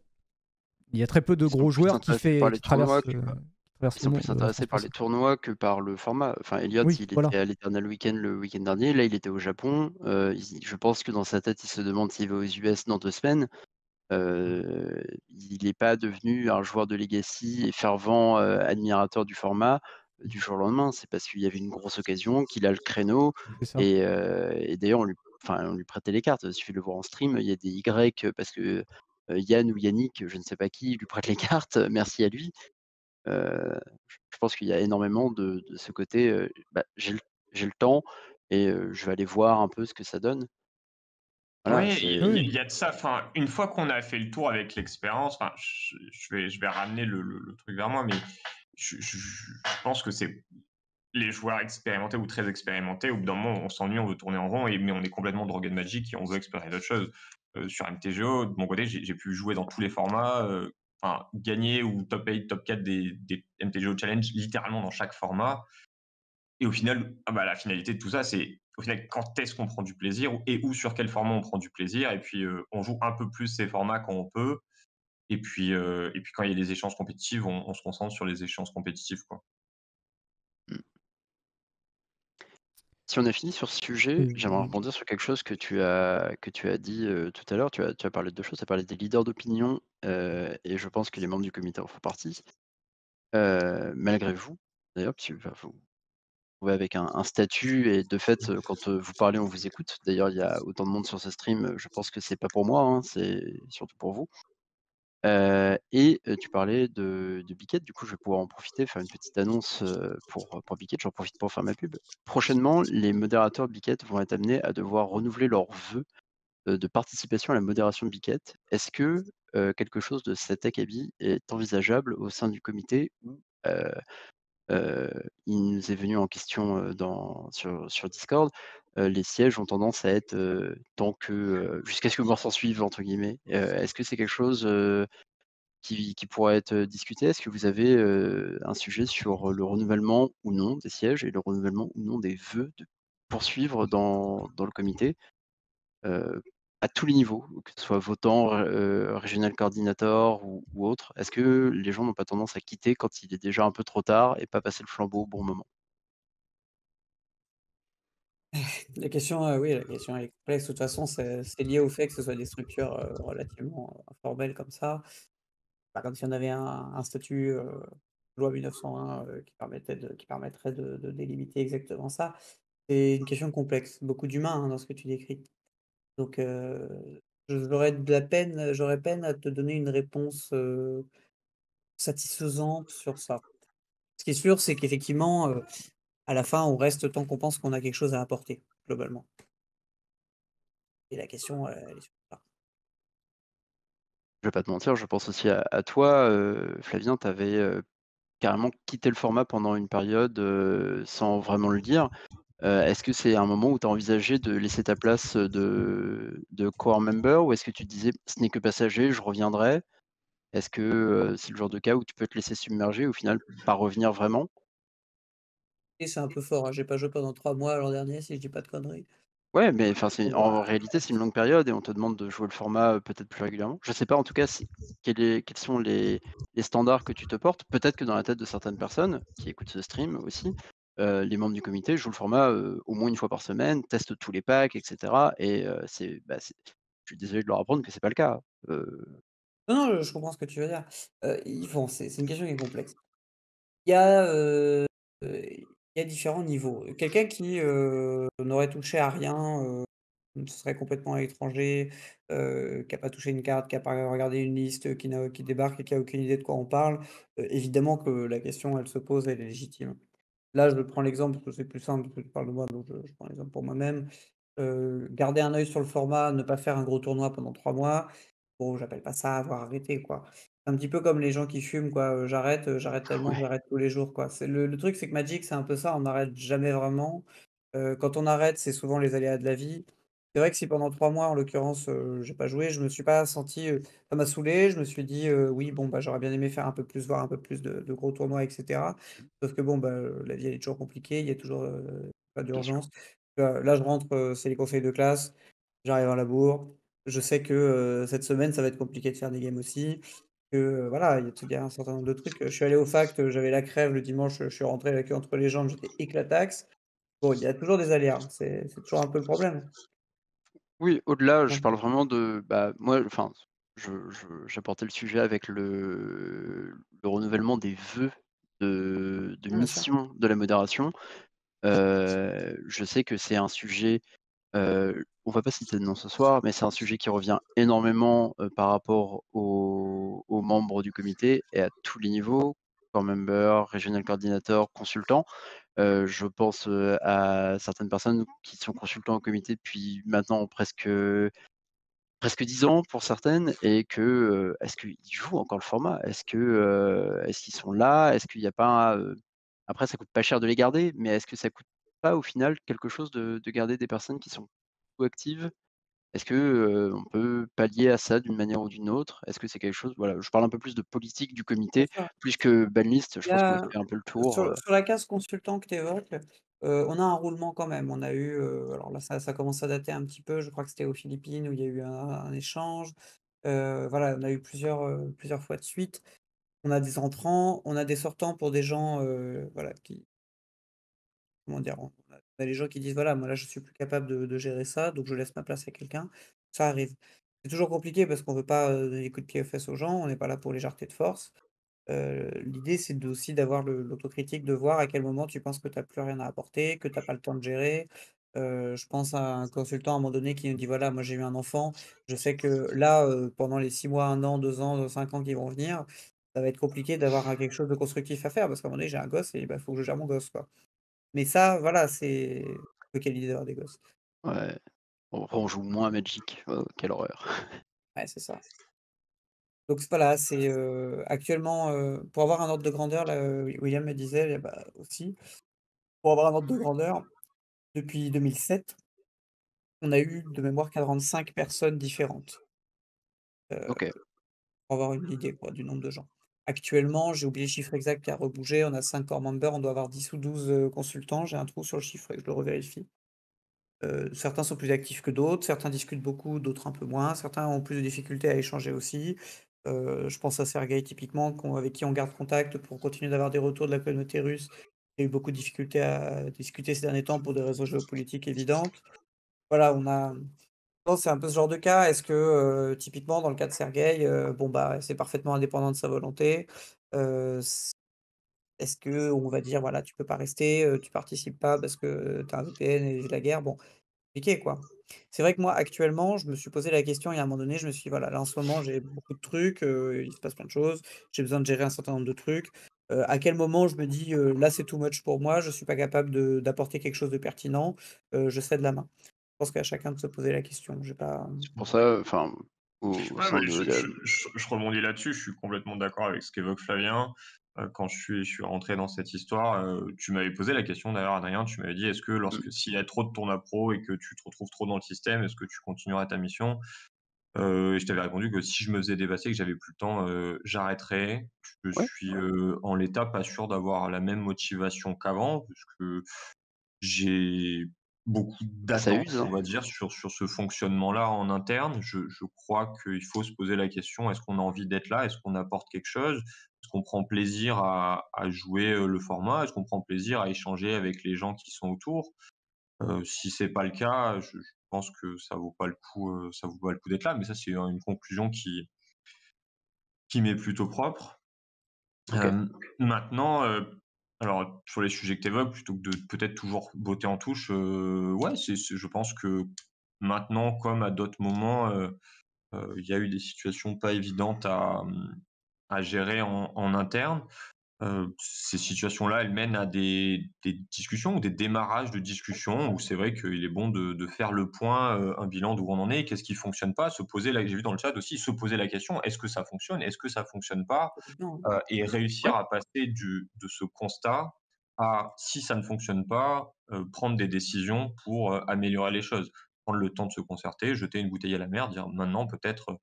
Il y a très peu de ils sont gros plus joueurs qui, intéressés par les traversent, tournois que ils le sont monde, plus la intéressés France par pour ça. les tournois que par le format. Enfin, Elliot, Oui, il voilà. était à l'Eternal Weekend le week-end dernier. Là, il était au Japon. Je pense que dans sa tête, il se demande s'il va aux US dans 2 semaines. Il n'est pas devenu un joueur de Legacy et fervent, admirateur du format, du jour au lendemain. C'est parce qu'il y avait une grosse occasion, qu'il a le créneau C'est ça. et d'ailleurs on lui prêtait les cartes. Il suffit de le voir en stream, il y a des Y, parce que, Yann ou Yannick, je ne sais pas qui, lui prête les cartes, merci à lui. Heu, je pense qu'il y a énormément de ce côté, bah, j'ai le temps et je vais aller voir un peu ce que ça donne. Voilà, Oui, c'est Oui. il y a de ça. Enfin, une fois qu'on a fait le tour avec l'expérience, enfin, je vais ramener le truc vers moi, mais je pense que c'est les joueurs expérimentés ou très expérimentés, au bout d'un moment, on s'ennuie, on veut tourner en rond, mais on est complètement drogué de Magic et on veut explorer d'autres choses. Sur MTGO, de mon côté, j'ai pu jouer dans tous les formats, enfin, gagner ou top 8, top 4 des MTGO Challenge, littéralement dans chaque format. Et au final, la finalité de tout ça, c'est au final quand est-ce qu'on prend du plaisir et où sur quel format on prend du plaisir. Et puis, on joue un peu plus ces formats quand on peut. Et puis quand il y a des échéances compétitives, on se concentre sur les échéances compétitives, quoi. Mmh. Si on a fini sur ce sujet, j'aimerais Oui. rebondir sur quelque chose que tu as dit, tout à l'heure. Tu as parlé de 2 choses. Tu as parlé des leaders d'opinion, et je pense que les membres du comité en font partie. Malgré vous, d'ailleurs, puisque enfin, vous trouvez avec un statut et de fait, quand, vous parlez, on vous écoute. D'ailleurs, il y a autant de monde sur ce stream, je pense que c'est pas pour moi, hein, c'est surtout pour vous. Tu parlais de Biquet, du coup, je vais pouvoir en profiter, faire une petite annonce, pour Biquet. J'en profite pour faire ma pub. Prochainement, les modérateurs Biquet vont être amenés à devoir renouveler leurs vœux, de participation à la modération de Biquet. Est-ce que, quelque chose de cet acabit est envisageable au sein du comité ou, il nous est venu en question, sur Discord, les sièges ont tendance à être, tant que, «jusqu'à ce que mort s'en suive» entre guillemets. Est-ce que c'est quelque chose, qui pourrait être, discuté? Est-ce que vous avez, un sujet sur le renouvellement ou non des sièges et le renouvellement ou non des vœux de poursuivre dans le comité, heu, à tous les niveaux, que ce soit votant, regional coordinator ou autre? Est-ce que les gens n'ont pas tendance à quitter quand il est déjà un peu trop tard et pas passer le flambeau au bon moment? La question, oui, la question elle est complexe. De toute façon, c'est lié au fait que ce soit des structures, relativement, informelles comme ça. Pas comme si on avait un statut, loi 1901, qui permettrait de délimiter exactement ça. C'est une question complexe, beaucoup d'humains, hein, dans ce que tu décris. Donc, j'aurais peine à te donner une réponse, satisfaisante sur ça. Ce qui est sûr, c'est qu'effectivement, à la fin, on reste tant qu'on pense qu'on a quelque chose à apporter, globalement. Et la question, elle est sur ça. Je vais pas te mentir, je pense aussi à toi, Flavien, tu avais, carrément quitté le format pendant une période, sans vraiment le dire. Est-ce que c'est un moment où tu as envisagé de laisser ta place, de core member ou est-ce que tu te disais: «Ce n'est que passager, je reviendrai»? Est-ce que, c'est le genre de cas où tu peux te laisser submerger, au final, pas revenir vraiment? Et c'est un peu fort, hein, j'ai pas joué pendant 3 mois l'an dernier, si je dis pas de conneries. Ouais, mais enfin, c'est Bon, en bah, réalité, c'est une longue période et on te demande de jouer le format, peut-être plus régulièrement. Je sais pas en tout cas quels sont les standards que tu te portes. Peut-être que dans la tête de certaines personnes qui écoutent ce stream aussi, les membres du comité jouent le format, au moins une fois par semaine, testent tous les packs et cetera et je suis désolé de leur apprendre que c'est pas le cas. non, non, je comprends ce que tu veux dire. C'est une question qui est complexe. Il y a, il y a différents niveaux. Quelqu'un qui, n'aurait touché à rien, serait complètement étranger, qui a pas touché une carte, qui a pas regardé une liste, qui débarque et qui a aucune idée de quoi on parle, évidemment que la question, elle se pose, elle est légitime. Là, je prends l'exemple parce que c'est plus simple, parce que tu parles de moi, donc je prends l'exemple pour moi-même. Garder un œil sur le format, ne pas faire un gros tournoi pendant 3 mois, bon, j'appelle pas ça avoir arrêté, quoi. C'est un petit peu comme les gens qui fument, quoi, j'arrête tellement que Ouais, j'arrête tous les jours, quoi. C'est le truc, c'est que Magic, c'est un peu ça, on n'arrête jamais vraiment. Quand on arrête, c'est souvent les aléas de la vie. C'est vrai que si pendant 3 mois, en l'occurrence, j'ai pas joué, je me suis pas senti, ça m'a saoulé, je me suis dit: «Oui, bon, bah, j'aurais bien aimé faire un peu plus, voir un peu plus de gros tournois et cetera». Sauf que bon, bah, la vie, elle est toujours compliquée, il y a toujours, pas bien sûr. d'urgence. Là, je rentre, c'est les conseils de classe, j'arrive à la bourre, je sais que, cette semaine, ça va être compliqué de faire des games aussi, que, voilà, il y a un certain nombre de trucs. Je suis allé au fact, j'avais la crève le dimanche, je suis rentré la queue entre les jambes, j'étais éclatax. Bon, il y a toujours des aléas, c'est toujours un peu le problème. Oui, au-delà, je Ouais, parle vraiment de moi, enfin, j'apportais le sujet avec le renouvellement des vœux de bien sûr. mission de la modération. Je sais que c'est un sujet, on va pas citer de nom ce soir, mais c'est un sujet qui revient énormément, par rapport aux membres du comité et à tous les niveaux, core member, regional coordinator, consultant. Je pense, à certaines personnes qui sont consultants au comité depuis maintenant presque 10 ans pour certaines et que, est-ce qu'ils jouent encore le format? Est-ce qu'ils sont là? Est-ce qu'il n'y a pas, Après, ça coûte pas cher de les garder, mais est-ce que ça coûte pas au final quelque chose de garder des personnes qui sont peu actives? Est-ce que, on peut pallier à ça d'une manière ou d'une autre? Est-ce que c'est quelque chose voilà, je parle un peu plus de politique du Bien comité, sûr. plus que banlist, je Il y pense qu'on a a fait un peu le tour, sur la case consultant que tu évoques, on a un roulement quand même. On a eu, alors là, ça commence à dater un petit peu, je crois que c'était aux Philippines où il y a eu un échange. Voilà, on a eu plusieurs fois de suite. On a des entrants, on a des sortants pour des gens, voilà, qui comment dire? On a les gens qui disent: «Voilà, moi là, je suis plus capable de gérer ça, donc je laisse ma place à quelqu'un». Ça arrive. C'est toujours compliqué parce qu'on veut pas, donner des coups de pied aux fesses aux gens, on n'est pas là pour les jarreter de force. L'idée, c'est aussi d'avoir l'autocritique, de voir à quel moment tu penses que tu as plus rien à apporter, que tu as pas le temps de gérer. Je pense à un consultant à un moment donné qui nous dit: «Voilà, moi j'ai eu un enfant, je sais que là, pendant les 6 mois, 1 an, 2 ans, 5 ans qui vont venir, ça va être compliqué d'avoir quelque chose de constructif à faire parce qu'à un moment donné, j'ai un gosse et bah, il faut que je gère mon gosse, quoi». Mais ça, voilà, c'est quelle idée d'avoir des gosses. ouais. Bon, après on joue moins à Magic, oh quelle horreur. Ouais, c'est ça. Donc voilà, c'est, actuellement, pour avoir un ordre de grandeur, là, William me disait, bah, aussi, pour avoir un ordre de grandeur, depuis 2007, on a eu de mémoire 45 personnes différentes, OK, pour avoir une idée, quoi, du nombre de gens. Actuellement, j'ai oublié le chiffre exact qui a rebougé, on a 5 core members, on doit avoir 10 ou 12 consultants, j'ai un trou sur le chiffre, faudrait que je le revérifie. Certains sont plus actifs que d'autres, certains discutent beaucoup, d'autres un peu moins, certains ont plus de difficultés à échanger aussi. Je pense à Sergueï typiquement avec qui on garde contact pour continuer d'avoir des retours de la communauté russe. Il y a eu beaucoup de difficultés à discuter ces derniers temps pour des raisons géopolitiques évidentes. Voilà, je pense que c'est un peu ce genre de cas. Est-ce que, typiquement dans le cas de Sergueï, bon, bah, c'est parfaitement indépendant de sa volonté. S Est-ce qu'on va dire: «Voilà, tu peux pas rester, tu participes pas parce que tu as un VPN et la guerre», bon, compliqué, quoi. C'est vrai que moi, actuellement, je me suis posé la question, il y a un moment donné, je me suis dit: «Voilà, là, en ce moment, j'ai beaucoup de trucs, il se passe plein de choses, j'ai besoin de gérer un certain nombre de trucs». À quel moment je me dis: «Là, c'est too much pour moi, je suis pas capable d'apporter quelque chose de pertinent», je cède la main. Je pense qu'à chacun de se poser la question. J'ai pas, c'est pour ça, enfin, au Ouais, sein mais de la je rebondis là-dessus, je suis complètement d'accord avec ce qu'évoque Flavien. Quand je suis rentré dans cette histoire, tu m'avais posé la question d'ailleurs, Adrien, tu m'avais dit: «Est-ce que mmh, s'il y a trop de tournois pro et que tu te retrouves trop dans le système, est-ce que tu continueras ta mission?» Et je t'avais répondu que si je me faisais dépasser, que j'avais plus le temps, j'arrêterais. Je ouais, suis, en l'état pas sûr d'avoir la même motivation qu'avant, puisque j'ai beaucoup ça d'attentes, use, hein. on va dire, sur ce fonctionnement-là en interne. Je crois qu'il faut se poser la question: «Est-ce qu'on a envie d'être là? Est-ce qu'on apporte quelque chose? Est-ce qu'on prend plaisir à jouer, le format? Est-ce qu'on prend plaisir à échanger avec les gens qui sont autour?» Si c'est pas le cas, je pense que ça vaut pas le coup, ça vaut pas le coup d'être là, mais ça, c'est une conclusion qui m'est plutôt propre. OK. Maintenant, alors sur les sujets que tu évoques, plutôt que de peut-être toujours botter en touche, ouais, je pense que maintenant, comme à d'autres moments, il y a eu des situations pas évidentes à gérer en interne. Ces situations-là, elles mènent à des discussions ou des démarrages de discussions où c'est vrai qu'il est bon de faire le point, un bilan d'où on en est, qu'est-ce qui fonctionne pas, se poser la j'ai vu dans le chat aussi, se poser la question: «Est-ce que ça fonctionne? Est-ce que ça fonctionne pas?» complètement, hein. Et Ouais, réussir à passer de ce constat à, si ça ne fonctionne pas, prendre des décisions pour, améliorer les choses. Prendre le temps de se concerter, jeter une bouteille à la mer, dire: «Maintenant peut-être,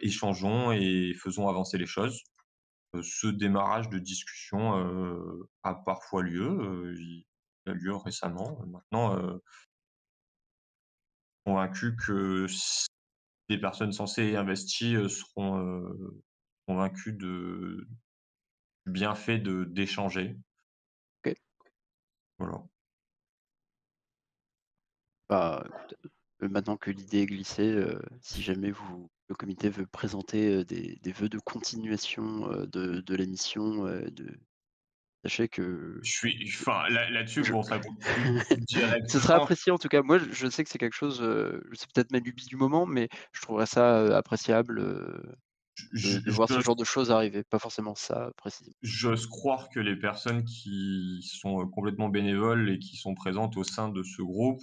échangeons et faisons avancer les choses». Ce démarrage de discussion, a parfois lieu, il a lieu récemment. Maintenant, convaincu que des personnes sensées et investies, seront, convaincues du bienfait d'échanger. OK. Voilà. Bah, écoute, maintenant que l'idée est glissée, si jamais le comité veut présenter, des vœux de continuation, de la mission, sachez que Je suis enfin, là-dessus, je pour te répondre plus ce serait directement, apprécié en tout cas. Moi, je sais que c'est quelque chose, c'est peut-être ma lubie du moment, mais je trouverais ça, appréciable, je de voir ce j'ose genre de choses arriver. Pas forcément ça précisément. j'ose croire que les personnes qui sont, complètement bénévoles et qui sont présentes au sein de ce groupe,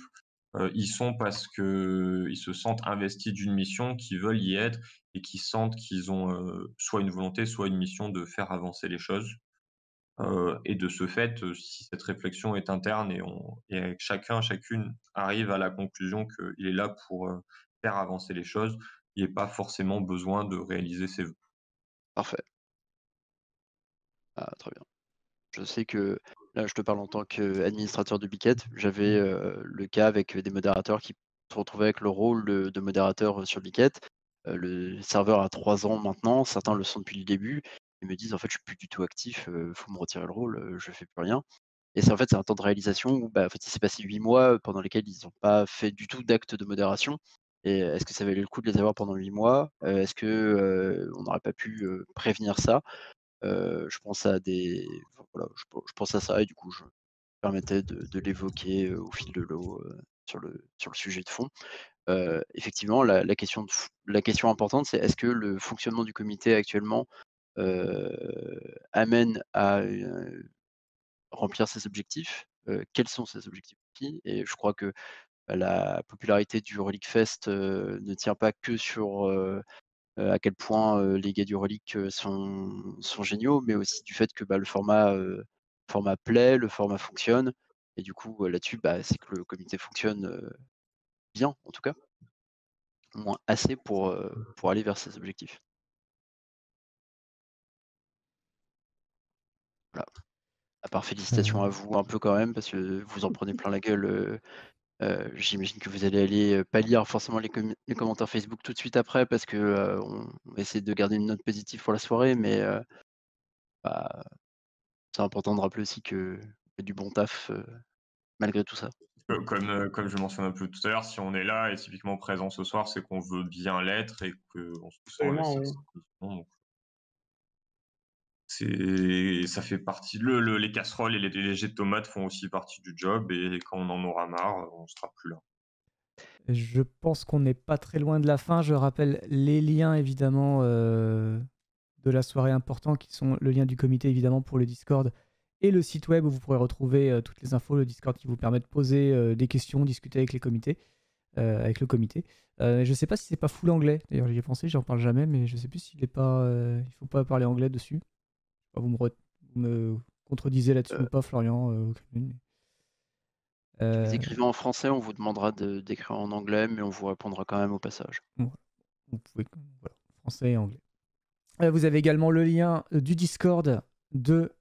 y sont parce qu'ils se sentent investis d'une mission, qu'ils veulent y être et qui sentent qu'ils ont, soit une volonté, soit une mission de faire avancer les choses. Et de ce fait, si cette réflexion est interne et chacune arrive à la conclusion qu'il est là pour faire avancer les choses, il n'y a pas forcément besoin de réaliser ses vœux. Parfait. Ah, très bien. Je sais que là, je te parle en tant qu'administrateur de Biquette. J'avais le cas avec des modérateurs qui se retrouvaient avec le rôle de modérateur sur Biquette. Le serveur a 3 ans maintenant, certains le sont depuis le début. Ils me disent en fait, je suis plus du tout actif, faut me retirer le rôle, je fais plus rien. Et c'est en fait, c'est un temps de réalisation où bah, en fait, il s'est passé 8 mois pendant lesquels ils n'ont pas fait du tout d'acte de modération. Et est-ce que ça valait le coup de les avoir pendant 8 mois? Est-ce que on n'aurait pas pu prévenir ça? Je pense à des voilà, je pense à ça et du coup, je me permettais de l'évoquer, au fil de l'eau, sur le sujet de fond. Effectivement, la question importante, c'est est-ce que le fonctionnement du comité actuellement, amène à, remplir ses objectifs? Quels sont ses objectifs aussi? Et je crois que, bah, la popularité du Relic Fest, ne tient pas que sur, à quel point, les gars du Relic, sont géniaux, mais aussi du fait que, bah, le format plaît, le format fonctionne et du coup, là-dessus, bah, c'est que le comité fonctionne, bien en tout cas, au moins assez pour aller vers ses objectifs. Voilà. À part félicitations à vous un peu quand même parce que vous en prenez plein la gueule, j'imagine que vous allez aller, pas lire forcément les commentaires Facebook tout de suite après parce que, on va essayer de garder une note positive pour la soirée, mais, bah, c'est important de rappeler aussi que y a du bon taf, malgré tout ça. Comme je mentionne un peu tout à l'heure, si on est là et typiquement présent ce soir, c'est qu'on veut bien l'être et qu'on se sent Absolument, investi oui. dans cette mission, donc ça fait partie les casseroles et les jets de tomates font aussi partie du job et quand on en aura marre, on sera plus là. Je pense qu'on n'est pas très loin de la fin. Je rappelle les liens évidemment de la soirée importants qui sont le lien du comité évidemment pour le Discord et le site web où vous pourrez retrouver toutes les infos, le Discord qui vous permet de poser des questions, discuter avec les comités, avec le comité. Je sais pas si c'est pas full anglais. D'ailleurs j'y ai pensé, j'en parle jamais, mais je sais plus s'il est pas, il faut pas parler anglais dessus. Vous me contredisez là-dessus ou Heu, pas, Florian ou Clément, mais, si vous écrivez en français, on vous demandera d'écrire en anglais, mais on vous répondra quand même au passage. ouais, vous pouvez, voilà, français et anglais. Vous avez également le lien du Discord de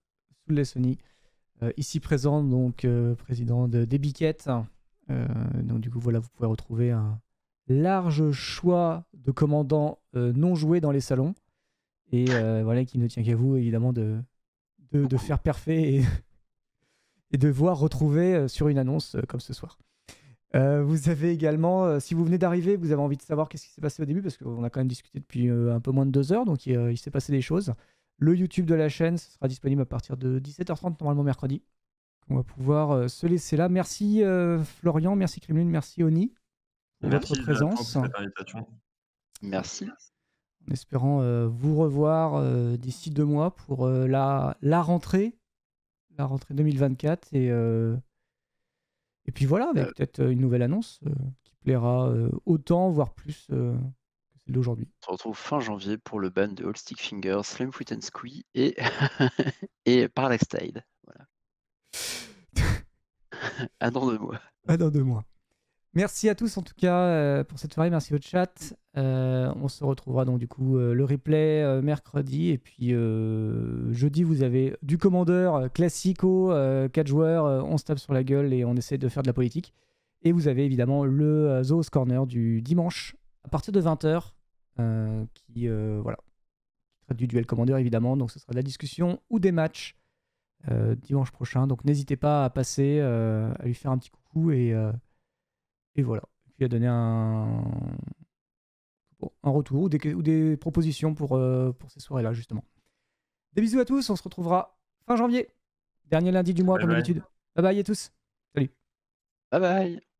Soul Sony, ici présent, donc président des Biquettes. Donc du coup, voilà, vous pouvez retrouver un large choix de commandants non joués dans les salons. Et voilà, qui ne tient qu'à vous, évidemment, de faire parfait et de voir retrouver sur une annonce comme ce soir. Vous avez également, si vous venez d'arriver, vous avez envie de savoir qu'est-ce qui s'est passé au début, parce qu'on a quand même discuté depuis un peu moins de 2 heures, donc il s'est passé des choses. Le YouTube de la chaîne sera disponible à partir de 17h30, normalement mercredi. On va pouvoir se laisser là. Merci Florian, merci Kremlin, merci Oni pour votre Merci à toi pour présence. cette invitation. Merci. En espérant vous revoir d'ici 2 mois pour la rentrée 2024. Et puis voilà, avec peut-être une nouvelle annonce qui plaira autant, voire plus que celle d'aujourd'hui. On se retrouve fin janvier pour le ban de All Stick Fingers, Slam Fruit and Squee et et Parallax Tide. Voilà. À dans 2 mois. À dans 2 mois. Merci à tous en tout cas pour cette soirée, merci au chat. On se retrouvera donc du coup le replay mercredi et puis jeudi vous avez du commandeur classico, 4 joueurs, on se tape sur la gueule et on essaie de faire de la politique. Et vous avez évidemment le Zoos Corner du dimanche à partir de 20h qui voilà, qui traite du duel commandeur évidemment, donc ce sera de la discussion ou des matchs dimanche prochain. Donc n'hésitez pas à passer, à lui faire un petit coucou et voilà. Et puis à donner un retour ou des propositions pour ces soirées-là, justement. Des bisous à tous, on se retrouvera fin janvier. Dernier lundi du mois, Bye comme bye. d'habitude. Bye bye à tous. Salut. Bye bye.